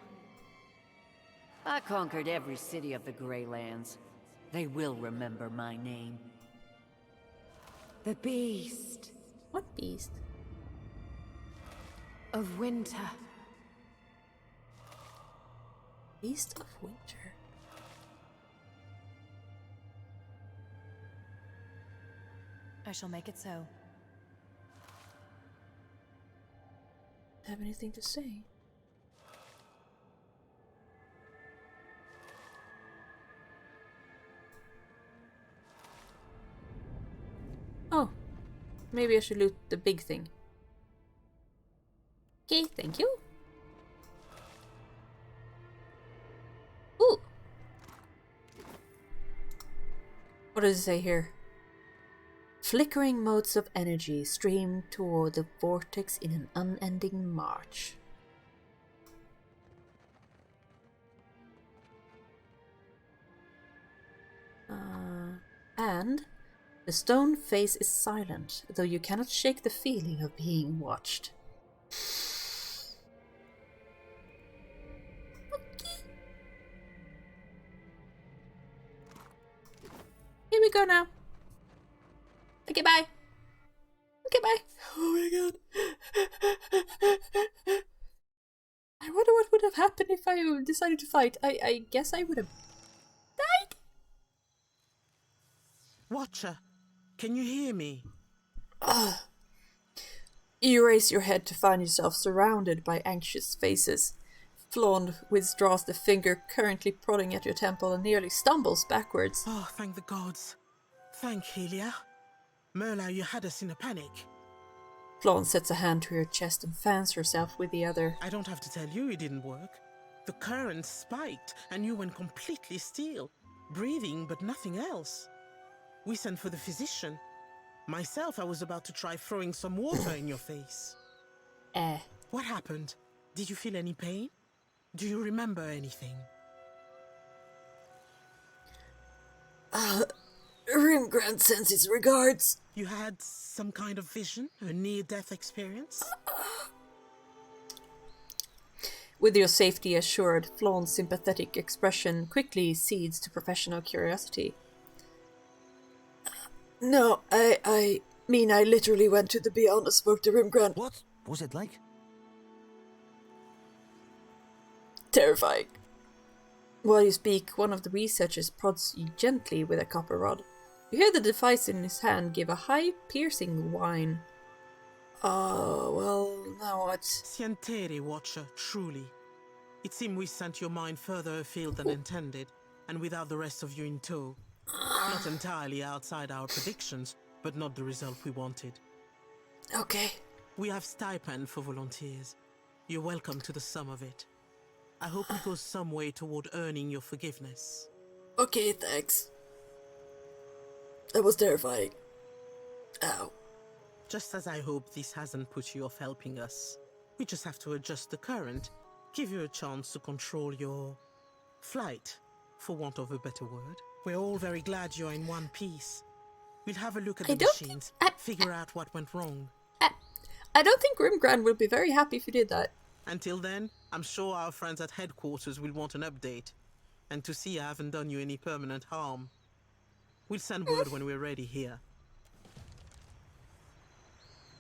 I conquered every city of the Greylands. They will remember my name. The beast. What beast? Of winter. Beast of winter. I shall make it so. Have anything to say? Oh, maybe I should loot the big thing. Okay, thank you. Ooh. What does it say here? Flickering motes of energy stream toward the vortex in an unending march. And the stone face is silent, though you cannot shake the feeling of being watched. Here we go now. Okay, bye. Okay, bye. Oh my god. I wonder what would have happened if I decided to fight. I guess I would have died. Watcher, can you hear me? You raise your head to find yourself surrounded by anxious faces. Flawn withdraws the finger currently prodding at your temple and nearly stumbles backwards. Oh, thank the gods. Thank Helia. Merla, you had us in a panic. Flawn sets a hand to her chest and fans herself with the other. I don't have to tell you it didn't work. The current spiked and you went completely still, breathing but nothing else. We sent for the physician. Myself, I was about to try throwing some water in your face. What happened? Did you feel any pain? Do you remember anything? Rimgrand sends his regards. You had some kind of vision? A near-death experience? With your safety assured, Flawn's sympathetic expression quickly cedes to professional curiosity. No, I mean I literally went to the Beyond and spoke to Rimgrand. What was it like? Terrifying. While you speak, one of the researchers prods you gently with a copper rod. You hear the device in his hand give a high, piercing whine. Oh, well, now what? Sientere, Watcher, truly. It seemed we sent your mind further afield than intended, and without the rest of you in tow. Not entirely outside our predictions, but not the result we wanted. Okay. We have stipend for volunteers. You're welcome to the sum of it. I hope it goes some way toward earning your forgiveness. Okay, thanks. That was terrifying. Ow. Just as I hope this hasn't put you off helping us. We just have to adjust the current, give you a chance to control your flight, for want of a better word. We're all very glad you're in one piece. We'll have a look at the machines, figure out what went wrong. I don't think Rimgrand would be very happy if you did that. Until then, I'm sure our friends at headquarters will want an update, and to see I haven't done you any permanent harm. We'll send word when we're ready here.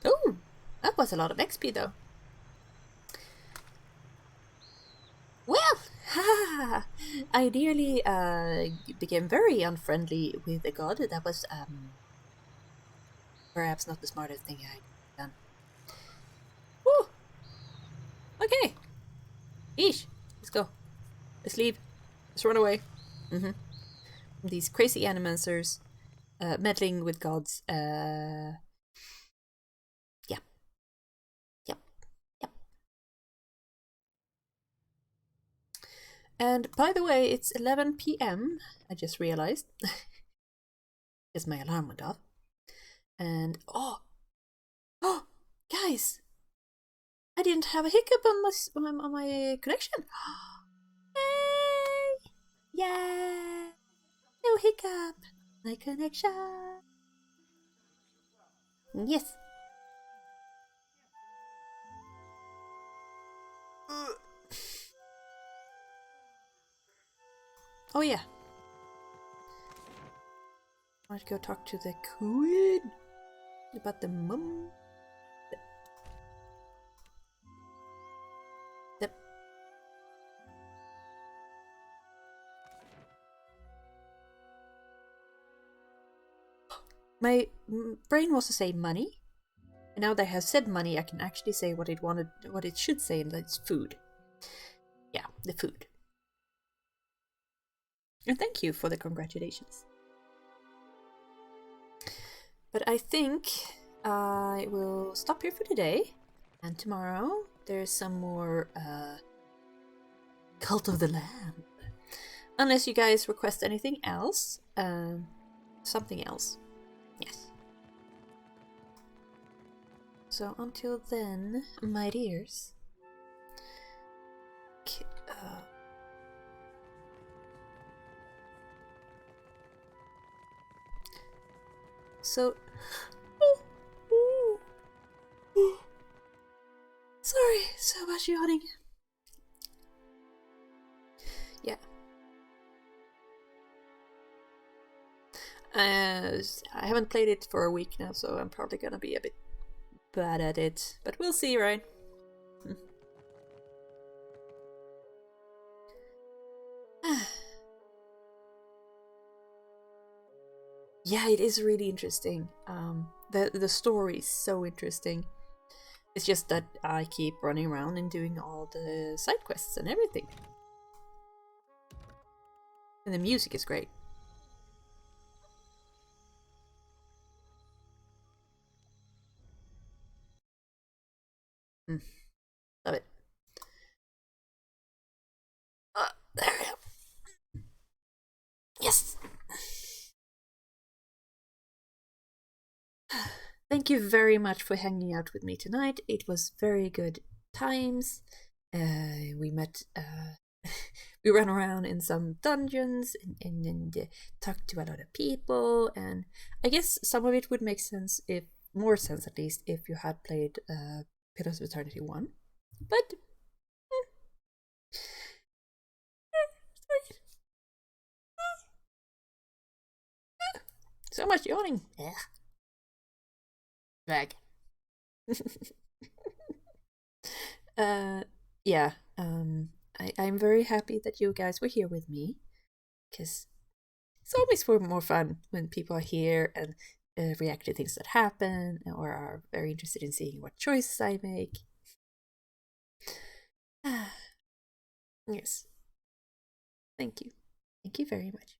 Oh, that was a lot of XP though. Well, I nearly became very unfriendly with the god. That was perhaps not the smartest thing I'd done. Woo! Okay. Eesh. Let's go. Let's leave. Let's run away. These crazy animancers meddling with gods. Yep. And by the way, it's 11 p.m. I just realized. Because my alarm went off. And oh, guys! I didn't have a hiccup on my connection. Yay! Yeah! No hiccup. My connection. Yes. Oh yeah. Let's go talk to the queen about the mum. My brain wants to say money, and now that I have said money, I can actually say what it should say, and that's food. Yeah, the food. And thank you for the congratulations. But I think I will stop here for today, and tomorrow there's some more Cult of the Lamb. Unless you guys request anything else, something else. Yes. So until then, my dears. So. Sorry, so much yawning. Yeah. I haven't played it for a week now, so I'm probably gonna be a bit bad at it. But we'll see, right? Yeah, it is really interesting. The story is so interesting. It's just that I keep running around and doing all the side quests and everything. And the music is great. Love it. There we go. Yes! Thank you very much for hanging out with me tonight. It was very good times. We met, we ran around in some dungeons and talked to a lot of people. And I guess some of it would make sense, if more sense at least, if you had played Pillars of Eternity 1. But so much yawning. Drag. Yeah. I'm very happy that you guys were here with me, because it's always more fun when people are here and react to things that happen, or are very interested in seeing what choices I make. Yes. Thank you. Thank you very much.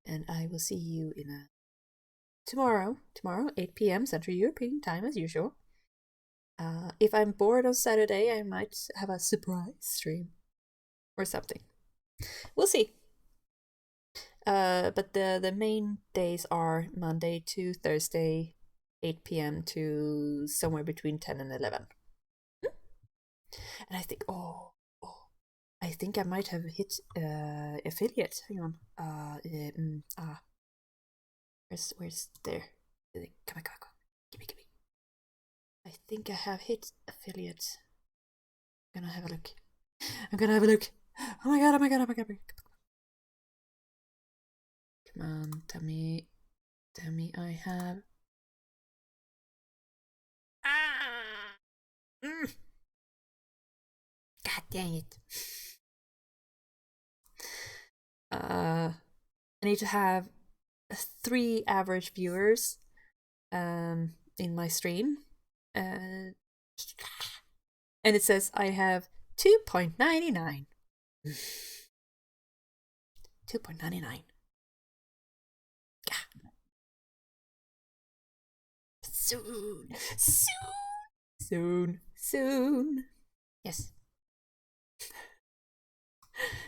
And I will see you in tomorrow, 8 p.m. Central European Time as usual. If I'm bored on Saturday, I might have a surprise stream or something. We'll see. But the main days are Monday to Thursday, 8 p.m. to somewhere between 10 and 11. And I think, I think I might have hit affiliate. Hang on. Where's there? Come on. Give me. I think I have hit affiliate. I'm gonna have a look. Oh my god. Come on, tell me I have. God dang it. I need to have 3 average viewers in my stream. And it says I have 2.99. 2.99. Soon. Yes.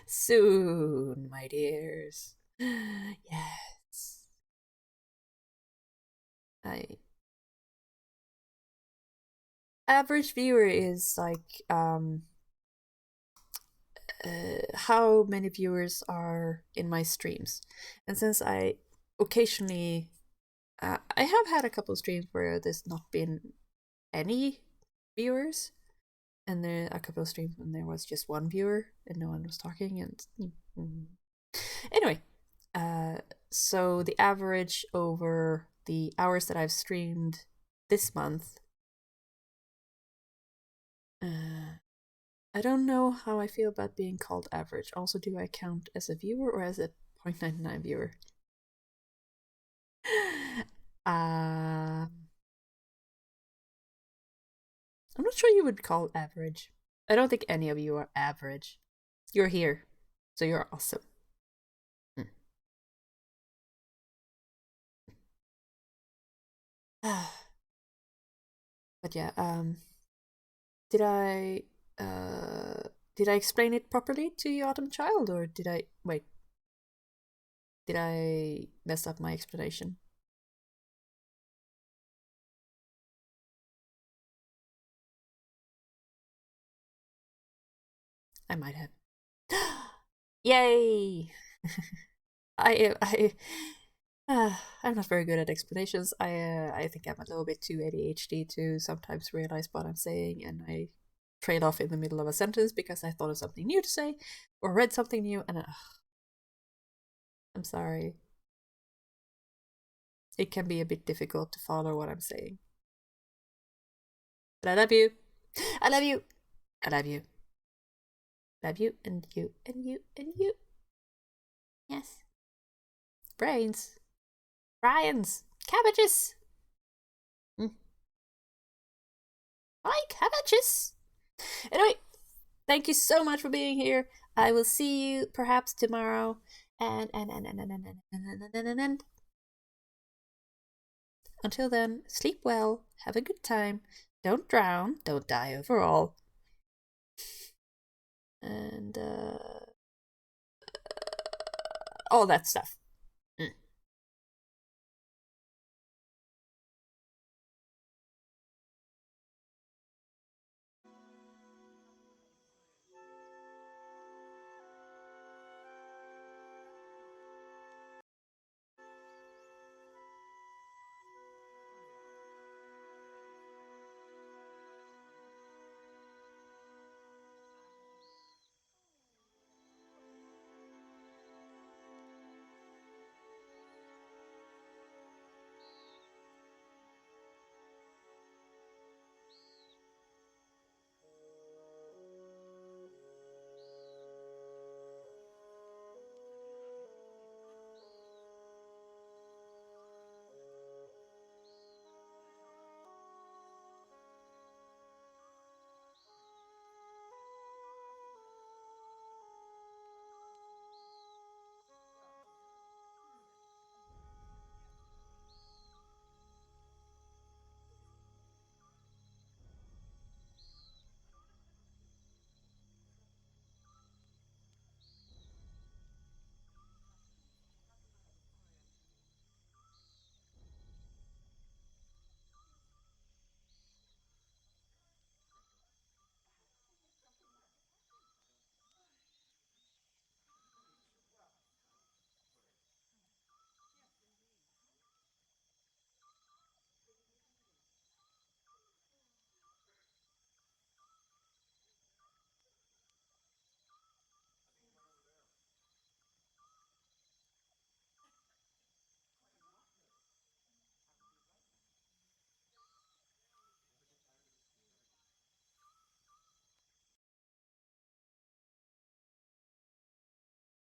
Soon, my dears. Yes. Average viewer is like how many viewers are in my streams. And since I occasionally I have had a couple of streams where there's not been any viewers, and there are a couple of streams when there was just one viewer and no one was talking. And anyway, So the average over the hours that I've streamed this month, I don't know how I feel about being called average. Also, do I count as a viewer or as a 0.99 viewer? I'm not sure you would call average. I don't think any of you are average. You're here, so you're awesome. But yeah, did I explain it properly to you, Autumn Child, or did I wait? Did I mess up my explanation? I might have. Yay! I'm not very good at explanations. I think I'm a little bit too ADHD to sometimes realize what I'm saying, and I trail off in the middle of a sentence because I thought of something new to say or read something new, and I'm sorry. It can be a bit difficult to follow what I'm saying. But I love you. I love you. I love you. Love you and you and you and you. Yes. Brains. Brian's. Cabbages. Like cabbages. Anyway, thank you so much for being here. I will see you perhaps tomorrow. And until then, sleep well, have a good time, don't drown, don't die overall. And all that stuff.